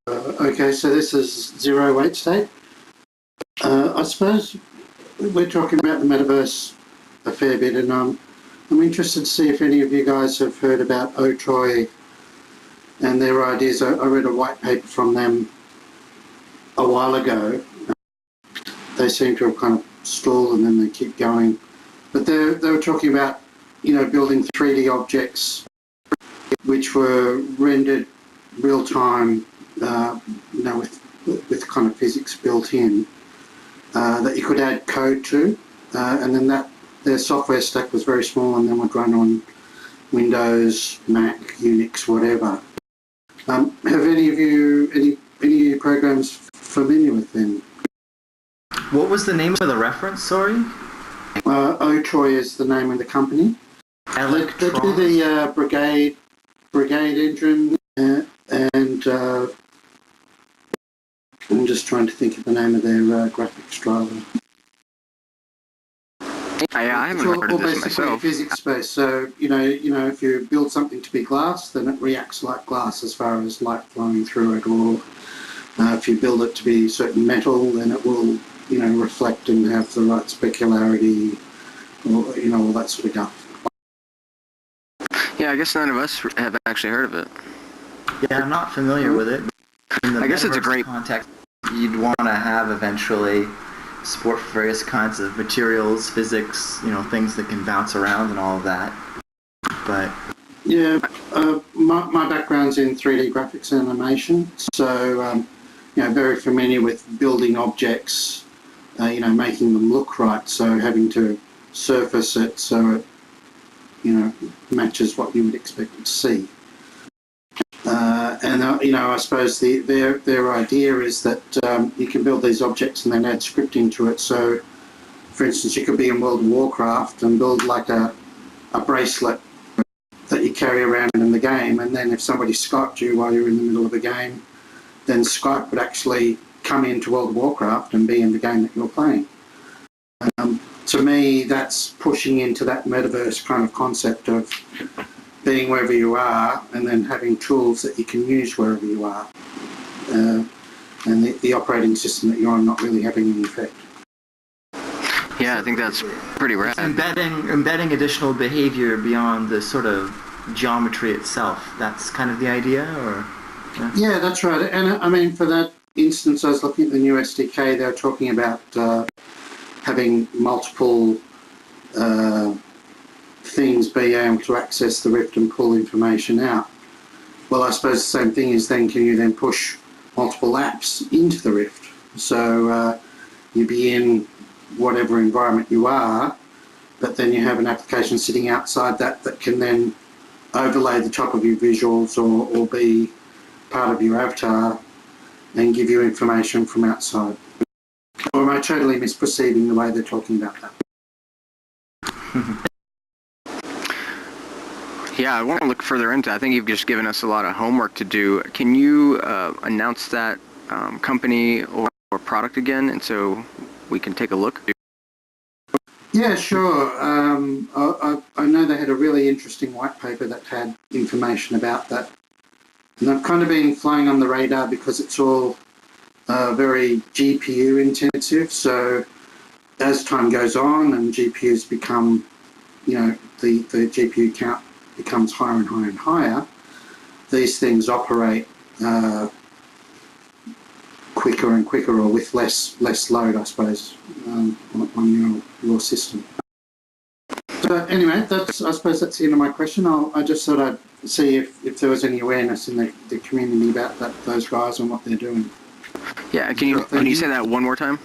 [SPEAKER 9] Okay, so this is Zero Weight State. I suppose we're talking about the metaverse a fair bit, and I'm interested to see if any of you guys have heard about Otroy and their ideas. I read a white paper from them a while ago. They seem to have kind of stalled and then they keep going. But they were talking about building 3D objects which were rendered real time, with kind of physics built in, that you could add code to, and then their software stack was very small and then would run on Windows, Mac, Unix, whatever. Have any of you programs familiar with them?
[SPEAKER 4] What was the name of the reference, sorry?
[SPEAKER 9] Otroy is the name of the company. They do the Brigade engine, and I'm just trying to think of the name of their graphics driver.
[SPEAKER 1] I haven't heard of this myself.
[SPEAKER 9] Physics based. So if you build something to be glass, then it reacts like glass as far as light flowing through it, If you build it to be certain metal, then it will, reflect and have the right specularity, or, all that sort of stuff.
[SPEAKER 1] Yeah, I guess none of us have actually heard of it.
[SPEAKER 4] Yeah, I'm not familiar with it. In the
[SPEAKER 1] I guess it's a
[SPEAKER 4] metaverse
[SPEAKER 1] great
[SPEAKER 4] context. You'd want to have eventually support for various kinds of materials, physics, things that can bounce around and all of that. But
[SPEAKER 9] yeah, my background's in 3D graphics and animation, so very familiar with building objects, making them look right. So having to surface it so it matches what you would expect it to see. I suppose their idea is that you can build these objects and then add scripting to it. So, for instance, you could be in World of Warcraft and build like a bracelet that you carry around in the game, and then if somebody Skyped you while you're in the middle of a game, then Skype would actually come into World of Warcraft and be in the game that you're playing. To me, that's pushing into that metaverse kind of concept of being wherever you are and then having tools that you can use wherever you are. And the operating system that you're on not really having any effect.
[SPEAKER 1] Yeah, I think that's pretty rad.
[SPEAKER 4] Embedding additional behavior beyond the sort of geometry itself. That's kind of the idea, or?
[SPEAKER 9] Yeah, that's right. And I mean, for that instance, I was looking at the new SDK. They were talking about having multiple things being able to access the Rift and pull information out. Well, I suppose the same thing is then, can you then push multiple apps into the Rift? So you'd be in whatever environment you are, but then you have an application sitting outside that can then overlay the top of your visuals or be part of your avatar and give you information from outside. Or am I totally misperceiving the way they're talking about that?
[SPEAKER 1] Yeah, I want to look further into it. I think you've just given us a lot of homework to do. Can you announce that company or product again, and so we can take a look?
[SPEAKER 9] Yeah, sure. I know they had a really interesting white paper that had information about that. And I've kind of been flying on the radar because it's all very GPU intensive. So as time goes on and GPUs become, the GPU count becomes higher and higher and higher, these things operate quicker and quicker, or with less load, I suppose, on your system. So anyway, I suppose that's the end of my question. I just thought I'd see if there was any awareness in the community about those guys and what they're doing.
[SPEAKER 1] Yeah, can you say that one more time?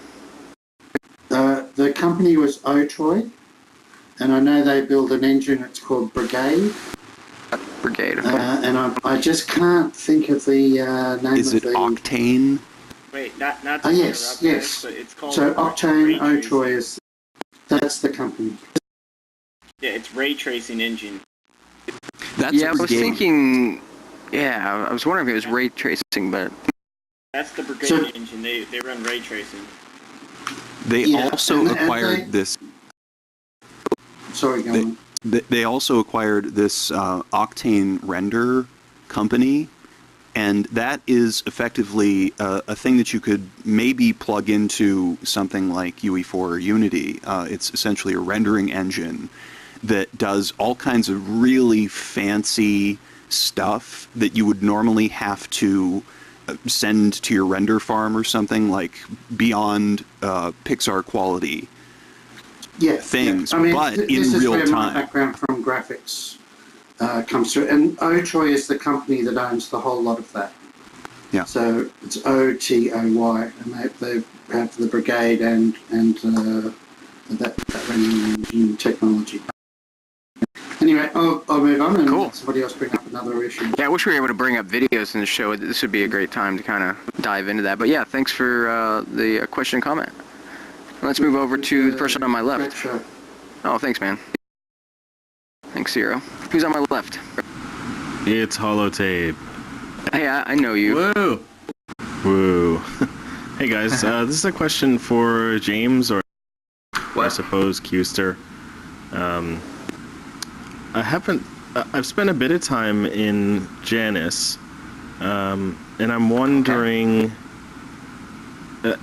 [SPEAKER 9] The company was Otoy, and I know they build an engine. It's called Brigade.
[SPEAKER 1] Brigade.
[SPEAKER 9] And I just can't think of the name.
[SPEAKER 10] Is
[SPEAKER 9] of
[SPEAKER 10] it Octane?
[SPEAKER 11] Wait, not to
[SPEAKER 9] yes.
[SPEAKER 11] but it's called.
[SPEAKER 9] So Octane Otoy that's the company.
[SPEAKER 11] Yeah, it's ray tracing engine.
[SPEAKER 10] That's
[SPEAKER 1] I was thinking. Yeah, I was wondering if it was ray tracing, but
[SPEAKER 11] that's the Brigade engine. They run ray tracing.
[SPEAKER 10] They also acquired this.
[SPEAKER 9] Sorry, go on.
[SPEAKER 10] They also acquired this Octane render company, and that is effectively a thing that you could maybe plug into something like UE4 or Unity. It's essentially a rendering engine that does all kinds of really fancy stuff that you would normally have to send to your render farm or something, like beyond Pixar quality things,
[SPEAKER 9] I mean,
[SPEAKER 10] but in
[SPEAKER 9] this is
[SPEAKER 10] real
[SPEAKER 9] where
[SPEAKER 10] time.
[SPEAKER 9] My background from graphics comes through, and Otoy is the company that owns the whole lot of that.
[SPEAKER 10] Yeah.
[SPEAKER 9] So it's Otoy, and they have the Brigade and that rendering engine technology. Anyway, I'll move on and let somebody else bring up another issue.
[SPEAKER 1] yeah, I wish we were able to bring up videos in the show. This would be a great time to kind of dive into that. But yeah, thanks for the question and comment. Let's move over to the person on my left.
[SPEAKER 9] Sure.
[SPEAKER 1] Oh, thanks, man. Thanks, Zero. Who's on my left?
[SPEAKER 6] It's Holotape.
[SPEAKER 1] Hey, I know you.
[SPEAKER 6] Woo! Woo. Hey guys, this is a question for James, or I suppose Custer. I've spent a bit of time in Janus, and I'm wondering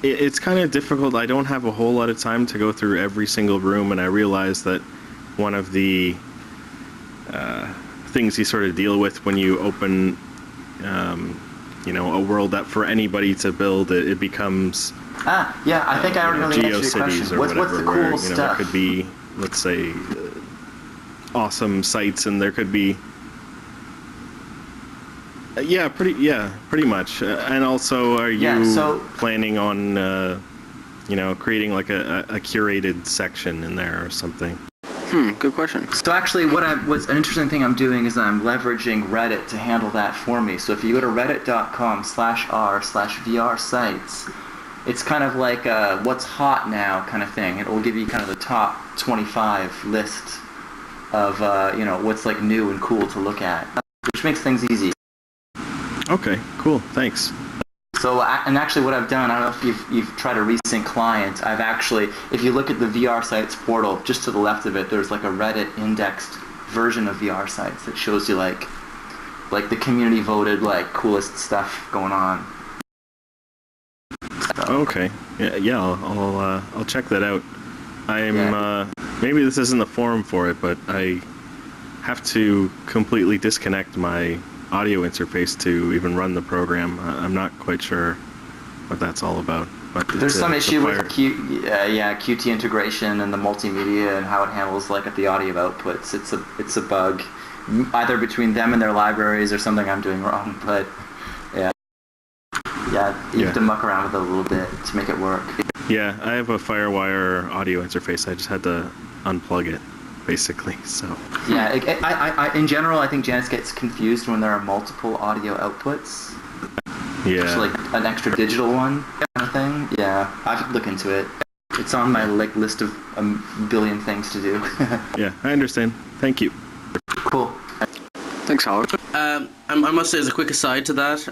[SPEAKER 6] it's kind of difficult. I don't have a whole lot of time to go through every single room, and I realize that one of the things you sort of deal with when you open, a world up for anybody to build, it becomes.
[SPEAKER 4] Yeah, I think I already know the answer to your question. What's the cool
[SPEAKER 6] where,
[SPEAKER 4] stuff?
[SPEAKER 6] There could be, let's say, awesome sites, and there could be. Pretty much. And also, are you planning on, creating like a curated section in there or something?
[SPEAKER 1] Good question.
[SPEAKER 4] So actually, what's an interesting thing I'm doing is I'm leveraging Reddit to handle that for me. So if you go to reddit.com/r/VR sites, it's kind of like a what's hot now kind of thing. It will give you kind of the top 25 list of, what's like new and cool to look at, which makes things easy.
[SPEAKER 6] Okay, cool, thanks.
[SPEAKER 4] So, and actually what I've done, I don't know if you've tried a resync client, I've actually, if you look at the VR sites portal, just to the left of it, there's like a Reddit indexed version of VR sites that shows you like the community voted like coolest stuff going on. So.
[SPEAKER 6] Okay, I'll check that out. Maybe this isn't the forum for it, but I have to completely disconnect my audio interface to even run the program. I'm not quite sure what that's all about. But
[SPEAKER 4] there's some issue with Qt integration and the multimedia and how it handles like at the audio outputs. It's a bug, either between them and their libraries or something I'm doing wrong. But you have to muck around with it a little bit to make it work.
[SPEAKER 6] Yeah, I have a FireWire audio interface. I just had to unplug it, basically. So.
[SPEAKER 4] Yeah, I in general, I think Janus gets confused when there are multiple audio outputs.
[SPEAKER 6] Yeah.
[SPEAKER 4] Just like an extra digital one kind of thing. Yeah, I have to look into it. It's on my list of a billion things to do.
[SPEAKER 6] Yeah, I understand. Thank you.
[SPEAKER 4] Cool.
[SPEAKER 1] Thanks, Howard.
[SPEAKER 7] I must say, as a quick aside to that,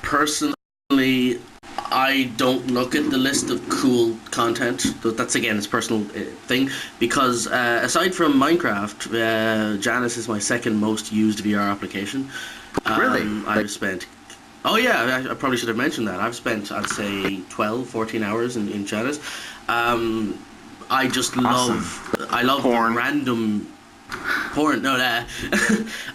[SPEAKER 7] personally, I don't look at the list of cool content. That's, again, it's a personal thing. Because aside from Minecraft, Janus is my second most used VR application.
[SPEAKER 4] Really?
[SPEAKER 7] I've spent... Oh, yeah, I probably should have mentioned that. I've spent, I'd say, 12, 14 hours in Janus. I just love... I love
[SPEAKER 1] porn.
[SPEAKER 7] Random... Porn, no,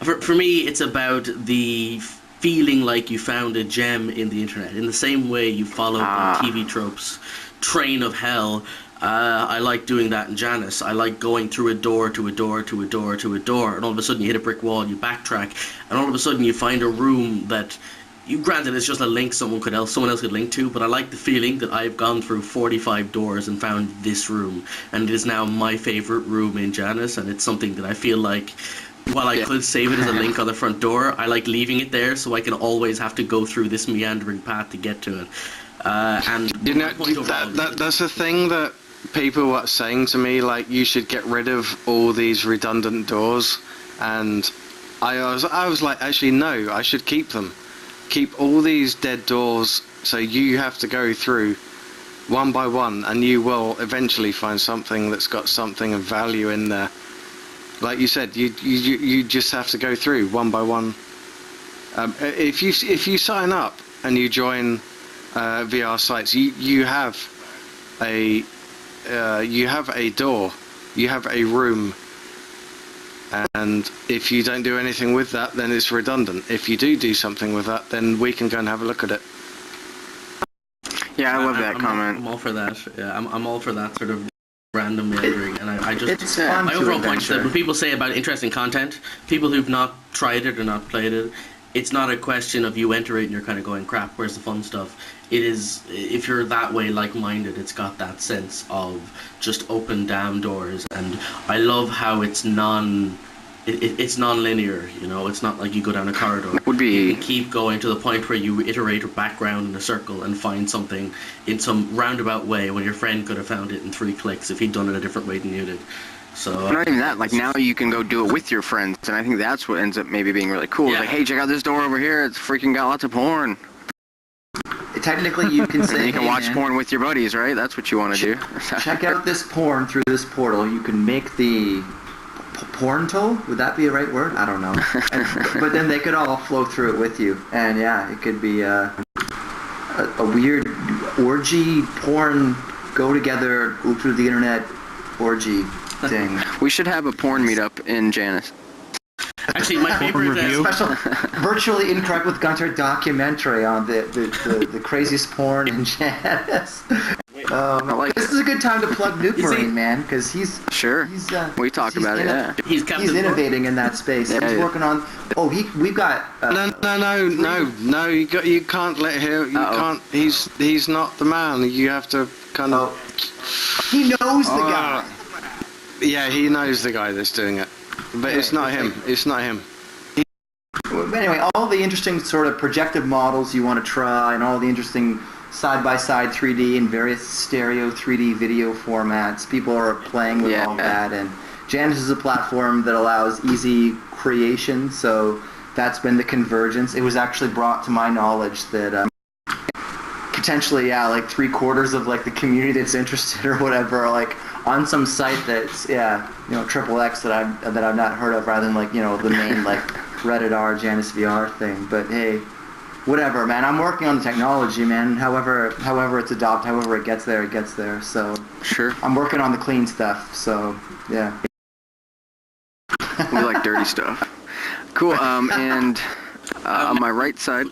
[SPEAKER 7] for me, it's about the feeling like you found a gem in the internet. In the same way you follow the TV tropes train of hell, I like doing that in Janus. I like going through a door to a door to a door to a door, and all of a sudden you hit a brick wall, you backtrack, and all of a sudden you find a room that, granted it's just a link someone else could link to, but I like the feeling that I've gone through 45 doors and found this room, and it is now my favorite room in Janus, and it's something that I feel like, while I could save it as a link on the front door, I like leaving it there so I can always have to go through this meandering path to get to it. And
[SPEAKER 8] that's the thing that people were saying to me, like, you should get rid of all these redundant doors, and I was like, actually no, I should keep them. Keep all these dead doors, so you have to go through one by one, and you will eventually find something that's got something of value in there. Like you said, you just have to go through one by one. If you sign up and you join VR sites, you have a door, you have a room, and if you don't do anything with that, then it's redundant. If you do something with that, then we can go and have a look at it.
[SPEAKER 1] Yeah, I love that comment.
[SPEAKER 7] I'm all for that. Yeah, I'm all for that sort of random meandering, and I just
[SPEAKER 4] it's fun
[SPEAKER 7] my
[SPEAKER 4] to
[SPEAKER 7] overall point is that
[SPEAKER 4] adventure.
[SPEAKER 7] when people say about interesting content, people who've not tried it or not played it, it's not a question of you enter it and you're kind of going, crap, where's the fun stuff? It is, if you're that way like-minded, it's got that sense of just open damn doors, and I love how it's it's non-linear, it's not like you go down a corridor. You can keep going to the point where you iterate a background in a circle and find something in some roundabout way when your friend could have found it in 3 clicks if he'd done it a different way than you did. So
[SPEAKER 1] not even that, like now you can go do it with your friends, and I think that's what ends up maybe being really cool.
[SPEAKER 7] Yeah.
[SPEAKER 1] Like, hey, check out this door over here, it's freaking got lots of porn.
[SPEAKER 4] Technically, you can say,
[SPEAKER 1] you can watch porn with your buddies, right? That's what you want to do.
[SPEAKER 4] Check out this porn through this portal. You can make the portal? Would that be a right word? I don't know. But then they could all flow through it with you, and yeah, it could be. a weird orgy porn go together go through the internet orgy thing.
[SPEAKER 1] We should have a porn meetup in Janus.
[SPEAKER 7] Actually, my favorite
[SPEAKER 4] Special virtually incorrect with Gunter documentary on the craziest porn in Janus. This is a good time to plug Nuke Marine, man, because he's
[SPEAKER 1] we talk about it. Yeah,
[SPEAKER 4] he's innovating in that space.
[SPEAKER 1] Yeah,
[SPEAKER 4] he's working on. We've got.
[SPEAKER 8] No. You can't let him. You can't. He's not the man. You have to kind of.
[SPEAKER 4] He knows the guy.
[SPEAKER 8] Yeah, he knows the guy that's doing it, but it's not him. It's not him.
[SPEAKER 4] Anyway, all the interesting sort of projective models you want to try, and all the interesting side-by-side 3D and various stereo 3D video formats. People are playing with all that, and Janus is a platform that allows easy creation, so that's been the convergence. It was actually brought to my knowledge that potentially, like 3/4 of like the community that's interested or whatever are like on some site that's XXX that I've not heard of, rather than like the main like Reddit r JanusVR thing. But hey, whatever, man. I'm working on the technology, man. However it's adopted, however it gets there, it gets there. So
[SPEAKER 1] sure,
[SPEAKER 4] I'm working on the clean stuff. So yeah,
[SPEAKER 1] we like dirty stuff. Cool. And on my right side,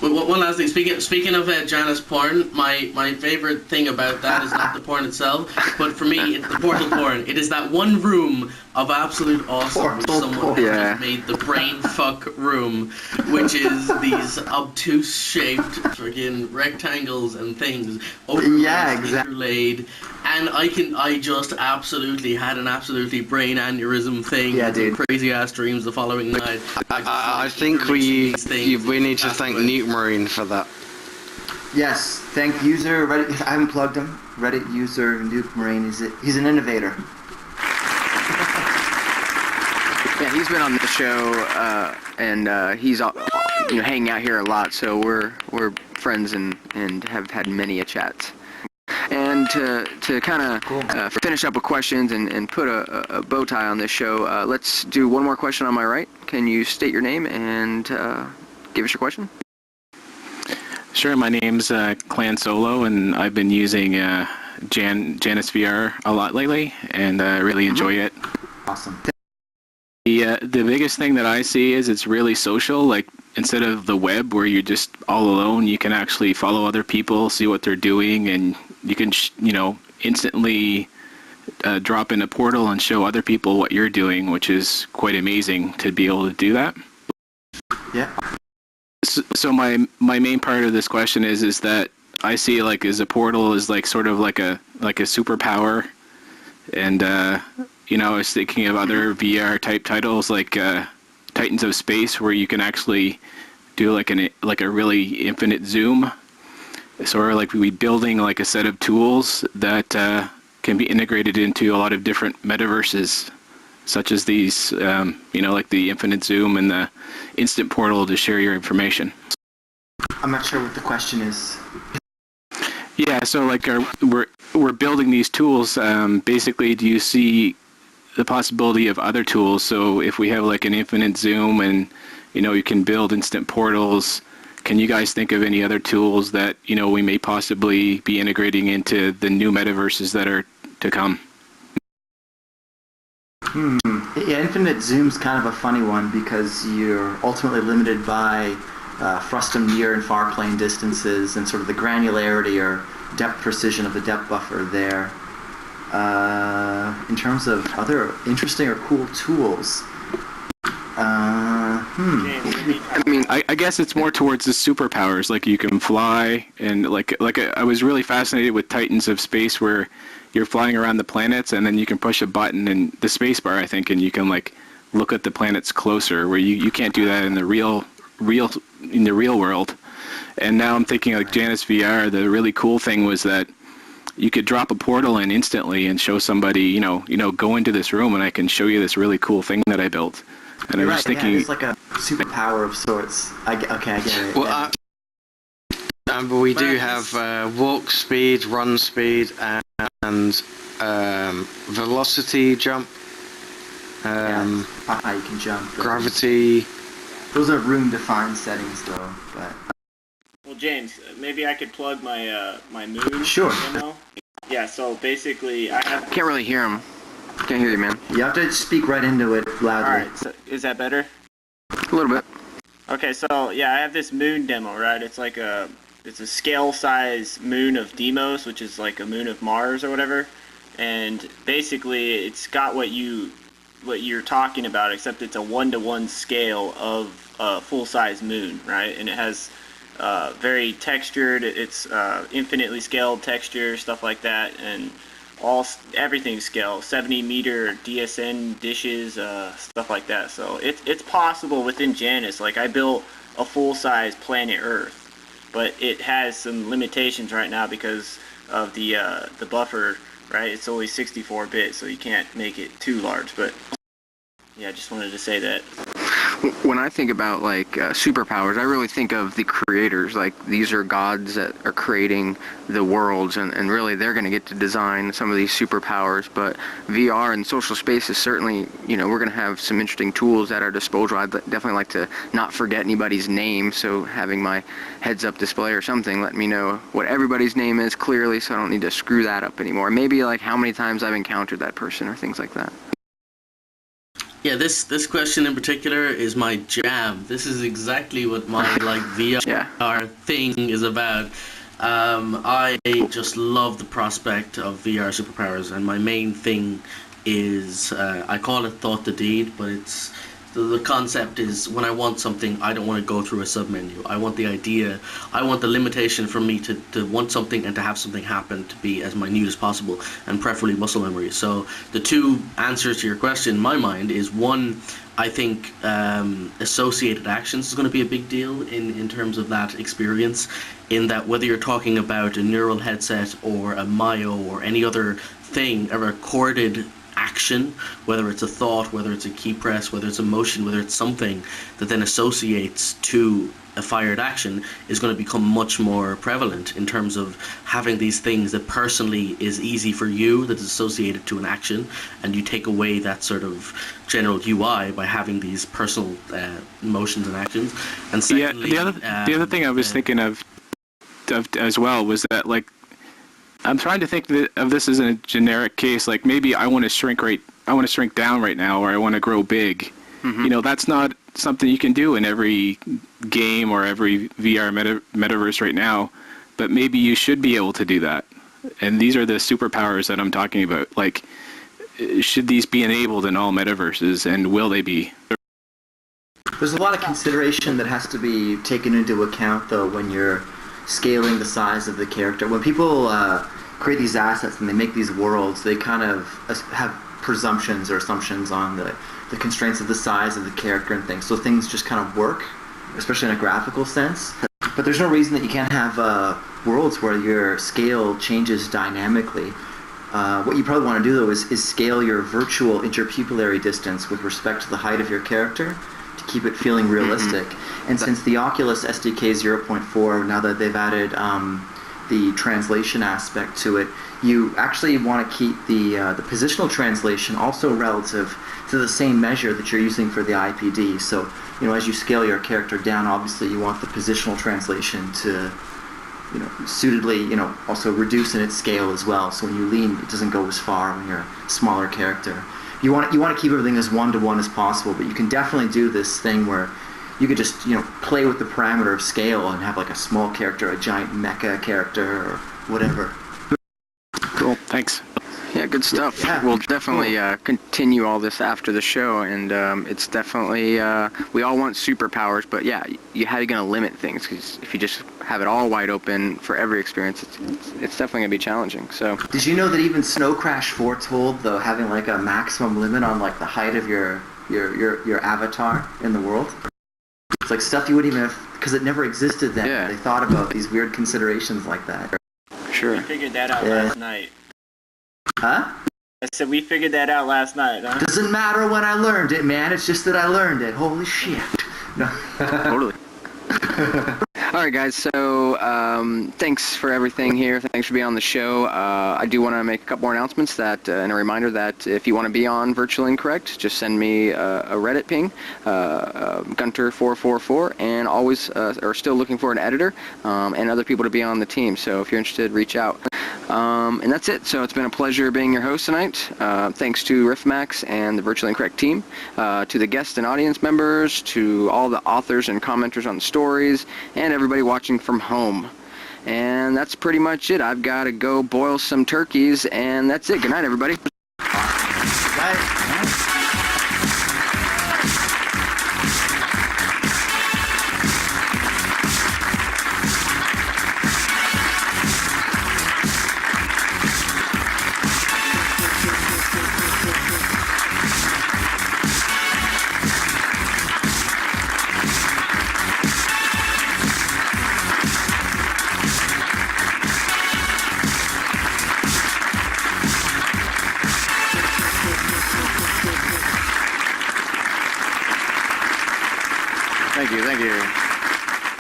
[SPEAKER 7] one last thing. Speaking of Janus porn, my favorite thing about that is not the porn itself, but for me, it's the portal porn. It is that one room of absolute awesome which someone has made the brain fuck room, which is these obtuse shaped friggin' rectangles and things interlaid. And I just absolutely had an absolutely brain aneurysm thing.
[SPEAKER 4] Yeah, dude.
[SPEAKER 7] Crazy ass dreams the following night.
[SPEAKER 8] I think we need to thank Nuke Marine for that.
[SPEAKER 4] Yes, thank user Reddit. I haven't plugged him. Reddit user Nuke Marine. He's an innovator.
[SPEAKER 1] Yeah, he's been on the show, and he's hanging out here a lot. So we're friends and have had many a chats. And to kind of finish up with questions and put a bow tie on this show, let's do one more question on my right. Can you state your name and give us your question?
[SPEAKER 12] Sure, my name's Clan Solo, and I've been using JanusVR a lot lately, and I really enjoy it.
[SPEAKER 4] Awesome.
[SPEAKER 12] The biggest thing that I see is it's really social. Like, instead of the web where you're just all alone, you can actually follow other people, see what they're doing, and you can instantly drop in a portal and show other people what you're doing, which is quite amazing to be able to do that.
[SPEAKER 4] Yeah.
[SPEAKER 12] So my main part of this question is that I see like as a portal is like sort of like a superpower, and I was thinking of other VR type titles like Titans of Space, where you can actually do like a really infinite zoom. So we're like we building like a set of tools that can be integrated into a lot of different metaverses, such as these, like the infinite zoom and the instant portal to share your information.
[SPEAKER 4] I'm not sure what the question is.
[SPEAKER 12] Yeah, so like we're building these tools. Basically, do you see the possibility of other tools? So if we have like an infinite zoom and you can build instant portals, can you guys think of any other tools that we may possibly be integrating into the new metaverses that are to come?
[SPEAKER 4] Yeah, infinite zoom's kind of a funny one because you're ultimately limited by frustum near and far plane distances and sort of the granularity or depth precision of the depth buffer there. In terms of other interesting or cool tools,
[SPEAKER 12] I mean, I guess it's more towards the superpowers. Like you can fly, and like I was really fascinated with Titans of Space, where you're flying around the planets, and then you can push a button in the space bar, I think, and you can like look at the planets closer, where you can't do that in the real world. And now I'm thinking like JanusVR. The really cool thing was that you could drop a portal in instantly and show somebody, go into this room, and I can show you this really cool thing that I built. And I was thinking,
[SPEAKER 4] it's like a superpower of sorts. I get it.
[SPEAKER 8] Well, but we do have walk speed, run speed, and velocity jump.
[SPEAKER 4] You can jump.
[SPEAKER 8] Gravity.
[SPEAKER 4] Those are room-defined settings, though. But
[SPEAKER 11] Well, James, maybe I could plug my my moon
[SPEAKER 4] Sure.
[SPEAKER 11] demo. Yeah, so basically I have...
[SPEAKER 1] Can't really hear him. Can't hear you, man.
[SPEAKER 4] You have to speak right into it loudly.
[SPEAKER 11] Alright, so is that better?
[SPEAKER 1] A little bit.
[SPEAKER 11] Okay, so yeah, I have this moon demo, right? It's like it's a scale size moon of Deimos, which is like a moon of Mars or whatever. And basically it's got what you're talking about, except it's a 1-to-1 scale of a full-size moon, right? And it has very textured, it's infinitely scaled texture, stuff like that, and everything's scaled, 70-meter DSN dishes, stuff like that. So it's possible within Janus. Like, I built a full-size planet Earth, but it has some limitations right now because of the buffer, right? It's only 64-bit, so you can't make it too large. But yeah, I just wanted to say that.
[SPEAKER 1] When I think about like superpowers, I really think of the creators. Like, these are gods that are creating the worlds, and really they're going to get to design some of these superpowers. But VR and social spaces, certainly, we're going to have some interesting tools at our disposal. I'd definitely like to not forget anybody's name, so having my heads-up display or something let me know what everybody's name is clearly, so I don't need to screw that up anymore. Maybe like how many times I've encountered that person or things like that.
[SPEAKER 7] Yeah, this question in particular is my jam. This is exactly what my VR thing is about. I just love the prospect of VR superpowers, and my main thing is I call it thought to deed, but it's the concept is when I want something, I don't want to go through a submenu. I want the idea. I want the limitation for me to want something and to have something happen to be as minute as possible, and preferably muscle memory. So the two answers to your question in my mind is, one, I think associated actions is going to be a big deal in terms of that experience, in that whether you're talking about a neural headset or a Mayo or any other thing, a recorded action, whether it's a thought, whether it's a key press, whether it's a motion, whether it's something that then associates to a fired action, is going to become much more prevalent in terms of having these things that personally is easy for you, that is associated to an action, and you take away that sort of general UI by having these personal motions and actions. And secondly,
[SPEAKER 12] the other thing I was thinking of as well was that, like, I'm trying to think of this as a generic case. Like, maybe I want to shrink down right now, or I want to grow big. Mm-hmm. That's not something you can do in every game or every VR metaverse right now. But maybe you should be able to do that. And these are the superpowers that I'm talking about. Like, should these be enabled in all metaverses, and will they be?
[SPEAKER 4] There's a lot of consideration that has to be taken into account, though, when you're scaling the size of the character. When people create these assets and they make these worlds, they kind of have presumptions or assumptions on the constraints of the size of the character and things. So things just kind of work, especially in a graphical sense. But there's no reason that you can't have worlds where your scale changes dynamically. What you probably want to do, though, is scale your virtual interpupillary distance with respect to the height of your character to keep it feeling realistic. And since the Oculus SDK 0.4, now that they've added the translation aspect to it, you actually want to keep the positional translation also relative to the same measure that you're using for the IPD. So, as you scale your character down, obviously you want the positional translation to, suitably, also reduce in its scale as well. So when you lean, it doesn't go as far when you're a smaller character. You want to keep everything as one-to-one as possible, but you can definitely do this thing where you could just, play with the parameter of scale and have like a small character, a giant mecha character, or whatever.
[SPEAKER 12] Cool, than's.
[SPEAKER 1] Yeah, good stuff.
[SPEAKER 4] Yeah.
[SPEAKER 1] We'll definitely continue all this after the show, and it's definitely, we all want superpowers, but yeah, how are you going to limit things? Because if you just have it all wide open for every experience, it's definitely going to be challenging. So,
[SPEAKER 4] did you know that even Snow Crash foretold, though, having like a maximum limit on like the height of your avatar in the world? It's like stuff you wouldn't even have, because it never existed then. Yeah. They thought about these weird considerations like that.
[SPEAKER 1] Sure.
[SPEAKER 11] We figured that out last night.
[SPEAKER 4] Huh?
[SPEAKER 11] I said we figured that out last night, huh?
[SPEAKER 4] Doesn't matter when I learned it, man. It's just that I learned it. Holy shit. No.
[SPEAKER 1] Totally. All right, guys. So thanks for everything here. Thanks for being on the show. I do want to make a couple more announcements and a reminder that if you want to be on Virtually Incorrect, just send me a Reddit ping, Gunter444, and always are still looking for an editor and other people to be on the team. So if you're interested, reach out. And that's it. So it's been a pleasure being your host tonight. Thanks to Riftmax and the Virtually Incorrect team, to the guests and audience members, to all the authors and commenters on the stories, and everybody watching from home. And that's pretty much it. I've got to go boil some turkeys, and that's it. Good night, everybody. Thank you.